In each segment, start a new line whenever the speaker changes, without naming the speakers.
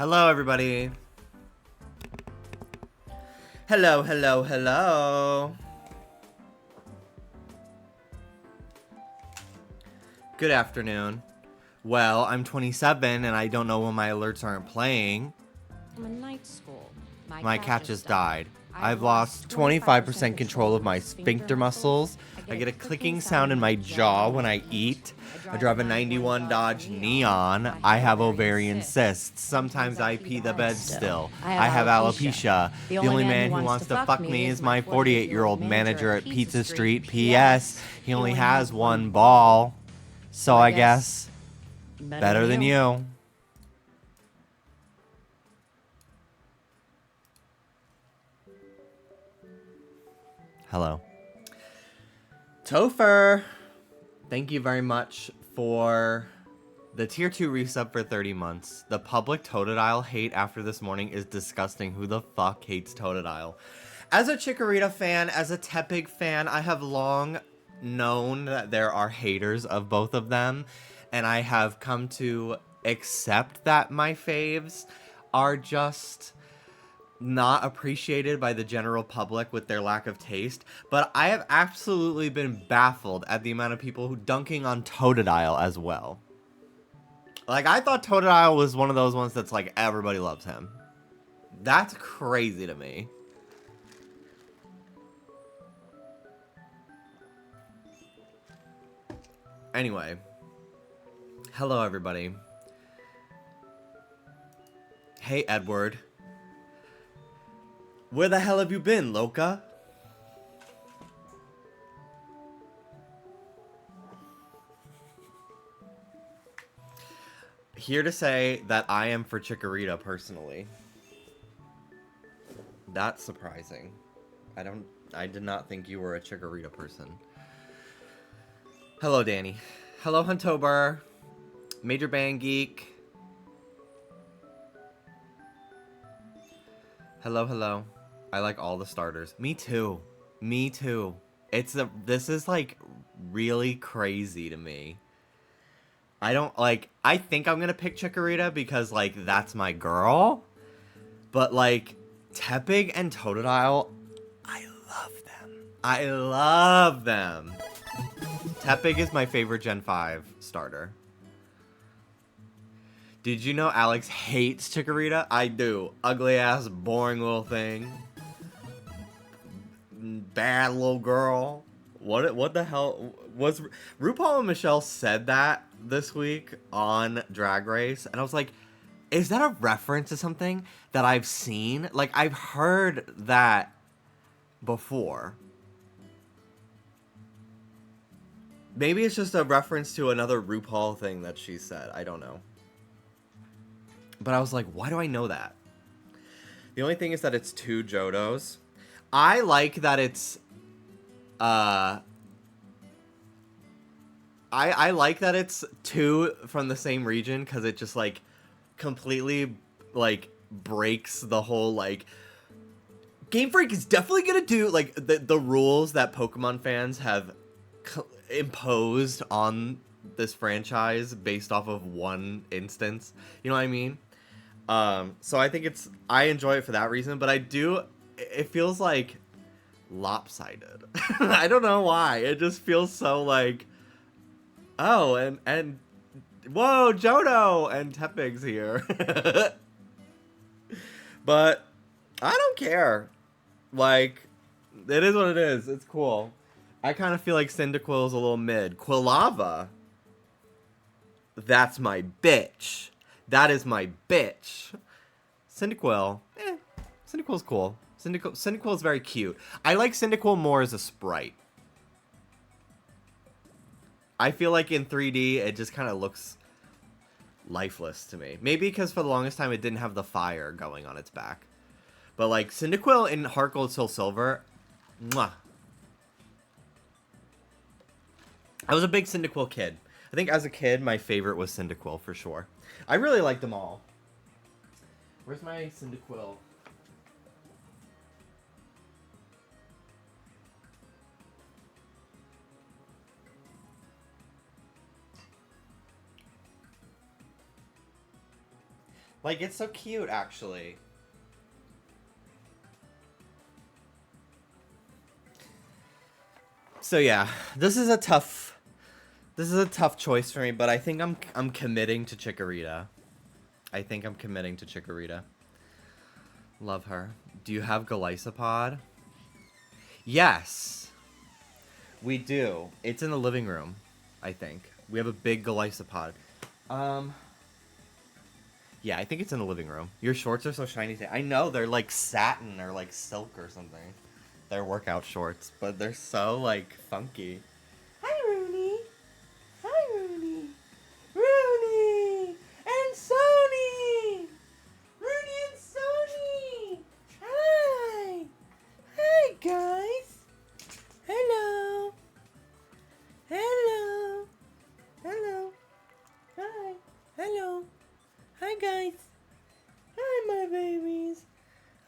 Hello, everybody. Hello, hello, hello. Good afternoon. Well, I'm 27 and I don't know when my alerts aren't playing.
I'm a night school.
My cat just died. I've lost 25% control of my sphincter muscles. I get a clicking sound in my jaw when I eat. I drive a 91 Dodge Neon. I have ovarian cysts. Sometimes I pee the bed still. I have alopecia. The only man who wants to fuck me is my 48-year-old manager at Pizza Street. P.S. He only has one ball. So I guess better than you. Hello. Topher, thank you very much for the tier 2 resub for 30 months. The public Totodile hate after this morning is disgusting. Who the fuck hates Totodile? As a Chikorita fan, as a Tepig fan, I have long known that there are haters of both of them, and I have come to accept that my faves are just not appreciated by the general public with their lack of taste, but I have absolutely been baffled at the amount of people who dunking on Totodile as well. Like, I thought Totodile was one of those ones that's like, everybody loves him. That's crazy to me. Anyway. Hello, everybody. Hey, Edward. Where the hell have you been, Loca? Here to say that I am for Chikorita personally. That's surprising. I did not think you were a Chikorita person. Hello, Danny. Hello, Huntober. Major Band Geek. Hello, hello. I like all the starters. Me too. Me too. This is like really crazy to me. I think I'm gonna pick Chikorita because like that's my girl. But like Tepig and Totodile, I love them. I love them. Tepig is my favorite Gen 5 starter. Did you know Alex hates Chikorita? I do. Ugly ass, boring little thing. Bad little girl. What the hell was RuPaul and Michelle said that this week on Drag Race, and I was like, is that a reference to something that I've seen? Like, I've heard that before. Maybe it's just a reference to another RuPaul thing that she said. I don't know. But I was like, why do I know that? The only thing is that it's 2 Johtos. I like that it's I like that it's 2 from the same region, because it just like completely like breaks the whole like Game Freak is definitely gonna do like the rules that Pokemon fans have imposed on this franchise based off of one instance. You know what I mean? So I think I enjoy it for that reason, but it feels like lopsided. I don't know why. It just feels so like, oh, and whoa, Johto and Tepig's here. But I don't care. Like, it is what it is. It's cool. I kind of feel like Cyndaquil is a little mid. Quilava, that's my bitch. That is my bitch. Cyndaquil, Cyndaquil's cool. Cyndaquil is very cute. I like Cyndaquil more as a sprite. I feel like in 3D, it just kind of looks lifeless to me. Maybe because for the longest time, it didn't have the fire going on its back. But like Cyndaquil in Heart Gold Soul Silver, mwah. I was a big Cyndaquil kid. I think as a kid, my favorite was Cyndaquil for sure. I really liked them all. Where's my Cyndaquil? Like, it's so cute, actually. So yeah, this is a tough choice for me, but I think I'm committing to Chikorita. I think I'm committing to Chikorita. Love her. Do you have Golisopod? Yes, we do. It's in the living room, I think. We have a big Golisopod. Yeah, I think it's in the living room. Your shorts are so shiny today. I know, they're like satin or like silk or something. They're workout shorts, but they're so like funky. Hi, Rooney. Hi, Rooney. Rooney and Sony. Rooney and Sony. Hi. Hi, guys. Hello. Hello. Hello. Hi. Hello. Hi, guys. Hi, my babies.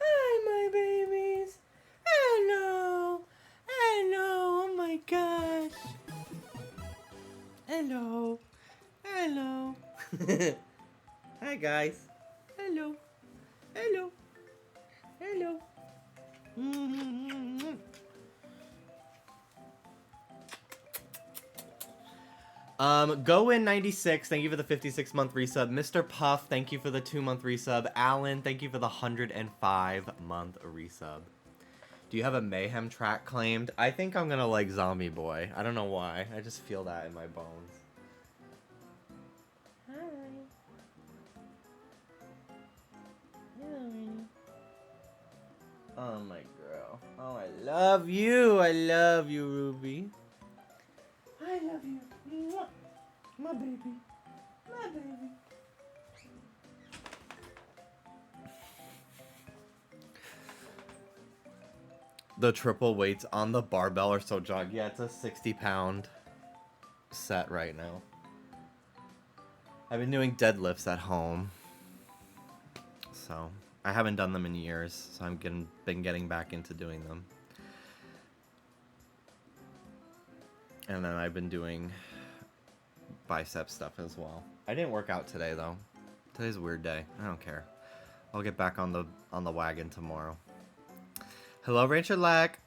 Hi, my babies. Hello. Hello. Oh, my gosh. Hello. Hello. Hi, guys. Hello. Hello. Hello. Go in 96. Thank you for the 56-month resub. Mr. Puff, thank you for the 2-month resub. Alan, thank you for the 105-month resub. Do you have a Mayhem track claimed? I think I'm gonna like Zombie Boy. I don't know why. I just feel that in my bones. Hi. Hello. Oh, my girl. Oh, I love you. I love you, Ruby. I love you. Mwah. My baby. My baby. The triple weights on the barbell are so jog. Yeah, it's a 60-pound set right now. I've been doing deadlifts at home. So, I haven't done them in years, so I'm been getting back into doing them. And then I've been doing bicep stuff as well. I didn't work out today though. Today's a weird day. I don't care. I'll get back on the wagon tomorrow. Hello, Rancher Lek.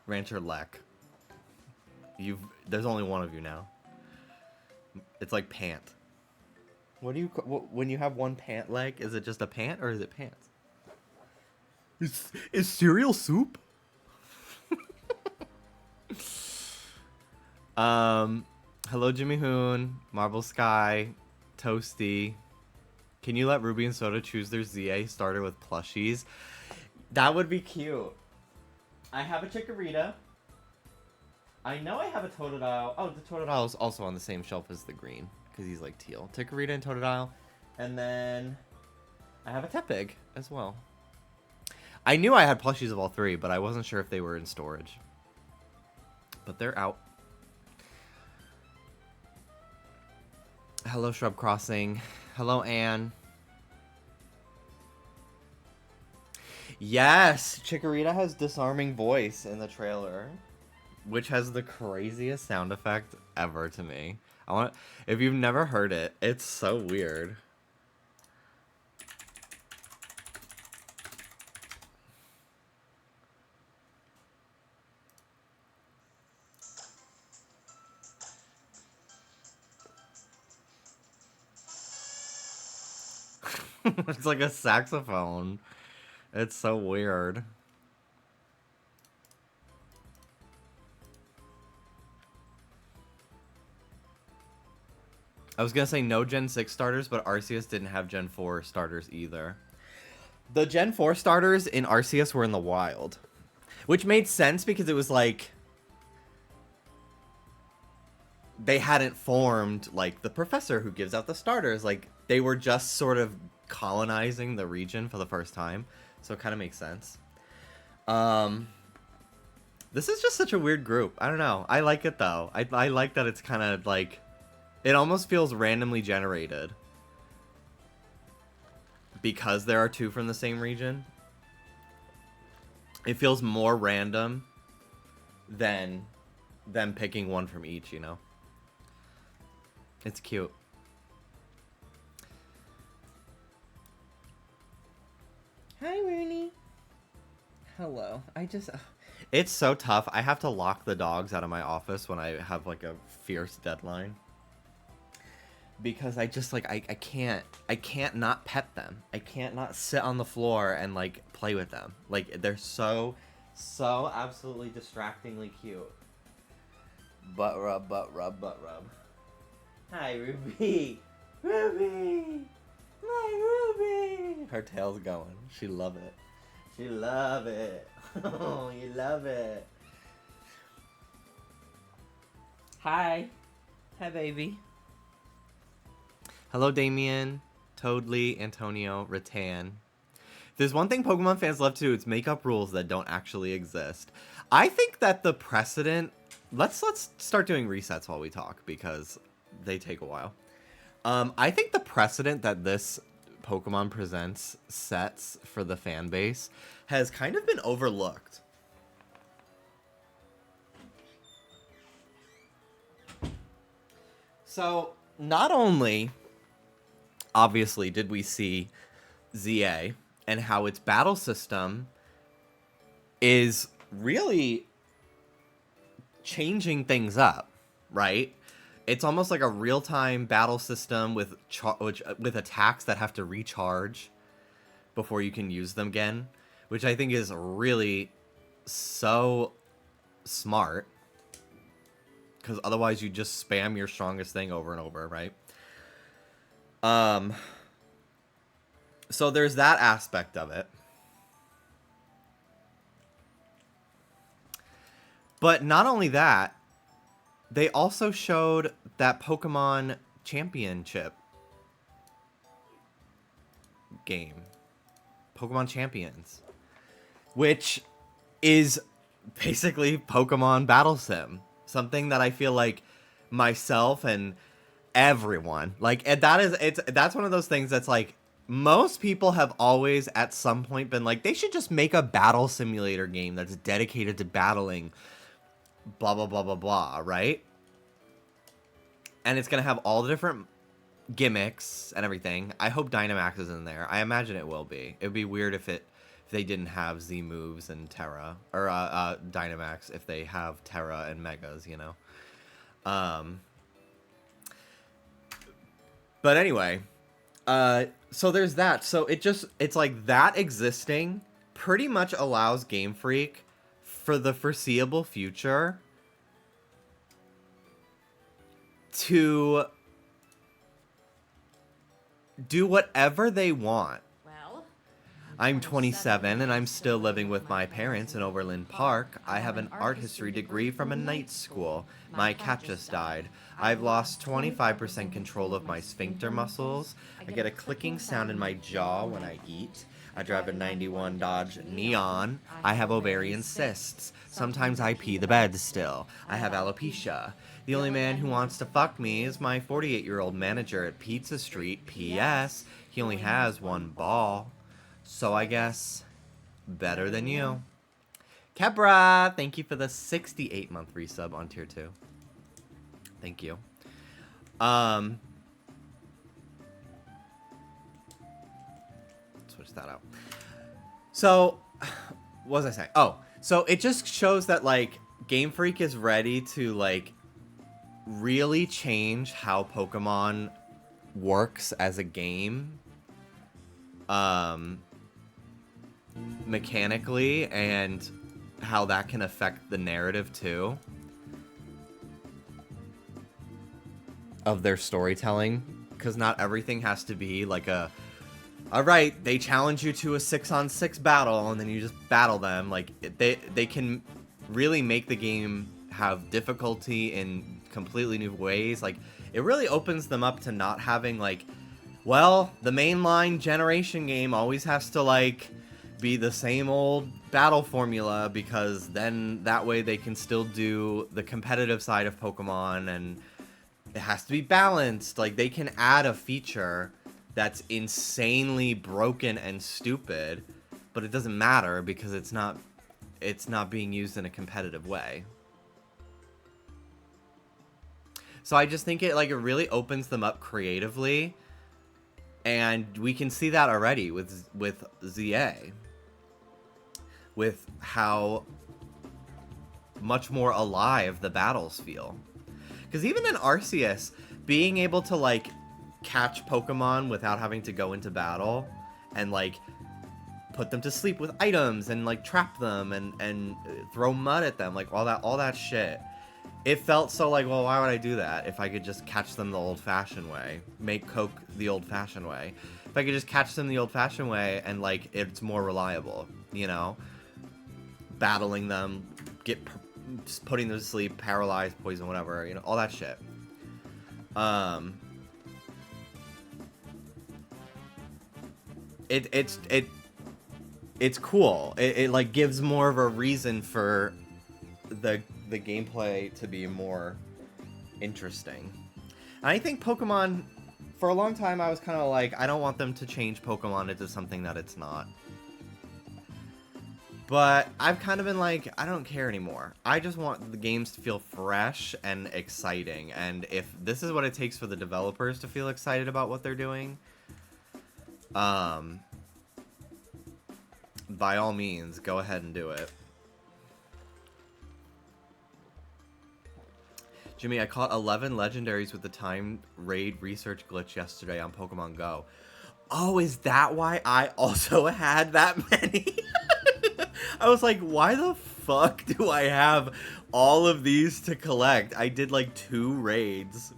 Rancher Lek. There's only one of you now. It's like pant. What do you when you have one pant leg? Is it just a pant or is it pants? Is cereal soup? Hello, Jimmy Hoon, Marble Sky, Toasty. Can you let Ruby and Soda choose their ZA starter with plushies? That would be cute. I have a Chikorita. I know I have a Totodile. Oh, the Totodile is also on the same shelf as the green because he's like teal. Chikorita and Totodile. And then I have a Tepig as well. I knew I had plushies of all three, but I wasn't sure if they were in storage. But they're out. Hello, Shrub Crossing. Hello, Anne. Yes, Chikorita has disarming voice in the trailer, which has the craziest sound effect ever to me. If you've never heard it, it's so weird. It's like a saxophone. It's so weird. I was gonna say no Gen 6 starters, but Arceus didn't have Gen 4 starters either. The Gen 4 starters in Arceus were in the wild. Which made sense because it was like... they hadn't formed, like, the professor who gives out the starters. Like, they were just sort of colonizing the region for the first time. So it kind of makes sense. This is just such a weird group. I don't know. I like it, though. I like that it's kind of, like... it almost feels randomly generated. Because there are two from the same region. It feels more random than them picking one from each, you know? It's cute. Hi, Rooney. Hello. It's so tough. I have to lock the dogs out of my office when I have like a fierce deadline. Because I just like I can't not pet them. I can't not sit on the floor and like play with them. Like they're so absolutely distractingly cute. Butt rub, butt rub, butt rub. Hi, Ruby. Ruby. My Ruby. Her tail's going. She love it. She love it. Oh, you love it. Hi. Hi, baby. Hello, Damien, Toadley, Antonio, Rattan. There's one thing Pokemon fans love to do, it's make up rules that don't actually exist. I think that the precedent... Let's start doing resets while we talk, because they take a while. I think the precedent that this Pokemon Presents sets for the fan base has kind of been overlooked. So, not only... Obviously, did we see ZA and how its battle system is really changing things up, right? It's almost like a real-time battle system with attacks that have to recharge before you can use them again, which I think is really so smart, because otherwise you just spam your strongest thing over and over, right? So there's that aspect of it. But not only that, they also showed that Pokemon Championship game. Pokemon Champions. Which is basically Pokemon Battle Sim. Something that I feel like myself and everyone like, and that's one of those things that's like, most people have always at some point been like, they should just make a battle simulator game that's dedicated to battling blah blah blah blah blah, right? And it's gonna have all the different gimmicks and everything. I hope Dynamax is in there. I imagine it will be. It would be weird if they didn't have Z moves and Terra, or Dynamax if they have Terra and Megas, you know. But anyway, so there's that. So it's like that existing pretty much allows Game Freak for the foreseeable future to do whatever they want. I'm 27 and I'm still living with my parents in Overland Park. I have an art history degree from a night school. My cat just died. I've lost 25% control of my sphincter muscles. I get a clicking sound in my jaw when I eat. I drive a 91 Dodge Neon. I have ovarian cysts. Sometimes I pee the bed still. I have alopecia. The only man who wants to fuck me is my 48-year-old manager at Pizza Street. P.S. He only has one ball. So I guess, better than you. Kebra, thank you for the 68-month resub on tier 2. Thank you. Switch that out. So, what was I saying? Oh, so it just shows that, like, Game Freak is ready to, like, really change how Pokemon works as a game. Mechanically, and how that can affect the narrative too of their storytelling, because not everything has to be like alright, they challenge you to a 6-on-6 battle and then you just battle them. Like, they can really make the game have difficulty in completely new ways. Like, it really opens them up to not having, like, well, the mainline generation game always has to, like, be the same old battle formula, because then that way they can still do the competitive side of Pokemon, and it has to be balanced. Like, they can add a feature that's insanely broken and stupid, but it doesn't matter because it's not being used in a competitive way. So I just think it really opens them up creatively And we can see that already with ZA, with how much more alive the battles feel. Because even in Arceus, being able to like catch Pokemon without having to go into battle and like put them to sleep with items and like trap them and throw mud at them, like all that shit. It felt so like, well, why would I do that if I could just catch them the old-fashioned way, make Coke the old-fashioned way? If I could just catch them the old-fashioned way and like it's more reliable, you know? Battling them, just putting them to sleep, paralyzed, poison, whatever, you know, all that shit. It's cool. It like gives more of a reason for the gameplay to be more interesting. And I think Pokemon, for a long time, I was kind of like, I don't want them to change Pokemon into something that it's not. But I've kind of been like, I don't care anymore. I just want the games to feel fresh and exciting. And if this is what it takes for the developers to feel excited about what they're doing, by all means, go ahead and do it. Jimmy, I caught 11 legendaries with the timed raid research glitch yesterday on Pokemon Go. Oh, is that why I also had that many? I was like, why the fuck do I have all of these to collect? I did like 2 raids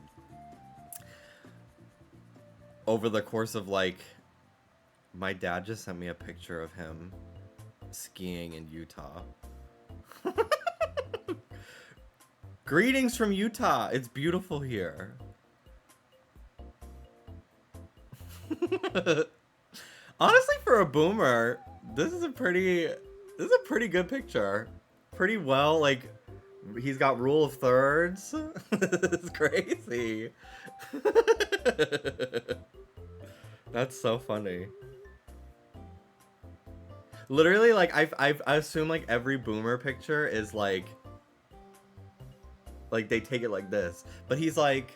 over the course of like... My dad just sent me a picture of him skiing in Utah. Greetings from Utah. It's beautiful here. Honestly, for a boomer, this is a pretty good picture. Pretty well, like, he's got rule of thirds. This is crazy. That's so funny. Literally, like, I assume like every boomer picture is like they take it like this, but he's like,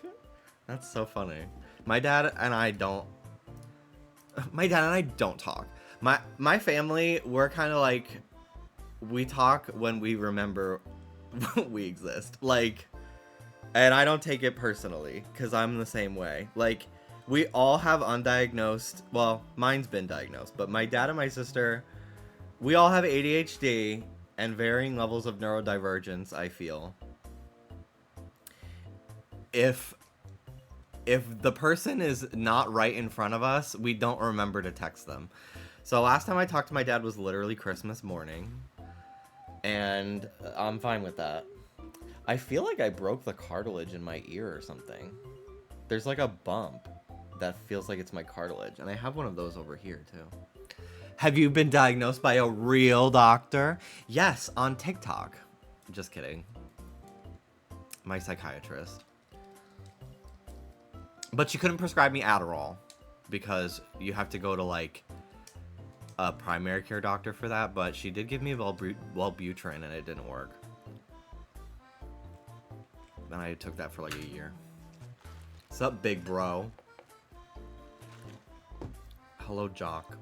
that's so funny. My dad and I don't talk. My family, we're kind of like, we talk when we remember we exist. Like, and I don't take it personally because I'm the same way. Like, we all have undiagnosed, well, mine's been diagnosed, but my dad and my sister, we all have ADHD and varying levels of neurodivergence, I feel. If the person is not right in front of us, we don't remember to text them. So last time I talked to my dad was literally Christmas morning, and I'm fine with that. I feel like I broke the cartilage in my ear or something. There's like a bump that feels like it's my cartilage, and I have one of those over here too. Have you been diagnosed by a real doctor? Yes, on TikTok. Just kidding. My psychiatrist. But she couldn't prescribe me Adderall because you have to go to like a primary care doctor for that, but she did give me Wellbutrin and it didn't work. And I took that for like a year. What's up, big bro? Hello, Jock.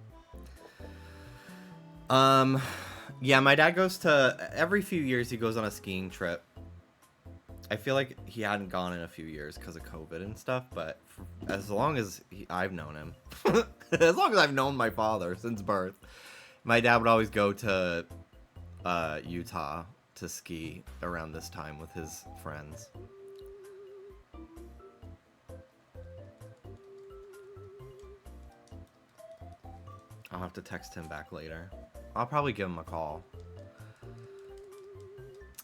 Yeah, my dad goes to, every few years he goes on a skiing trip. I feel like he hadn't gone in a few years because of COVID and stuff, but as long as I've known him, as long as I've known my father since birth, my dad would always go to Utah to ski around this time with his friends. I'll have to text him back later. I'll probably give him a call.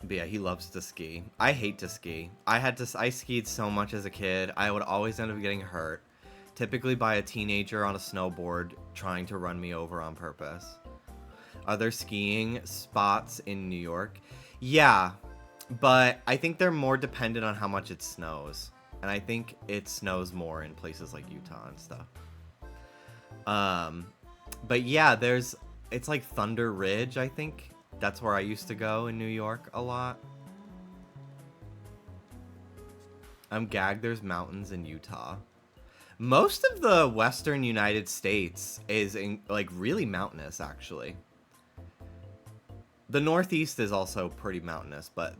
But yeah, he loves to ski. I hate to ski. I skied so much as a kid. I would always end up getting hurt. Typically by a teenager on a snowboard trying to run me over on purpose. Are there skiing spots in New York? Yeah, but I think they're more dependent on how much it snows. And I think it snows more in places like Utah and stuff. But yeah, it's like Thunder Ridge, I think. That's where I used to go in New York a lot. I'm gagged there's mountains in Utah. Most of the western United States is like really mountainous, actually. The Northeast is also pretty mountainous, but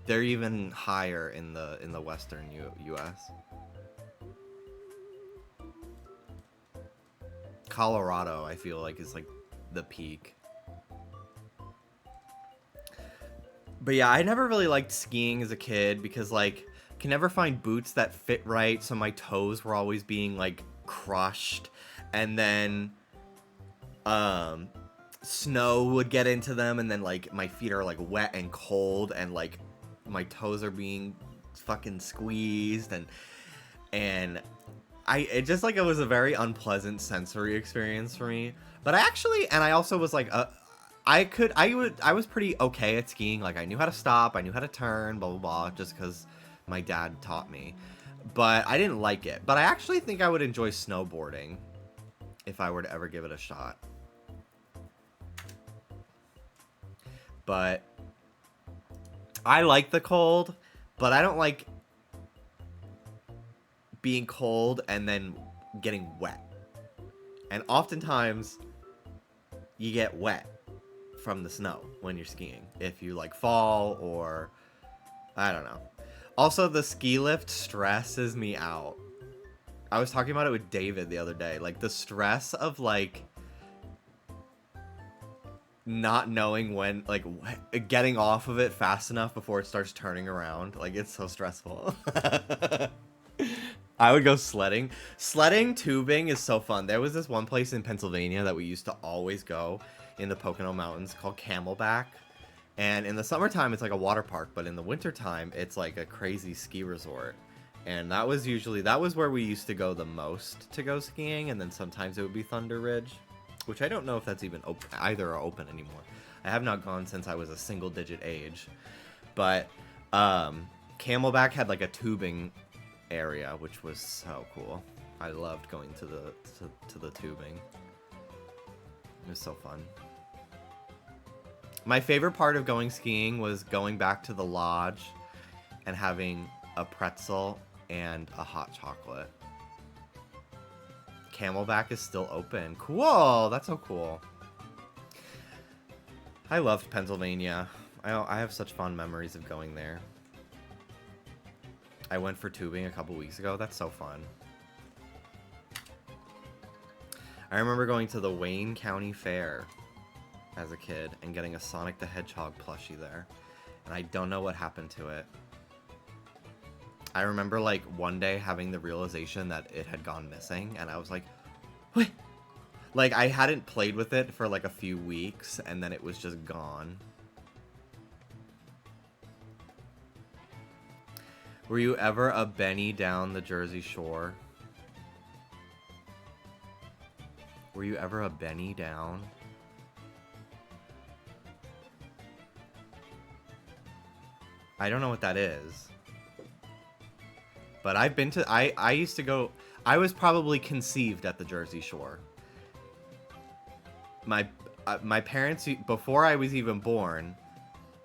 they're even higher in the western U.S. Colorado, I feel like, is like the peak. But yeah, I never really liked skiing as a kid because like I can never find boots that fit right, so my toes were always being like crushed, and then snow would get into them, and then like my feet are like wet and cold, and like my toes are being fucking squeezed, and it just like it was a very unpleasant sensory experience for me. But I also was like I was pretty okay at skiing. Like I knew how to stop, I knew how to turn, blah blah blah, just because my dad taught me. But I didn't like it. But I actually think I would enjoy snowboarding if I were to ever give it a shot. But I like the cold, but I don't like being cold and then getting wet. And oftentimes you get wet from the snow when you're skiing if you like fall, or I don't know. Also, the ski lift stresses me out. I was talking about it with David the other day. Like the stress of like not knowing when, like getting off of it fast enough before it starts turning around. Like it's so stressful. I would go sledding. Sledding, tubing is so fun. There was this one place in Pennsylvania that we used to always go in the Pocono Mountains called Camelback. And in the summertime, it's like a water park, but in the wintertime, it's like a crazy ski resort. And that was where we used to go the most to go skiing, and then sometimes it would be Thunder Ridge, which I don't know if that's even either are open anymore. I have not gone since I was a single-digit age. But Camelback had like a tubing area, which was so cool. I loved going to the tubing. It was so fun. My favorite part of going skiing was going back to the lodge and having a pretzel and a hot chocolate. Camelback is still open. Cool! That's so cool. I loved Pennsylvania. I have such fond memories of going there. I went for tubing a couple weeks ago. That's so fun. I remember going to the Wayne County Fair as a kid and getting a Sonic the Hedgehog plushie there. And I don't know what happened to it. I remember like one day having the realization that it had gone missing, and I was like, wait. Like I hadn't played with it for like a few weeks, and then it was just gone. Were you ever a Benny down the Jersey Shore? Were you ever a Benny down? I don't know what that is. But I've been to... I used to go... I was probably conceived at the Jersey Shore. My parents... Before I was even born...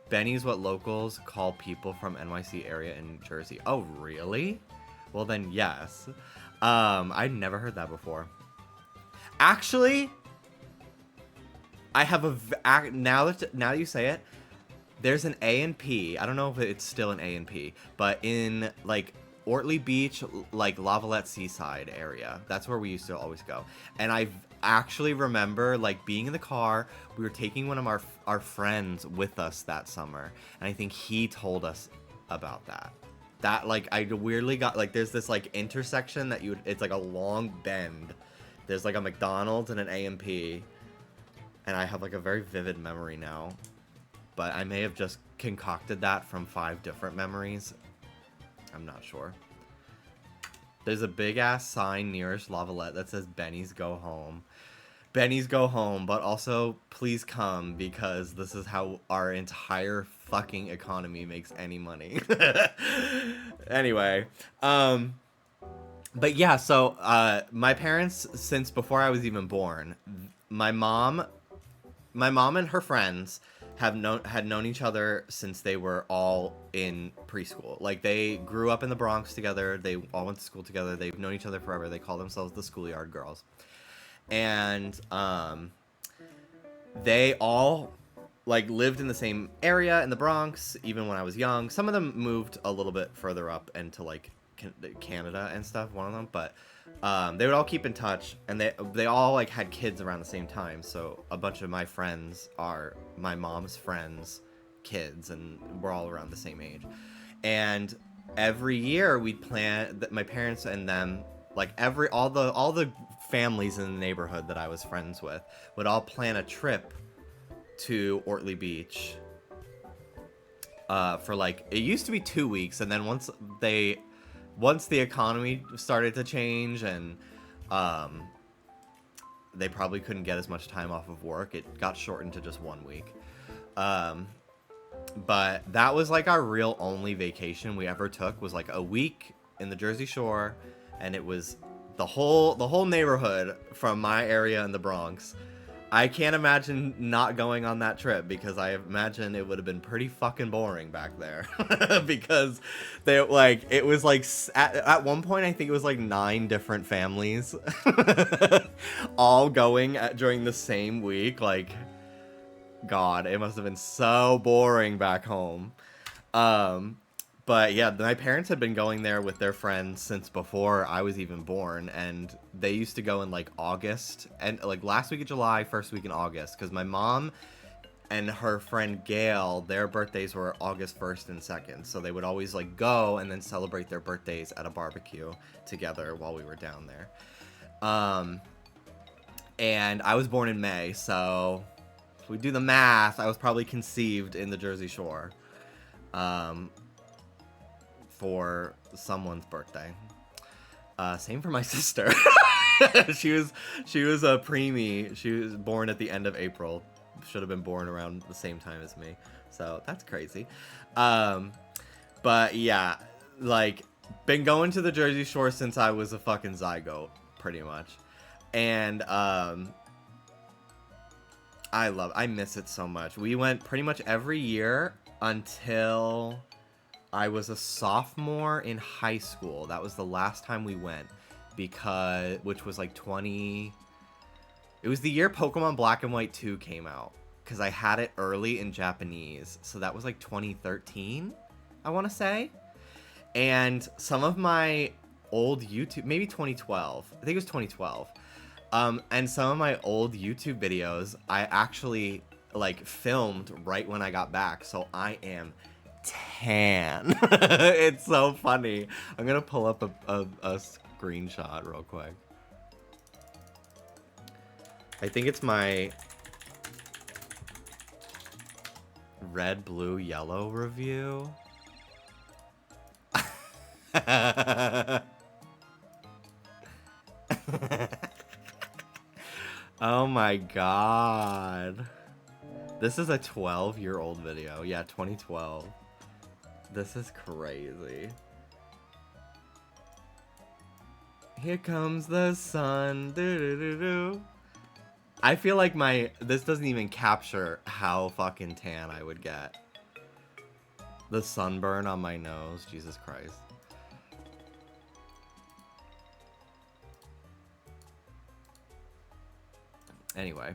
Benny's what locals call people from NYC area in Jersey. Oh, really? Well, then, yes. I'd never heard that before. Actually, I have a... Now that you say it, there's an A&P. I don't know if it's still an A&P, but in, like, Ortley Beach, like, Lavalette Seaside area. That's where we used to always go. And I actually remember, like, being in the car. We were taking one of our friends with us that summer, and I think he told us about that. That, like, I weirdly got, like, there's this, like, intersection that it's like a long bend. There's, like, a McDonald's and an A&P, and I have, like, a very vivid memory now. But I may have just concocted that from 5 different memories. I'm not sure. There's a big-ass sign nearest Lavalette that says, Benny's Go Home. Benny's Go Home, but also, please come, because this is how our entire fucking economy makes any money. Anyway, but yeah, so, my parents, since before I was even born, my mom and her friends had known each other since they were all in preschool. Like, they grew up in the Bronx together. They all went to school together. They've known each other forever. They call themselves the Schoolyard Girls. And they all like lived in the same area in the Bronx even when I was young. Some of them moved a little bit further up into like Canada and stuff, one of them, but they would all keep in touch, and they all like had kids around the same time. So a bunch of my friends are my mom's friends' kids, and we're all around the same age. And every year we'd plan that my parents and them, like all the families in the neighborhood that I was friends with would all plan a trip to Ortley Beach for like, it used to be 2 weeks, and then once the economy started to change and they probably couldn't get as much time off of work, it got shortened to just 1 week. But that was like our real only vacation we ever took, was like a week in the Jersey Shore, and it was the whole neighborhood from my area in the Bronx. I can't imagine not going on that trip, because I imagine it would have been pretty fucking boring back there. Because they like, it was like at one point I think it was like 9 different families all going during the same week. Like, God, it must have been so boring back home. But yeah, my parents had been going there with their friends since before I was even born, and they used to go in like August, and like last week of July, first week in August, because my mom and her friend Gail, their birthdays were August 1st and 2nd, so they would always like go and then celebrate their birthdays at a barbecue together while we were down there. And I was born in May, so if we do the math, I was probably conceived in the Jersey Shore. For someone's birthday. Same for my sister. she was a preemie. She was born at the end of April. Should have been born around the same time as me. So that's crazy. But yeah, like, been going to the Jersey Shore since I was a fucking zygote, pretty much. And I miss it so much. We went pretty much every year until I was a sophomore in high school. That was the last time we went, which was like it was the year Pokemon Black and White 2 came out, because I had it early in Japanese. So that was like 2013, I want to say. And some of my old YouTube, maybe 2012, I think it was 2012. And some of my old YouTube videos, I actually like filmed right when I got back. So I am tan. It's so funny. I'm gonna pull up a screenshot real quick. I think it's my red, blue, yellow review. Oh my god. This is a 12-year-old video. Yeah, 2012. This is crazy. Here comes the sun. Doo-doo-doo-doo. I feel like this doesn't even capture how fucking tan I would get. The sunburn on my nose. Jesus Christ. Anyway.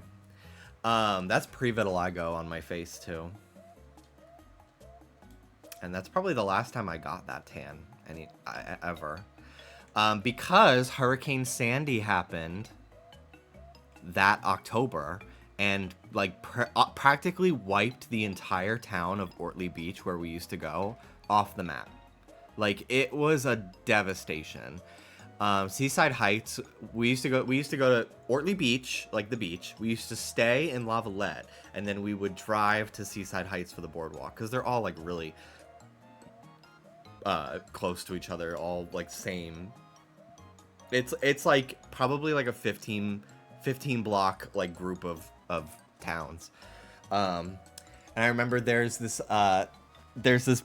That's pre-vitiligo on my face too. And that's probably the last time I got that tan ever. Because Hurricane Sandy happened that October and like practically wiped the entire town of Ortley Beach, where we used to go, off the map. Like, it was a devastation. Seaside Heights, we used to go to Ortley Beach, like the beach. We used to stay in Lavalette, and then we would drive to Seaside Heights for the boardwalk, because they're all like really close to each other, all like same. It's like probably like a 15 block like group of towns. And I remember there's this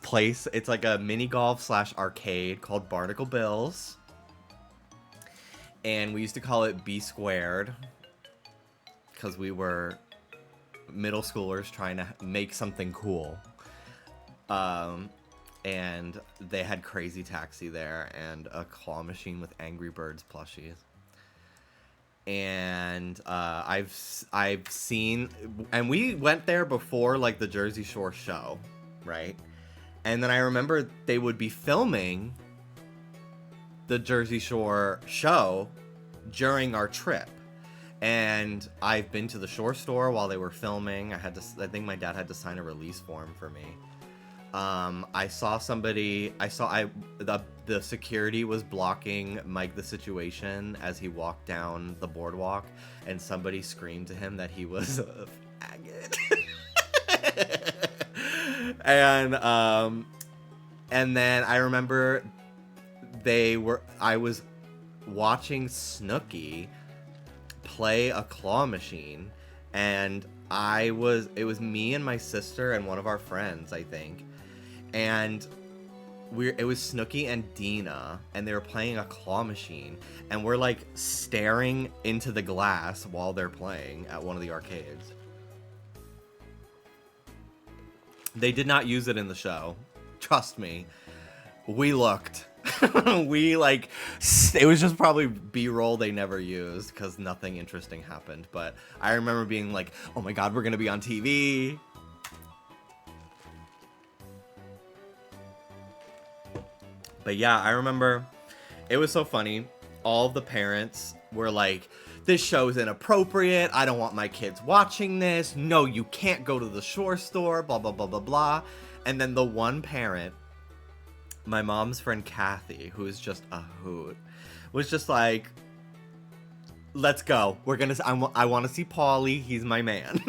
place, it's like a mini golf / arcade called Barnacle Bills. And we used to call it B Squared, because we were middle schoolers trying to make something cool. And they had Crazy Taxi there and a claw machine with Angry Birds plushies. And I've seen, and we went there before like the Jersey Shore show, right? And then I remember they would be filming the Jersey Shore show during our trip. And I've been to the Shore store while they were filming. I think my dad had to sign a release form for me. I saw somebody. The security was blocking Mike the Situation as he walked down the boardwalk, and somebody screamed to him that he was a faggot. And then I remember I was watching Snooki play a claw machine, and it was me and my sister and one of our friends, I think, and it was Snooki and Dina, and they were playing a claw machine, and we're like staring into the glass while they're playing at one of the arcades. They did not use it in the show, trust me. We looked. It was just probably B-roll they never used because nothing interesting happened. But I remember being like, oh my god, we're gonna be on TV. But yeah, I remember it was so funny. All of the parents were like, this show's inappropriate. I don't want my kids watching this. No, you can't go to the Shore store, blah, blah, blah, blah, blah. And then the one parent, my mom's friend Kathy, who is just a hoot, was just like, let's go. I want to see Paulie. He's my man.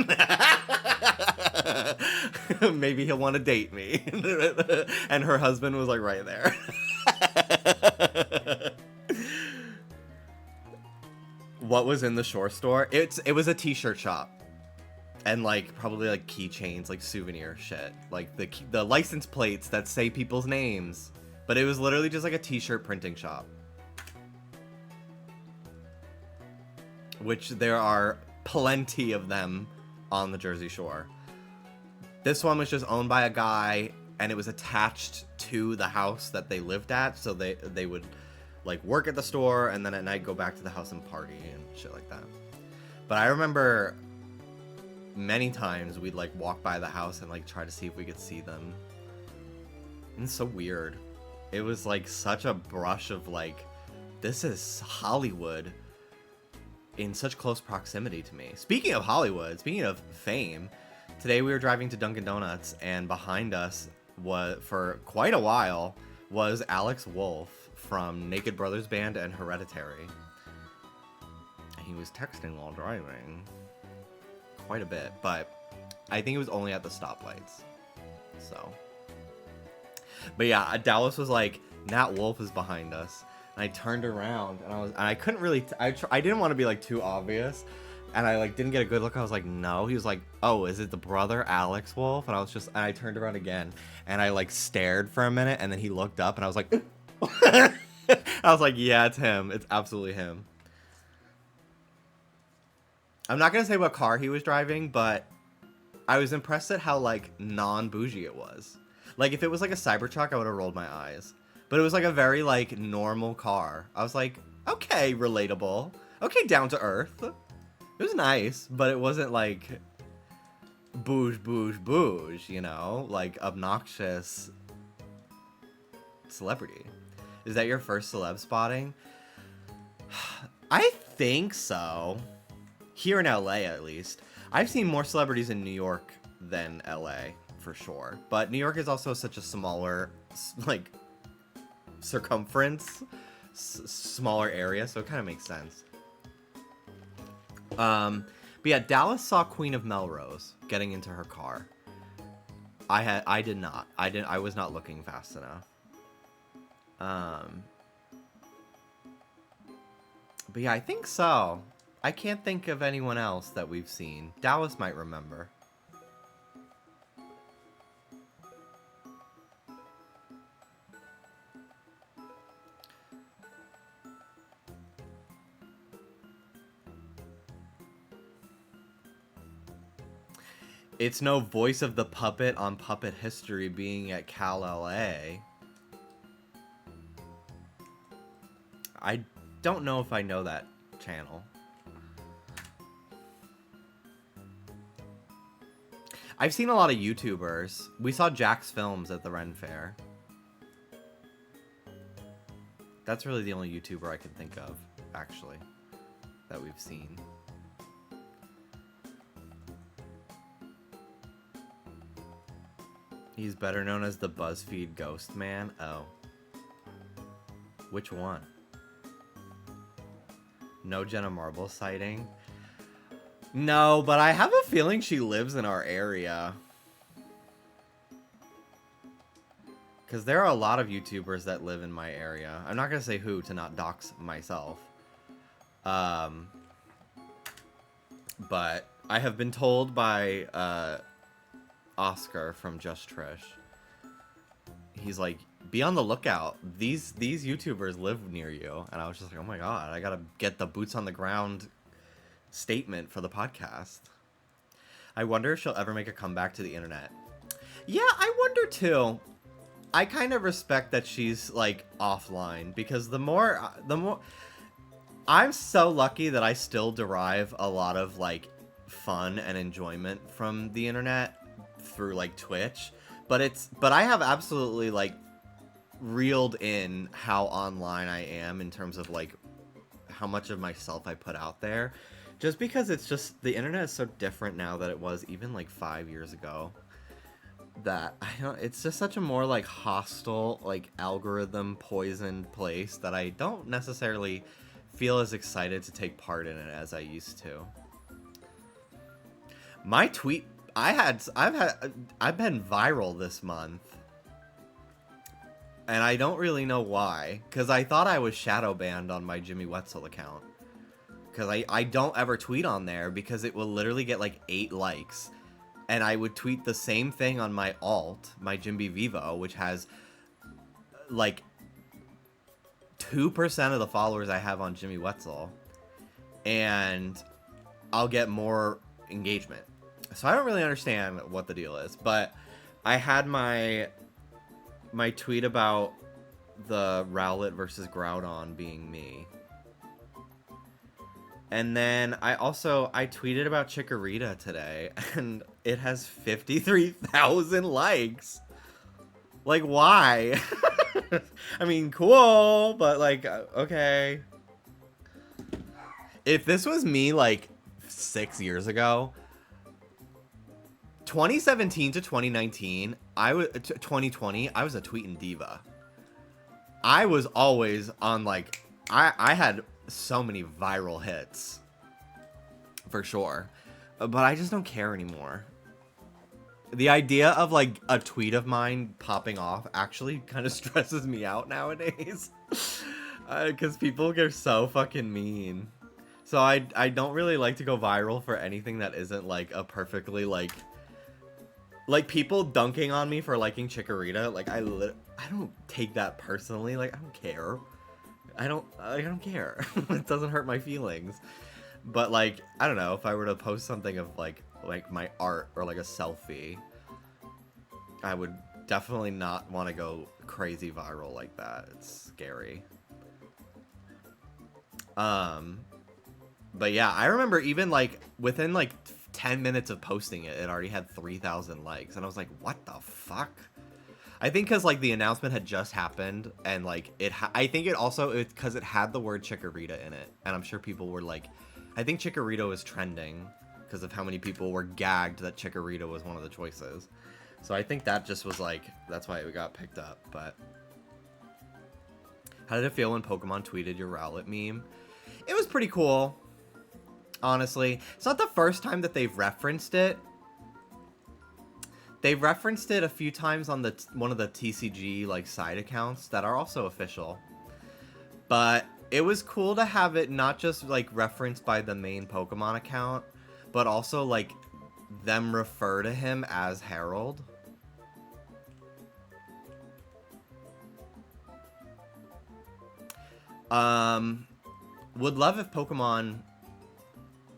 Maybe he'll want to date me. And her husband was like right there. What was in the Shore store? It was a t-shirt shop. And like probably like keychains, like souvenir shit, like the license plates that say people's names. But it was literally just like a t-shirt printing shop, which there are plenty of them on the Jersey Shore. This one was just owned by a guy, and it was attached to the house that they lived at, so they would like work at the store and then at night go back to the house and party and shit like that. But I remember many times we'd like walk by the house and like try to see if we could see them. And it's so weird. It was like such a brush of like, this is Hollywood in such close proximity to me. Speaking of Hollywood, speaking of fame, today we were driving to Dunkin' Donuts, and behind us for quite a while was Alex Wolff from Naked Brothers Band and Hereditary. And he was texting while driving. Quite a bit, but I think it was only at the stoplights. So, but yeah, Dallas was like, Nat Wolff is behind us, and I turned around and I couldn't really, I didn't want to be like too obvious, and I like didn't get a good look. I was like, no. He was like, oh, is it the brother Alex Wolff? And I turned around again, and I like stared for a minute, and then he looked up, and I was like, I was like, yeah, it's him. It's absolutely him. I'm not going to say what car he was driving, but I was impressed at how, like, non-bougie it was. Like, if it was, like, a Cybertruck, I would have rolled my eyes. But it was, like, a very, like, normal car. I was like, okay, relatable. Okay, down to earth. It was nice, but it wasn't, like, bouge, bouge, bouge, you know? Like, obnoxious celebrity. Is that your first celeb spotting? I think so. Here in LA, at least. I've seen more celebrities in New York than LA, for sure. But New York is also such a smaller, like, circumference, smaller area, so it kind of makes sense. But yeah, Dallas saw Queen of Melrose getting into her car. I did not. I was not looking fast enough. But yeah, I think so. I can't think of anyone else that we've seen. Dallas might remember. It's no voice of the puppet on Puppet History being at Cal LA. I don't know if I know that channel. I've seen a lot of YouTubers. We saw Jack's Films at the Ren Fair. That's really the only YouTuber I can think of, actually, that we've seen. He's better known as the BuzzFeed Ghost Man. Oh. Which one? No Jenna Marble sighting? No, but I have a feeling she lives in our area. Because there are a lot of YouTubers that live in my area. I'm not going to say who to not dox myself. But I have been told by Oscar from Just Trish. He's like, be on the lookout. These YouTubers live near you. And I was just like, oh my god, I gotta get the boots on the ground statement for the podcast. I wonder if she'll ever make a comeback to the internet. Yeah, I wonder too. I kind of respect that she's like offline, because the more I'm so lucky that I still derive a lot of like fun and enjoyment from the internet through like Twitch, but I have absolutely like reeled in how online I am in terms of like how much of myself I put out there, just because it's just the internet is so different now that it was even like 5 years ago, that I don't, it's just such a more like hostile, like algorithm poisoned place that I don't necessarily feel as excited to take part in it as I used to. My tweet, I've been viral this month, and I don't really know why, because I thought I was shadow banned on my Jimmy Wetzel account, because I don't ever tweet on there, because it will literally get like 8 likes, and I would tweet the same thing on my alt, my Jimby Vivo, which has like 2% of the followers I have on Jimmy Wetzel, and I'll get more engagement. So I don't really understand what the deal is, but I had my tweet about the Rowlet versus Groudon being me. And then I tweeted about Chikorita today, and it has 53,000 likes. Like, why? I mean, cool, but like, okay. If this was me like 6 years ago, 2017 to 2019, 2020, I was a tweeting diva. I was always on like, I had so many viral hits, for sure, but I just don't care anymore. The idea of like a tweet of mine popping off actually kind of stresses me out nowadays, because people get so fucking mean. So I don't really like to go viral for anything that isn't like a perfectly like people dunking on me for liking Chikorita. Like I don't take that personally. Like I don't care. I don't care. It doesn't hurt my feelings. But like, I don't know, if I were to post something of like my art or like a selfie, I would definitely not want to go crazy viral like that. It's scary. But yeah, I remember even like within like 10 minutes of posting it, it already had 3,000 likes, and I was like, what the fuck? I think because like the announcement had just happened, and like I think it also, it's because it had the word Chikorita in it, and I'm sure people were like, I think Chikorita was trending because of how many people were gagged that Chikorita was one of the choices. So I think that just was like, that's why it got picked up. But how did it feel when Pokemon tweeted your Rowlet meme? It was pretty cool, honestly. It's not the first time that they've referenced it. They've referenced it a few times on the one of the TCG like side accounts that are also official. But it was cool to have it not just like referenced by the main Pokemon account, but also like them refer to him as Harold. Would love if Pokemon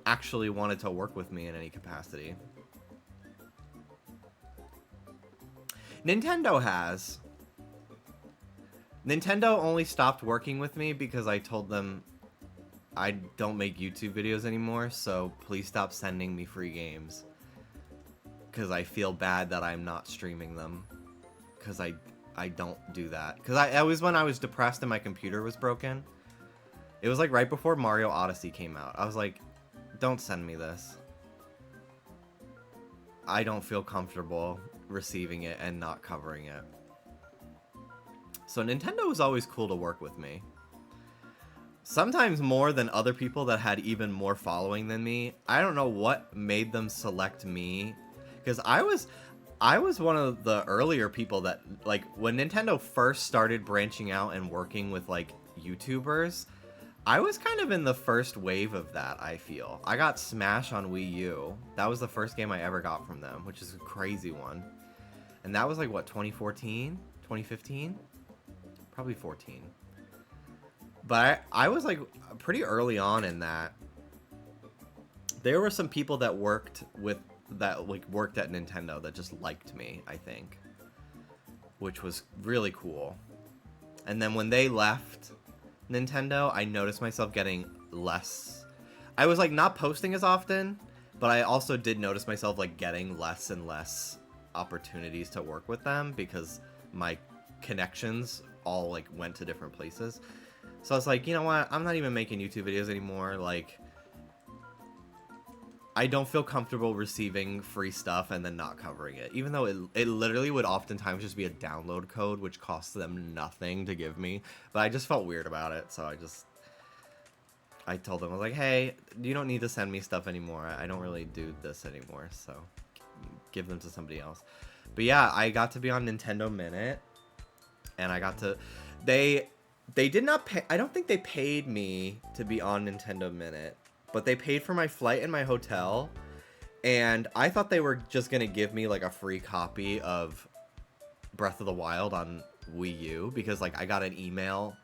actually wanted to work with me in any capacity. Nintendo has. Nintendo only stopped working with me because I told them I don't make YouTube videos anymore, so please stop sending me free games. Because I feel bad that I'm not streaming them. Because I don't do that. Because it was when I was depressed and my computer was broken. It was like right before Mario Odyssey came out. I was like, don't send me this. I don't feel comfortable receiving it and not covering it. So Nintendo was always cool to work with me. Sometimes more than other people that had even more following than me. I don't know what made them select me. Because I was one of the earlier people that, like, when Nintendo first started branching out and working with, like, YouTubers, I was kind of in the first wave of that, I feel. I got Smash on Wii U. That was the first game I ever got from them, which is a crazy one. And that was, like, what, 2014? 2015? Probably 14. But I was, like, pretty early on in that. There were some people that worked at Nintendo that just liked me, I think. Which was really cool. And then when they left Nintendo, I noticed myself getting less. I was, like, not posting as often, but I also did notice myself, like, getting less and less opportunities to work with them because my connections all, like, went to different places. So I was like, you know what? I'm not even making YouTube videos anymore. Like, I don't feel comfortable receiving free stuff and then not covering it. Even though it literally would oftentimes just be a download code, which costs them nothing to give me. But I just felt weird about it, so I told them, I was like, hey, you don't need to send me stuff anymore. I don't really do this anymore, so give them to somebody else. But yeah, I got to be on Nintendo Minute, and I got to... They did not pay... I don't think they paid me to be on Nintendo Minute. But they paid for my flight and my hotel, and I thought they were just going to give me, like, a free copy of Breath of the Wild on Wii U, because, like, I got an email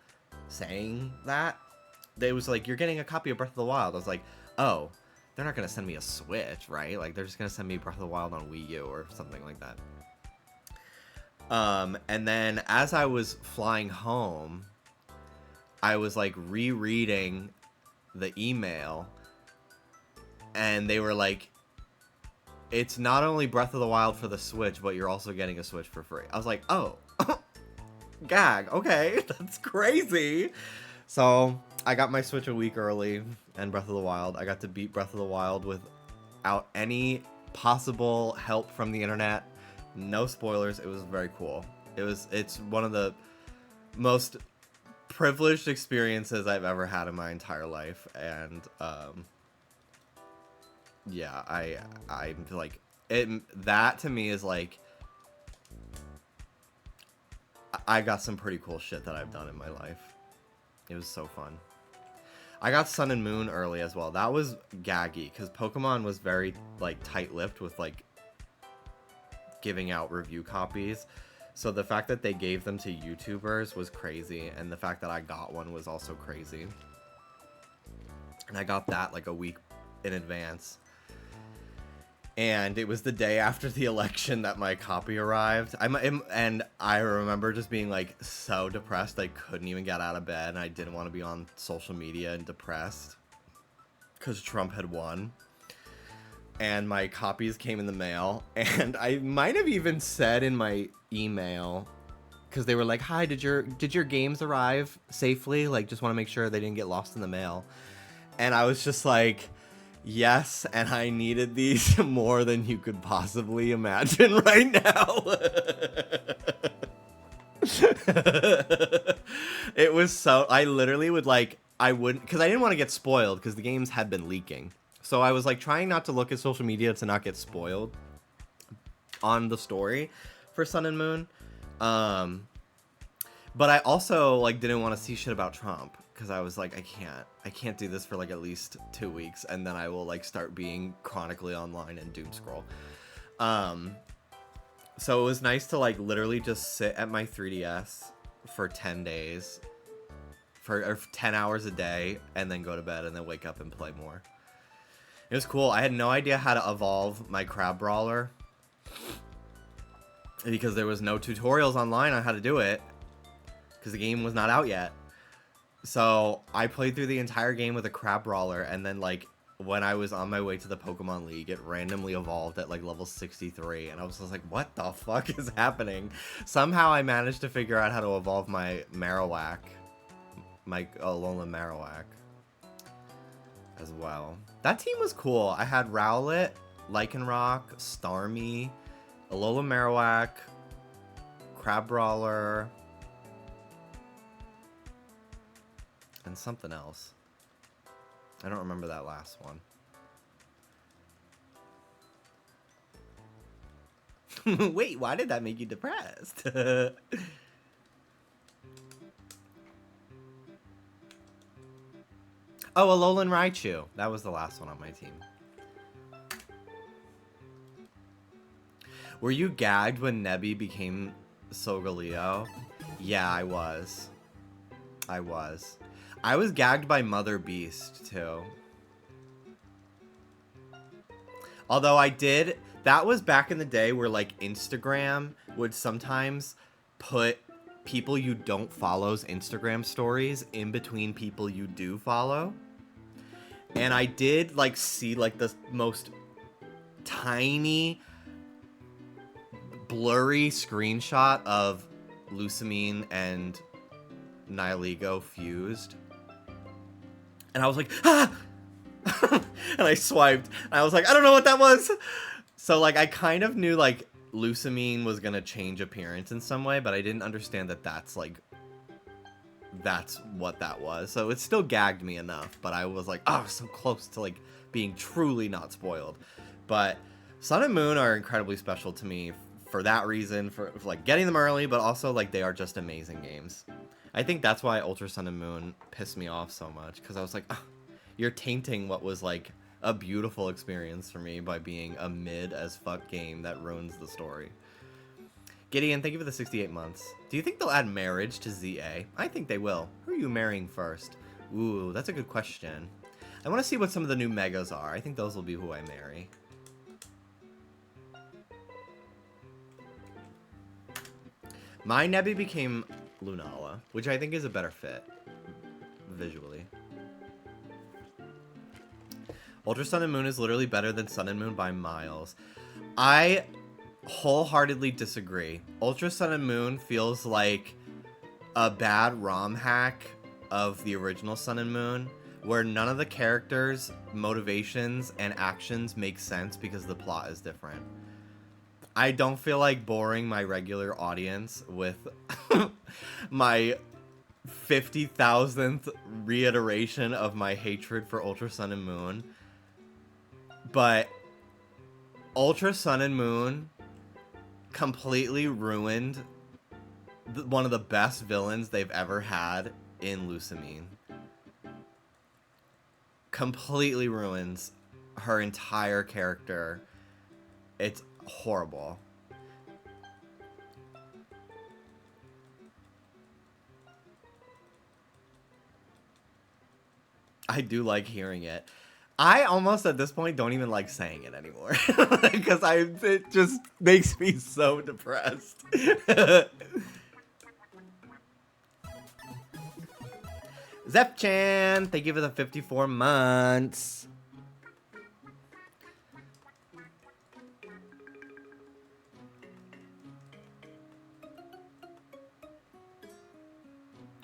saying that. It was like, you're getting a copy of Breath of the Wild. I was like, oh, they're not going to send me a Switch, right? Like, they're just going to send me Breath of the Wild on Wii U or something like that. And then as I was flying home, I was, like, rereading the email, and they were like, it's not only Breath of the Wild for the Switch, but you're also getting a Switch for free. I was like, oh, gag, okay, that's crazy. So I got my Switch a week early, and Breath of the Wild, I got to beat Breath of the Wild without any possible help from the internet. No spoilers. It was very cool. It's one of the most privileged experiences I've ever had in my entire life, and yeah, I'm like, that to me is like, I got some pretty cool shit that I've done in my life. It was so fun. I got Sun and Moon early as well. That was gaggy because Pokemon was very, like, tight-lipped with, like, giving out review copies. So the fact that they gave them to YouTubers was crazy, and the fact that I got one was also crazy. And I got that like a week in advance. And it was the day after the election that my copy arrived. And I remember just being, like, so depressed I couldn't even get out of bed, and I didn't want to be on social media and depressed because Trump had won. And my copies came in the mail, and I might have even said in my email, because they were like, hi, did your games arrive safely? Like, just want to make sure they didn't get lost in the mail. And I was just like, yes, and I needed these more than you could possibly imagine right now. It was so, I literally would, like, I wouldn't, because I didn't want to get spoiled, because the games had been leaking. So I was, like, trying not to look at social media to not get spoiled on the story for Sun and Moon. But I also, like, didn't want to see shit about Trump, because I was like, I can't do this for, like, at least 2 weeks, and then I will, like, start being chronically online and doom scroll. So it was nice to, like, literally just sit at my 3DS for 10 days, for 10 hours a day, and then go to bed, and then wake up and play more. It was cool. I had no idea how to evolve my Crab Brawler. because there was no tutorials online on how to do it because the game was not out yet. So I played through the entire game with a crab brawler, and then like when I was on my way to the Pokemon League, it randomly evolved at like level 63, and I was just like, what the fuck is happening? Somehow I managed to figure out how to evolve my Marowak, my Alolan Marowak as well. That team was cool. I had Rowlet, Lycanroc, Starmie, Alolan Marowak, Crab Brawler, and something else. I don't remember that last one. Wait, why did that make you depressed? Oh, Alolan Raichu. That was the last one on my team. Were you gagged when Nebby became Solgaleo? Yeah, I was. I was gagged by Mother Beast, too. Although I did... That was back in the day where, like, Instagram would sometimes put people you don't follow's Instagram stories in between people you do follow. And I did, like, see, like, the most tiny, blurry screenshot of Lusamine and Nihilego fused. And I was like, ah! And I swiped. And I was like, I don't know what that was. So, like, I kind of knew, like, Lusamine was going to change appearance in some way, but I didn't understand that that's, like, that's what that was. So it still gagged me enough, but I was like, oh, so close to, like, being truly not spoiled. But Sun and Moon are incredibly special to me for that reason, for like, getting them early, but also, like, they are just amazing games. I think that's why Ultra Sun and Moon pissed me off so much, because I was like, oh, you're tainting what was, like, a beautiful experience for me by being a mid-as-fuck game that ruins the story. Gideon, thank you for the 68 months. Do you think they'll add marriage to ZA? I think they will. Who are you marrying first? Ooh, that's a good question. I want to see what some of the new megas are. I think those will be who I marry. My Nebby became Lunala, which I think is a better fit visually. Ultra Sun and Moon is literally better than Sun and Moon by miles. I wholeheartedly disagree. Ultra Sun and Moon feels like a bad ROM hack of the original Sun and Moon, where none of the characters' motivations and actions make sense because the plot is different. I don't feel like boring my regular audience with my 50,000th reiteration of my hatred for Ultra Sun and Moon. But Ultra Sun and Moon completely ruined one of the best villains they've ever had in Lusamine. Completely ruins her entire character. It's horrible. I do like hearing it. I almost at this point don't even like saying it anymore because it just makes me so depressed. Zepchan, thank you for the 54 months.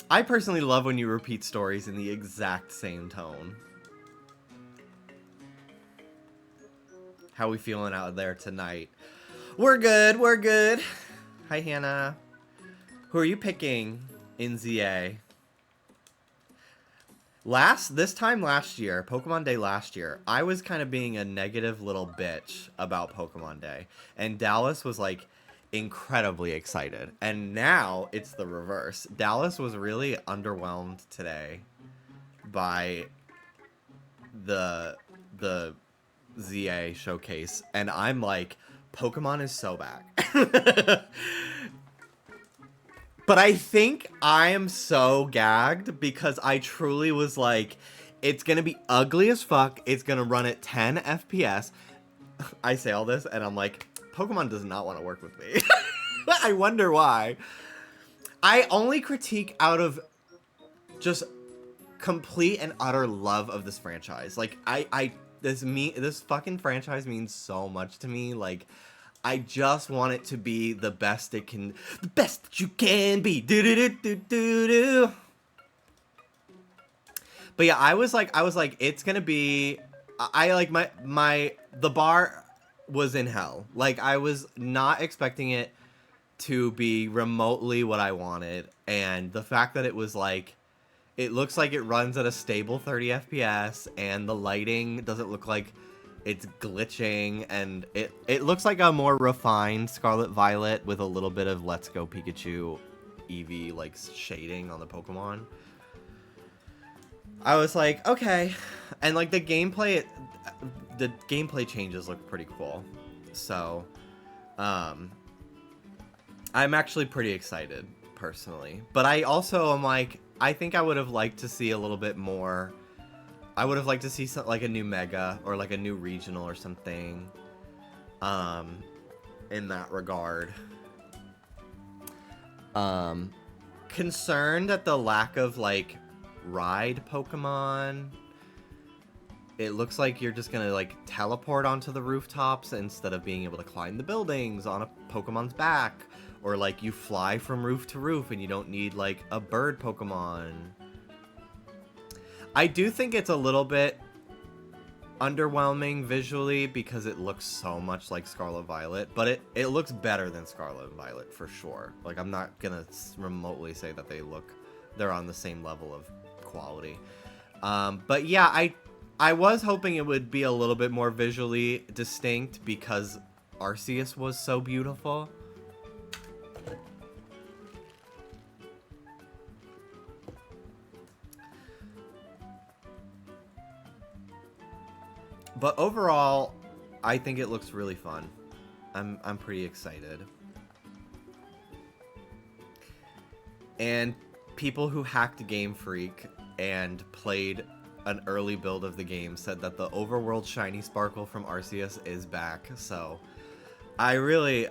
I personally love when you repeat stories in the exact same tone. How we feeling out there tonight? We're good, we're good. Hi, Hannah. Who are you picking in ZA? This time last year, Pokemon Day last year, I was kind of being a negative little bitch about Pokemon Day. And Dallas was, like, incredibly excited. And now it's the reverse. Dallas was really underwhelmed today by the ZA showcase, and I'm like, Pokemon is so back. But I think I am so gagged because I truly was like, it's gonna be ugly as fuck, it's gonna run at 10 FPS. I say all this and I'm like, Pokemon does not want to work with me. I wonder why. I only critique out of just complete and utter love of this franchise. Like this fucking franchise means so much to me. Like I just want it to be the best the best that you can be. Do do do do do do. But yeah, I was like, it's gonna be. I like the bar was in hell. Like I was not expecting it to be remotely what I wanted, and the fact that it was like, it looks like it runs at a stable 30 FPS, and the lighting doesn't look like it's glitching, and it looks like a more refined Scarlet Violet with a little bit of Let's Go Pikachu Eevee like shading on the Pokemon. I was like, okay. And like the gameplay changes look pretty cool. So, I'm actually pretty excited personally. But I also am like, I think I would have liked to see a little bit more. I would have liked to see like a new Mega or like a new regional or something. In that regard. Concerned at the lack of like ride Pokemon. It looks like you're just gonna like teleport onto the rooftops instead of being able to climb the buildings on a Pokemon's back, or like you fly from roof to roof and you don't need like a bird Pokemon. I do think it's a little bit underwhelming visually because it looks so much like Scarlet Violet, but it looks better than Scarlet Violet for sure. Like I'm not gonna remotely say that they're on the same level of quality. But yeah, I was hoping it would be a little bit more visually distinct because Arceus was so beautiful. But overall, I think it looks really fun. I'm pretty excited. And people who hacked Game Freak and played an early build of the game said that the overworld shiny sparkle from Arceus is back. So it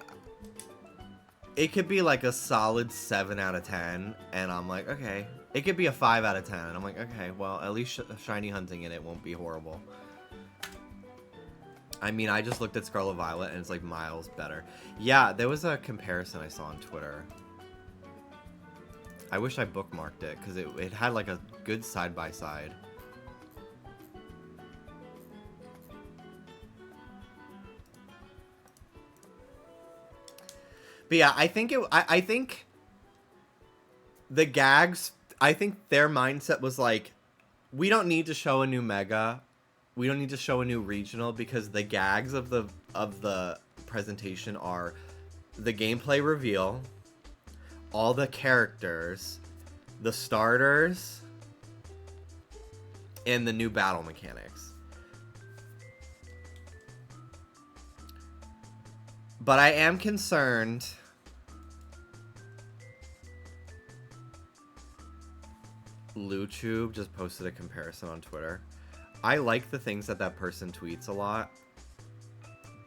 could be like a solid 7 out of 10, and I'm like, okay. It could be a 5 out of 10, and I'm like, okay, well, at least shiny hunting in it won't be horrible. I mean, I just looked at Scarlet Violet, and it's like miles better. Yeah, there was a comparison I saw on Twitter. I wish I bookmarked it, because it had like a good side-by-side. But yeah, I think the gags, I think their mindset was like, we don't need to show a new Mega. We don't need to show a new regional because the gags of the presentation are the gameplay reveal, all the characters, the starters, and the new battle mechanics. But I am concerned. LuTube just posted a comparison on Twitter. I like the things that person tweets a lot,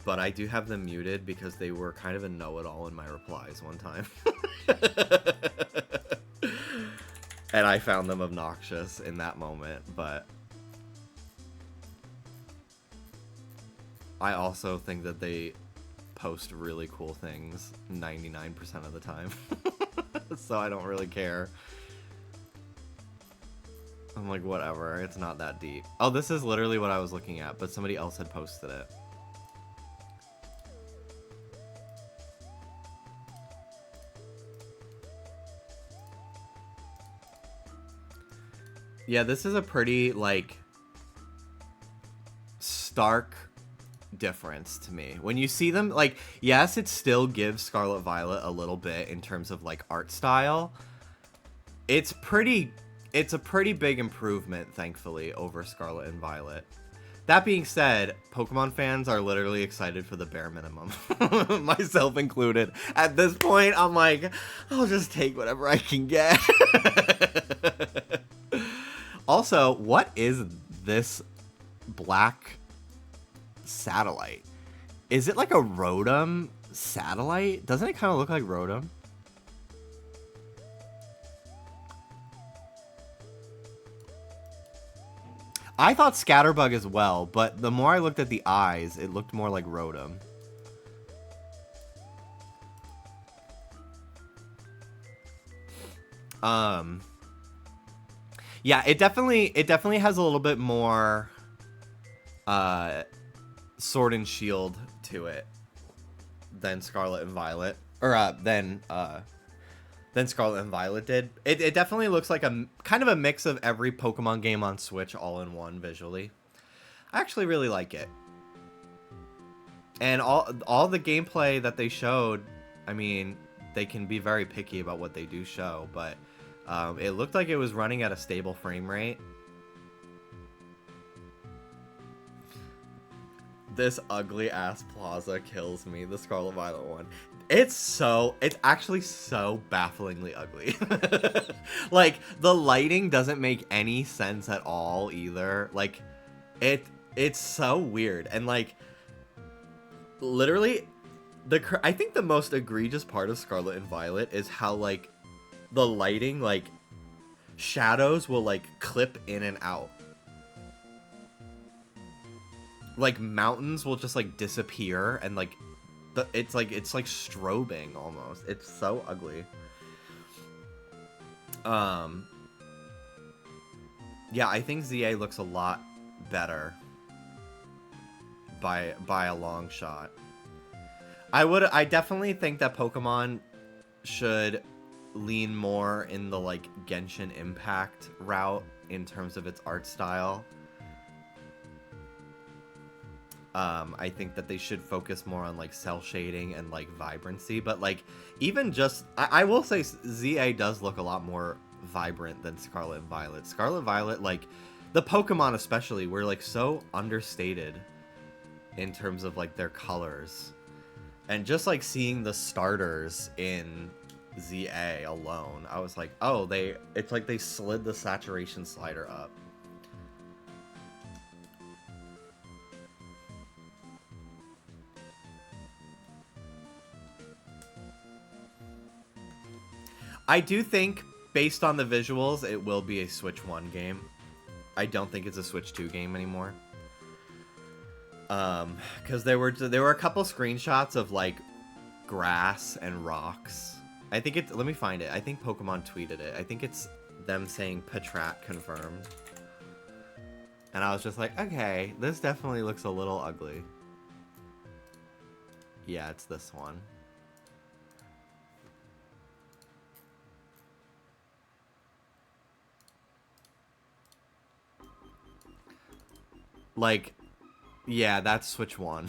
but I do have them muted because they were kind of a know-it-all in my replies one time. And I found them obnoxious in that moment, but I also think that they post really cool things 99% of the time. So I don't really care. I'm like, whatever, it's not that deep. Oh, this is literally what I was looking at, but somebody else had posted it. Yeah, this is a pretty, like, stark difference to me. When you see them, like, yes, it still gives Scarlet Violet a little bit in terms of, like, art style. It's a pretty big improvement, thankfully, over Scarlet and Violet. That being said, Pokemon fans are literally excited for the bare minimum. Myself included. At this point, I'm like, I'll just take whatever I can get. Also, what is this black satellite? Is it like a Rotom satellite? Doesn't it kind of look like Rotom? I thought Scatterbug as well, but the more I looked at the eyes, it looked more like Rotom. Yeah, it definitely has a little bit more Sword and Shield to it than Scarlet and Violet, or than Scarlet and Violet did. It definitely looks like a kind of a mix of every Pokemon game on Switch all in one visually. I actually really like it. And all the gameplay that they showed, I mean, they can be very picky about what they do show, but it looked like it was running at a stable frame rate. This ugly ass plaza kills me, the Scarlet Violet one. It's actually so bafflingly ugly. Like, the lighting doesn't make any sense at all either. Like, it's so weird. And like, literally, I think the most egregious part of Scarlet and Violet is how like the lighting, like shadows will like clip in and out. Like mountains will just like disappear and like it's like strobing almost. It's so ugly. Yeah, I think ZA looks a lot better by a long shot. I definitely think that Pokemon should lean more in the like Genshin Impact route in terms of its art style. I think that they should focus more on like cell shading and like vibrancy, but like even just I will say ZA does look a lot more vibrant than Scarlet and Violet. Scarlet Violet, like the Pokemon especially, were like so understated in terms of like their colors, and just like seeing the starters in ZA alone, I was like, oh, it's like they slid the saturation slider up. I do think, based on the visuals, it will be a Switch 1 game. I don't think it's a Switch 2 game anymore. Because there were a couple screenshots of like grass and rocks. I think it's, let me find it. I think Pokemon tweeted it. I think it's them saying Patrat confirmed. And I was just like, okay, this definitely looks a little ugly. Yeah, it's this one. Like, yeah, that's Switch 1.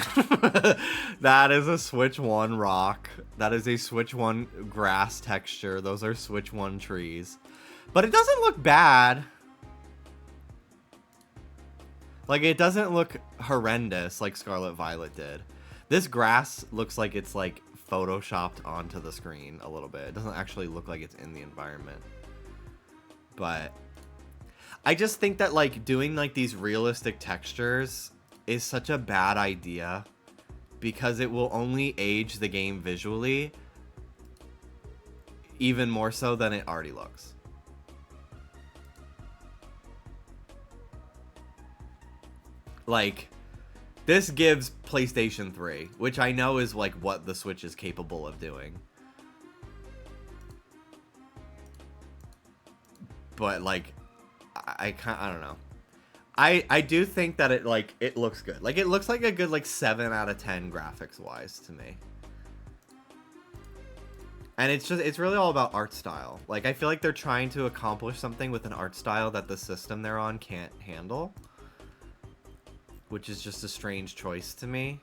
That is a Switch 1 rock. That is a Switch 1 grass texture. Those are Switch 1 trees. But it doesn't look bad. Like, it doesn't look horrendous like Scarlet Violet did. This grass looks like it's, like, photoshopped onto the screen a little bit. It doesn't actually look like it's in the environment. But I just think that, like, doing, like, these realistic textures is such a bad idea because it will only age the game visually even more so than it already looks. Like, this gives PlayStation 3, which I know is, like, what the Switch is capable of doing. But, like, I don't know. I do think that it looks good. Like, it looks like a good, like, 7 out of 10 graphics-wise to me. And it's really all about art style. Like, I feel like they're trying to accomplish something with an art style that the system they're on can't handle. Which is just a strange choice to me.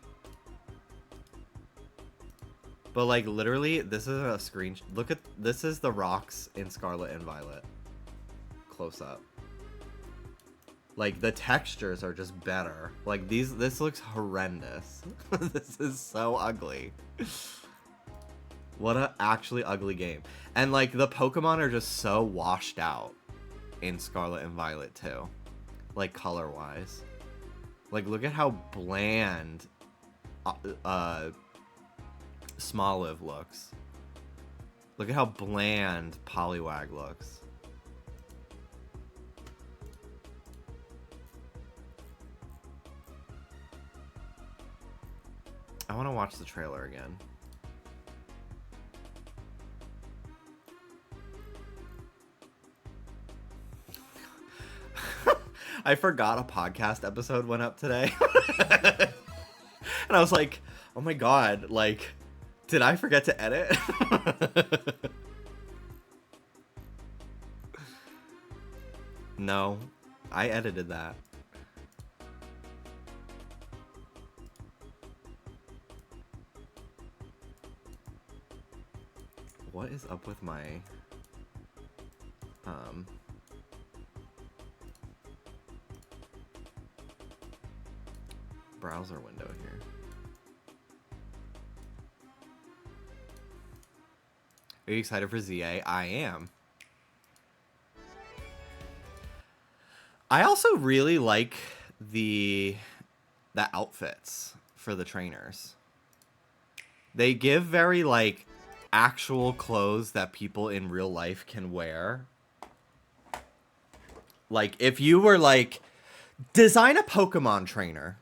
But, like, literally, this is a screen... Look at... This is the rocks in Scarlet and Violet. Close up. Like, the textures are just better. Like, this looks horrendous. This is so ugly. What a actually ugly game. And, like, the Pokemon are just so washed out in Scarlet and Violet, too. Like, color-wise. Like, look at how bland Smoliv looks. Look at how bland Poliwag looks. I want to watch the trailer again. I forgot a podcast episode went up today. And I was like, oh my god, like, did I forget to edit? No, I edited that. What is up with my browser window here? Are you excited for ZA? I am. I also really like the outfits for the trainers. They give very like actual clothes that people in real life can wear. Like if you were like, design a Pokemon trainer,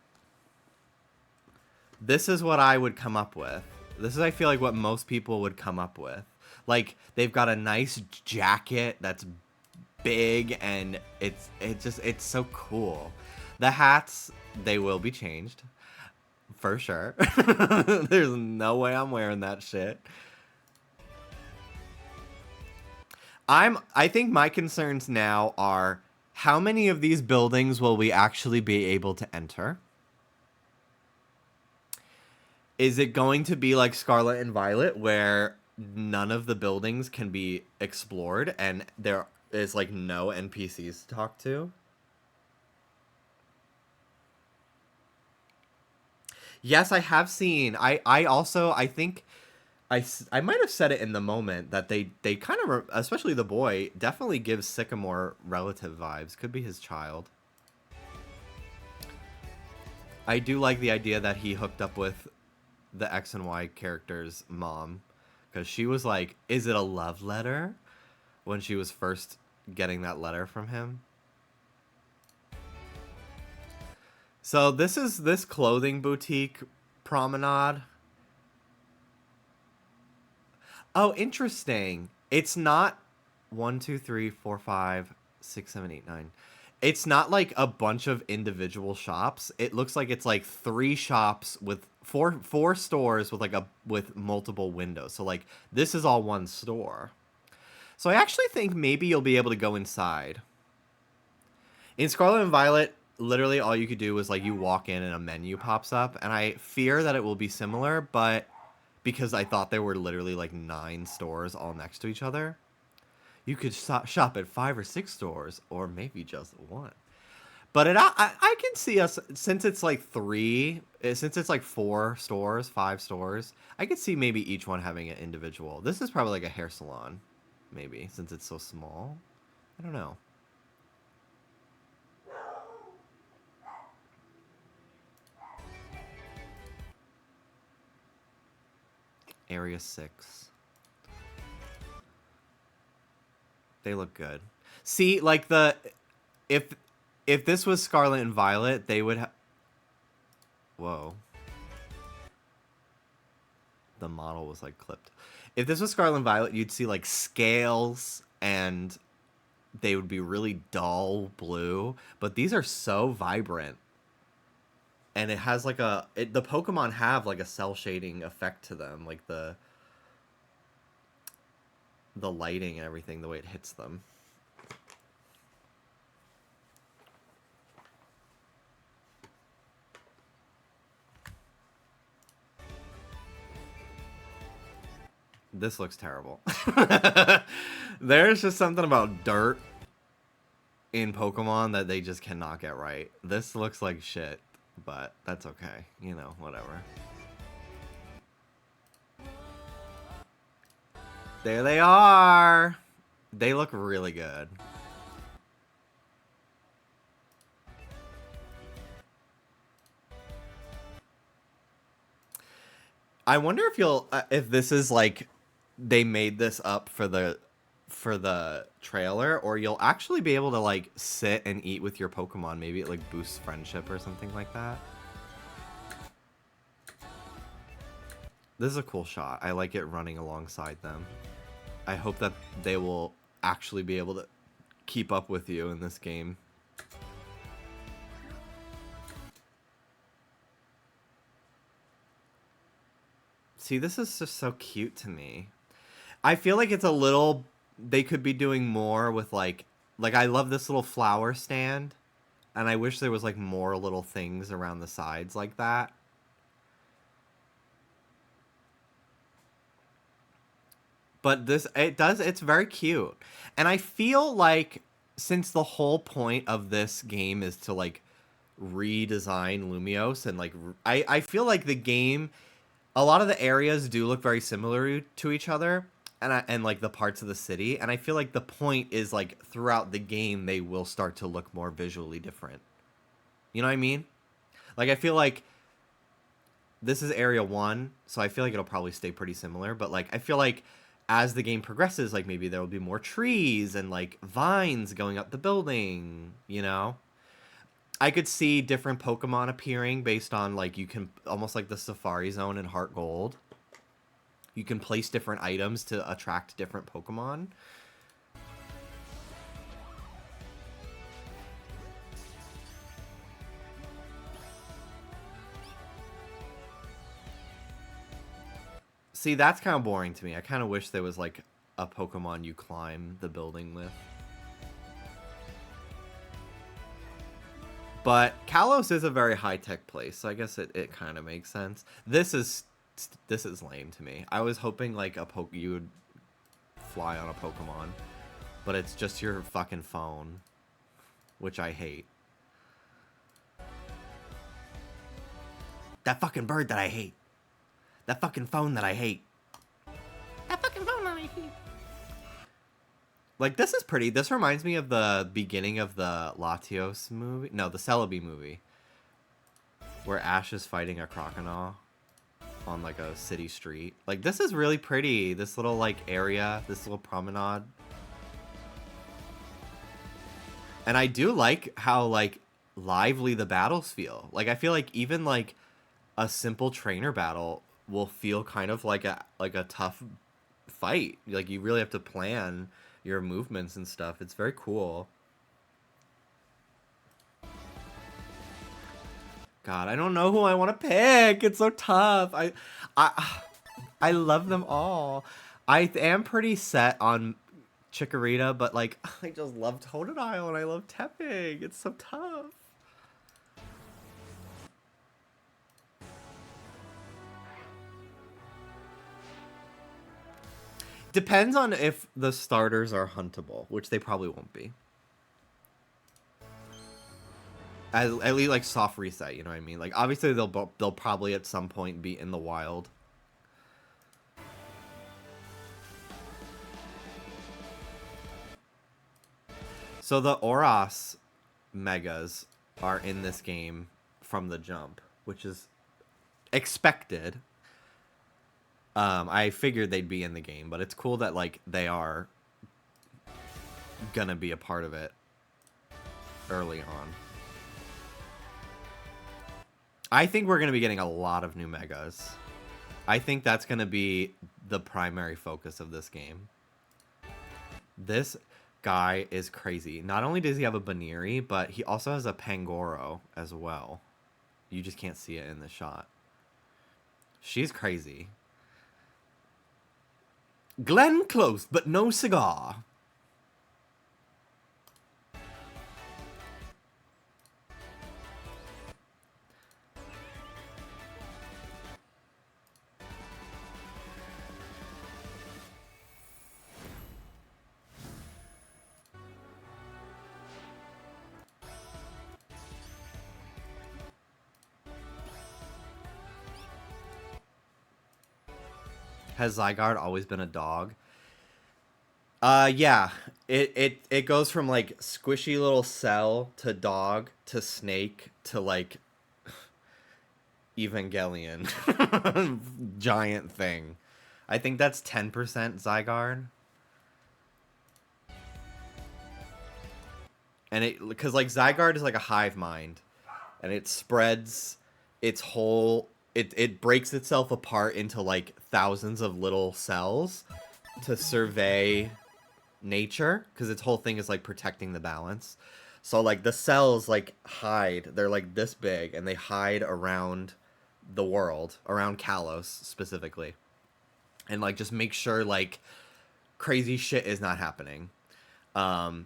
this is what I would come up with. This is, I feel like, what most people would come up with. Like, they've got a nice jacket that's big, and it's so cool. The hats, they will be changed. For sure. There's no way I'm wearing that shit. I think my concerns now are, how many of these buildings will we actually be able to enter? Is it going to be like Scarlet and Violet, where none of the buildings can be explored and there is like no NPCs to talk to? Yes, I have seen. I also, I think I might have said it in the moment that they kind of, especially the boy, definitely gives Sycamore relative vibes. Could be his child. I do like the idea that he hooked up with the X and Y character's mom, because she was like, is it a love letter, when she was first getting that letter from him. So this is this clothing boutique promenade. Oh, interesting. It's not 1, 2, 3, 4, 5, 6, 7, 8, 9. It's not like a bunch of individual shops. It looks like it's like 3 shops with four stores with like with multiple windows. So like this is all one store. So I actually think maybe you'll be able to go inside. In Scarlet and Violet, literally all you could do was like you walk in and a menu pops up, and I fear that it will be similar, but because I thought there were literally like 9 stores all next to each other, you could shop at 5 or 6 stores, or maybe just one. But I can see us, since it's like 4 stores, 5 stores, I could see maybe each one having an individual. This is probably like a hair salon, maybe, since it's so small. I don't know. Area 6. They look good. See, like if this was Scarlet and Violet, they would have... Whoa. The model was like clipped. If this was Scarlet and Violet, you'd see like scales, and they would be really dull blue. But these are so vibrant. And it has like the Pokemon have like a cell shading effect to them. Like the lighting and everything, the way it hits them. This looks terrible. There's just something about dirt in Pokemon that they just cannot get right. This looks like shit, but that's okay. You know, whatever. There they are. They look really good. I wonder if you'll if this is like they made this up for the trailer, or you'll actually be able to like sit and eat with your Pokemon. Maybe it like boosts friendship or something like that. This is a cool shot. I like it running alongside them. I hope that they will actually be able to keep up with you in this game. See, this is just so cute to me. I feel like it's a little... They could be doing more with, like... Like, I love this little flower stand. And I wish there was, like, more little things around the sides like that. But this... It's very cute. And I feel like, since the whole point of this game is to, like, redesign Lumiose and, like... I feel like the game... A lot of the areas do look very similar to each other, and like the parts of the city, and I feel like the point is like throughout the game they will start to look more visually different. You know what I mean? Like I feel like this is area 1, so I feel like it'll probably stay pretty similar, but like I feel like as the game progresses, like maybe there will be more trees and like vines going up the building, you know? I could see different Pokemon appearing based on like you can almost like the Safari Zone in Heart Gold. You can place different items to attract different Pokemon. See, that's kind of boring to me. I kind of wish there was like a Pokemon you climb the building with. But Kalos is a very high-tech place, so I guess it kind of makes sense. This is lame to me. I was hoping like you would fly on a Pokemon, but it's just your fucking phone, which I hate. That fucking bird that I hate. That fucking phone that I hate. That fucking phone that I hate. Like, this is pretty. This reminds me of the beginning of the Latios movie. No, the Celebi movie. Where Ash is fighting a Croconaw on, like, a city street. Like, this is really pretty. This little, like, area. This little promenade. And I do like how, like, lively the battles feel. Like, I feel like even, like, a simple trainer battle will feel kind of like a tough fight. Like, you really have to plan your movements and stuff. It's very cool. God, I don't know who I want to pick. It's so tough. I love them all. I am pretty set on Chikorita, but like I just love Totodile and I love Tepig. It's so tough. Depends on if the starters are huntable, which they probably won't be. At least like soft reset, you know what I mean? Like obviously they'll probably at some point be in the wild. So the Oras megas are in this game from the jump, which is expected. I figured they'd be in the game, but it's cool that like they are gonna be a part of it early on. I think we're gonna be getting a lot of new megas. I think that's gonna be the primary focus of this game. This guy is crazy. Not only does he have a Baneri, but he also has a Pangoro as well. You just can't see it in the shot. She's crazy. Glenn close, but no cigar. Has Zygarde always been a dog? Yeah. It goes from like squishy little cell to dog to snake to like Evangelion giant thing. I think that's 10% Zygarde. And it, because like Zygarde is like a hive mind, and it spreads its whole, it breaks itself apart into like thousands of little cells to survey nature, because its whole thing is like protecting the balance. So like the cells like hide, they're like this big, and they hide around the world, around Kalos specifically, and like just make sure like crazy shit is not happening. But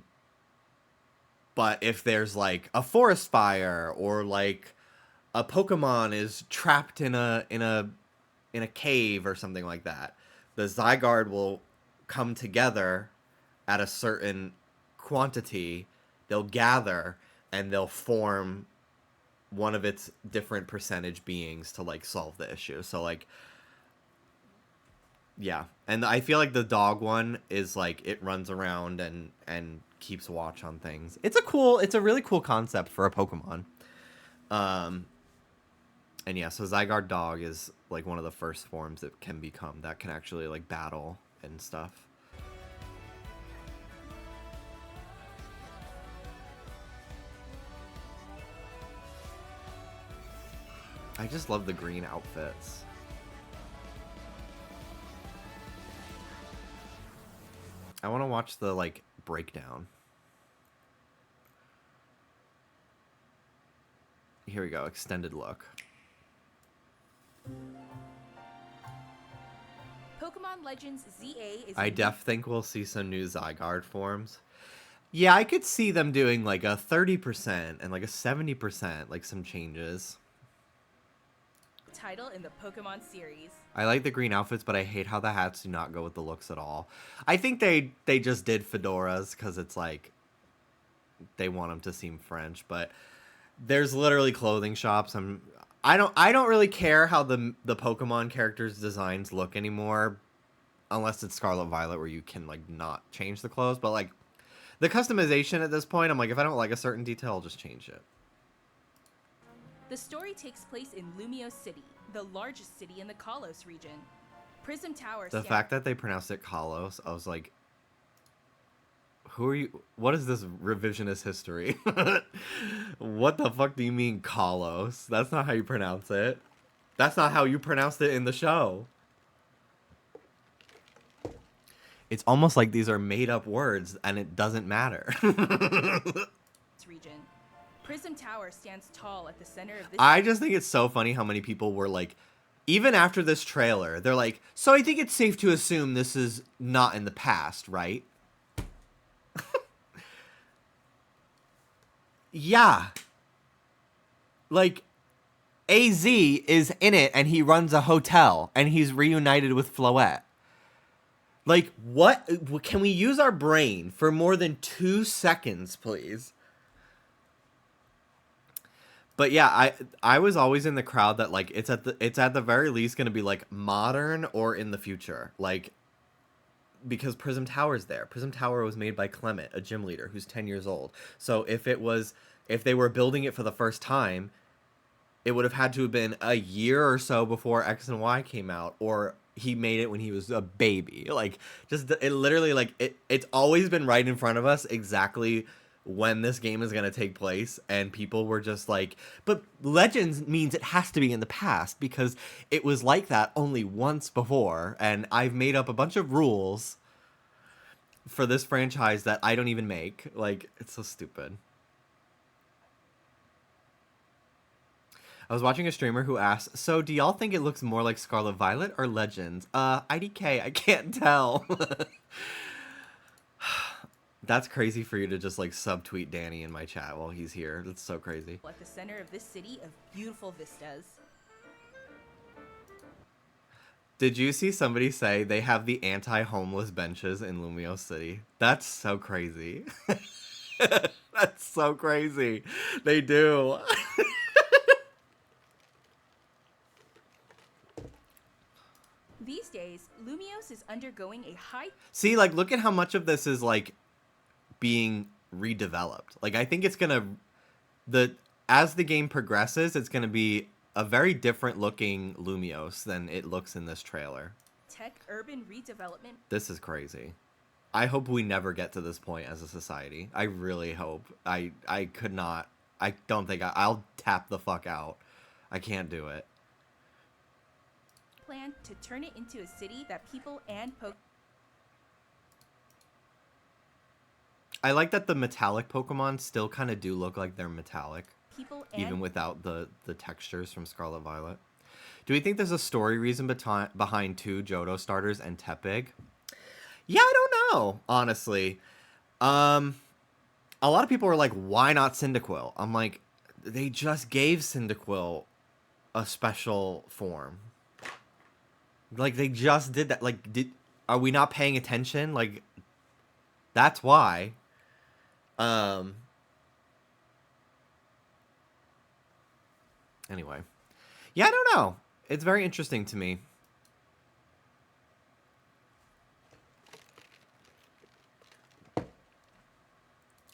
if there's like a forest fire, or like a Pokemon is trapped in a cave or something like that, the Zygarde will come together at a certain quantity. They'll gather and they'll form one of its different percentage beings to like solve the issue. So like, yeah. And I feel like the dog one is like it runs around and keeps watch on things. It's a really cool concept for a Pokemon. And yeah, so Zygarde dog is like one of the first forms it can become that can actually like battle and stuff. I just love the green outfits. I want to watch the like breakdown. Here we go, extended look.
Pokemon Legends ZA is...
I think we'll see some new Zygarde forms. Yeah, I could see them doing like a 30% and like a 70%, like some changes.
Title in the Pokemon series.
I like the green outfits, but I hate how the hats do not go with the looks at all. I think they just did fedoras because it's like they want them to seem French, but there's literally clothing shops. I don't really care how the Pokemon characters' designs look anymore, unless it's Scarlet Violet where you can like not change the clothes. But like the customization at this point, I'm like, if I don't like a certain detail, I'll just change it.
The story takes place in Lumio City, the largest city in the Kalos region. Prism Tower...
The fact that they pronounced it Kalos, I was like, who are you? What is this revisionist history? What the fuck do you mean Kalos? That's not how you pronounce it. That's not how you pronounced it in the show. It's almost like these are made up words and it doesn't matter.
region. Prism Tower stands tall at the center of this...
I just think it's so funny how many people were like, even after this trailer, they're like, so I think it's safe to assume this is not in the past, right? Yeah. Like, AZ is in it and he runs a hotel and he's reunited with Floette. Like, what? Can we use our brain for more than 2 seconds, please? But yeah, I was always in the crowd that like it's at the very least going to be like modern or in the future, like, because Prism Tower's there. Prism Tower was made by Clement, a gym leader who's 10 years old. So if they were building it for the first time, it would have had to have been a year or so before X and Y came out, or he made it when he was a baby. Like, just it literally like it's always been right in front of us exactly when this game is going to take place, and people were just like, but Legends means it has to be in the past because it was like that only once before, and I've made up a bunch of rules for this franchise that I don't even make. Like, it's so stupid. I was watching a streamer who asked, so do y'all think it looks more like Scarlet Violet or Legends? IDK, I can't tell. That's crazy for you to just like subtweet Danny in my chat while he's here. That's so crazy.
At the center of this city of beautiful vistas.
Did you see somebody say they have the anti-homeless benches in Lumio City? That's so crazy. That's so crazy. They do.
These days, Lumios is undergoing a high...
See, like, look at how much of this is, like, being redeveloped. Like, I think it's gonna... As the game progresses, it's gonna be a very different looking Lumiose than it looks in this trailer.
Tech urban redevelopment.
This is crazy. I hope we never get to this point as a society. I really hope. I could not. I don't think I'll tap the fuck out. I can't do it.
Plan to turn it into a city that people and
I like that the metallic Pokemon still kind of do look like they're metallic.
people and
Even without the textures from Scarlet Violet. Do we think there's a story reason behind 2 Johto starters and Tepig? Yeah, I don't know, honestly. A lot of people are like, why not Cyndaquil? I'm like, they just gave Cyndaquil a special form. Like, they just did that. Like, are we not paying attention? Like, that's why. Anyway. Yeah, I don't know. It's very interesting to me.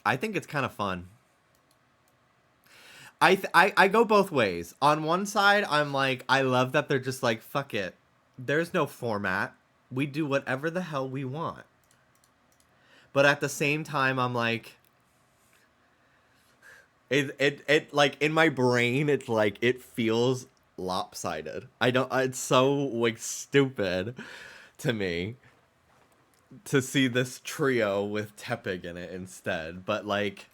I think it's kind of fun. I go both ways. On one side, I'm like, I love that they're just like, fuck it. There's no format. We do whatever the hell we want. But at the same time, I'm like, it like in my brain, it's like, it feels lopsided. It's so like stupid to me to see this trio with Tepig in it instead. But like,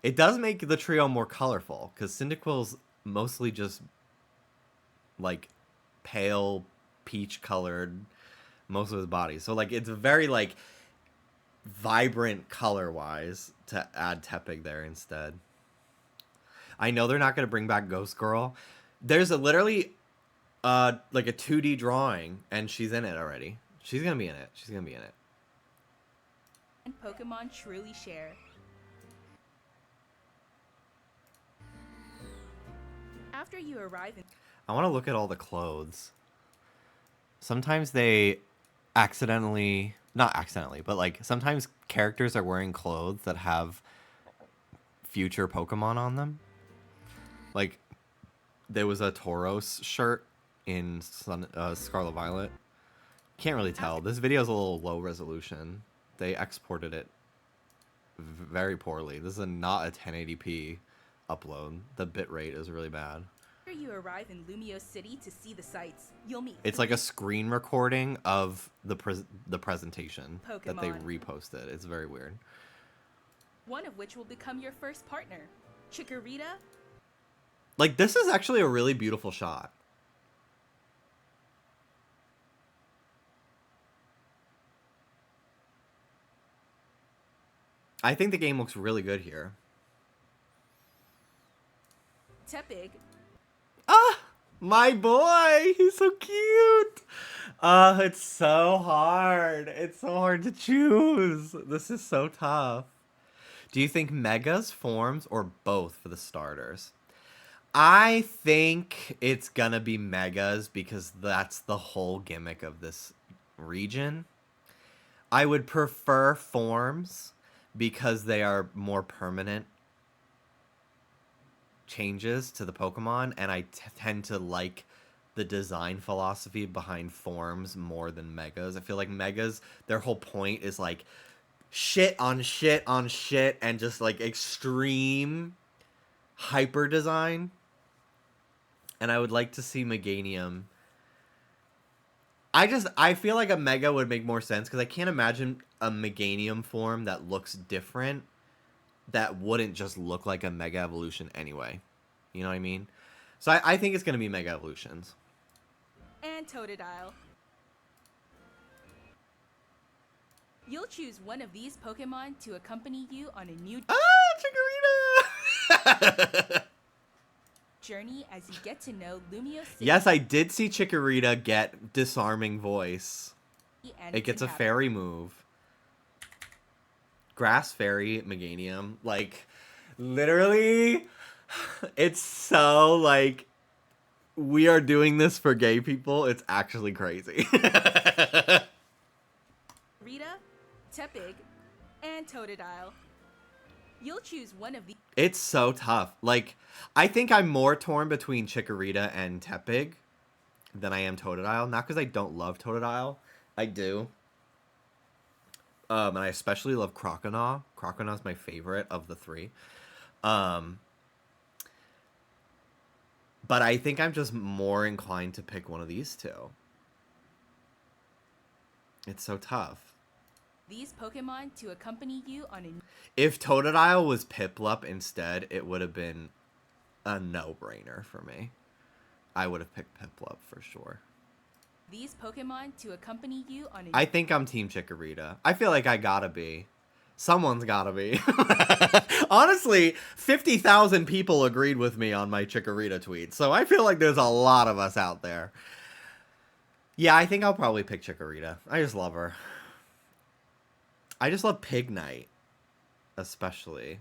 it does make the trio more colorful because Cyndaquil's mostly just like pale peach colored most of his body. So like, it's very like vibrant color wise to add Tepig there instead. I know they're not going to bring back Ghost Girl. There's literally like a 2D drawing and she's in it already. She's going to be in it. She's going to be in it.
and Pokemon truly share. After you arrive in
I want to look at all the clothes. Sometimes they accidentally, not accidentally, but like sometimes characters are wearing clothes that have future Pokemon on them. Like there was a Tauros shirt in Scarlet Violet. Can't really tell. This video is a little low resolution. They exported it very poorly. This is not a 1080p upload. The bitrate is really bad.
after you arrive in Lumiose City to see the sights, you'll meet
It's like a screen recording of the presentation that they
Pokemon.
reposted. It's very weird.
one of which will become your first partner. Chikorita,
Like, this is actually a really beautiful shot. I think the game looks really good here.
Tepig,
Ah, my boy, he's so cute. It's so hard. It's so hard to choose. This is so tough. Do you think megas, forms, or both for the starters? I think it's gonna be megas because that's the whole gimmick of this region. I would prefer forms because they are more permanent changes to the Pokemon, and I tend to like the design philosophy behind forms more than megas. I feel like megas, their whole point is like shit on shit on shit and just like extreme hyper design. And I would like to see Meganium. I feel like a mega would make more sense because I can't imagine a Meganium form that looks different that wouldn't just look like a Mega Evolution anyway. You know what I mean? So I think it's going to be Mega Evolutions.
and Totodile. You'll choose one of these Pokemon to accompany you on a new
Chikorita!
journey as you get to know Lumiose City.
Yes, I did see Chikorita get Disarming Voice.
and
It gets a
inhabitants.
fairy move. Grass Fairy, Meganium. Like, literally, it's so, like, we are doing this for gay people. It's actually crazy.
Rita, Tepig, and Totodile. You'll choose one of the.
It's so tough. Like, I think I'm more torn between Chikorita and Tepig than I am Totodile. Not because I don't love Totodile. I do. And I especially love Croconaw. Croconaw's my favorite of the three. But I think I'm just more inclined to pick one of these two. It's so tough.
These Pokemon to accompany you on a.
If Totodile was Piplup instead, it would have been a no-brainer for me. I would have picked Piplup for sure.
These Pokemon to accompany you on a.
I think I'm Team Chikorita. I feel like I gotta be. Someone's gotta be. Honestly, 50,000 people agreed with me on my Chikorita tweet, so I feel like there's a lot of us out there. Yeah, I think I'll probably pick Chikorita. I just love her. I just love Pignite, especially.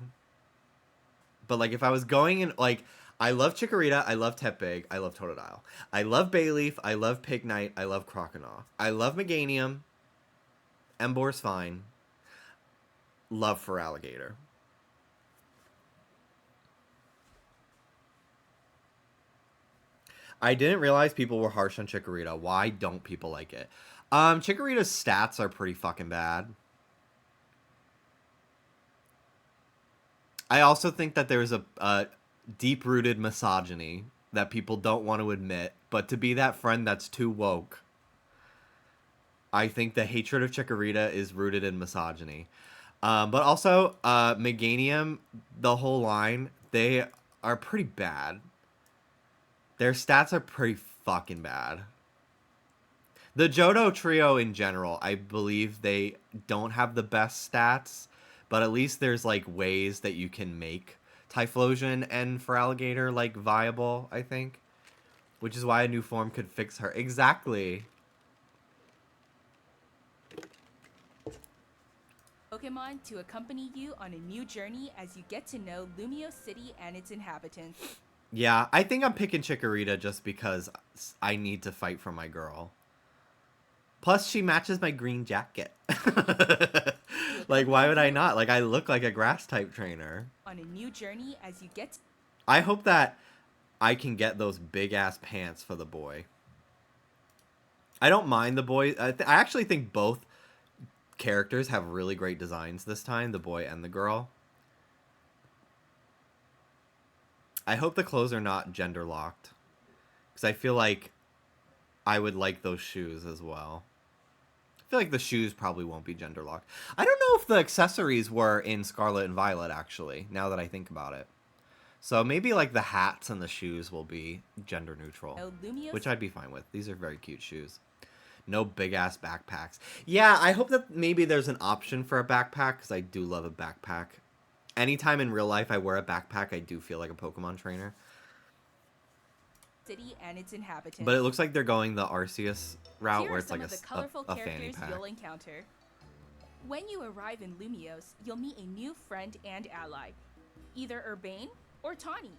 But, like, if I was going in, like, I love Chikorita, I love Tepig, I love Totodile. I love Bayleaf, I love Pignite, I love Croconaw. I love Meganium. Emboar's fine. Love for Alligator. I didn't realize people were harsh on Chikorita. Why don't people like it? Chikorita's stats are pretty fucking bad. I also think that there's a deep-rooted misogyny that people don't want to admit, but to be that friend that's too woke, I think the hatred of Chikorita is rooted in misogyny. But also, Meganium, the whole line, they are pretty bad. Their stats are pretty fucking bad. The Johto trio in general, I believe they don't have the best stats, but at least there's, like, ways that you can make Typhlosion and Feraligatr, like, viable, I think. Which is why a new form could fix her. Exactly.
Pokemon to accompany you on a new journey as you get to know Lumio City and its inhabitants.
Yeah, I think I'm picking Chikorita just because I need to fight for my girl. Plus, she matches my green jacket. Like, why would I not? Like, I look like a grass-type trainer.
On a new journey as you get.
I hope that I can get those big-ass pants for the boy. I don't mind the boy. I actually think both characters have really great designs this time, the boy and the girl. I hope the clothes are not gender-locked. Because I feel like I would like those shoes as well. I feel like the shoes probably won't be gender locked. I don't know if the accessories were in Scarlet and Violet, actually, now that I think about it. So maybe, like, the hats and the shoes will be gender neutral, which I'd be fine with. These are very cute shoes. No big-ass backpacks. Yeah, I hope that maybe there's an option for a backpack, because I do love a backpack. Anytime in real life I wear a backpack, I do feel like a Pokemon trainer.
City and its inhabitants.
But it looks like they're going the Arceus route,
Here
where
are
it's
some
like
of the colorful
a fanny
characters
pack.
you'll encounter. When you arrive in Lumiose, you'll meet a new friend and ally, either Urbane or Tawny.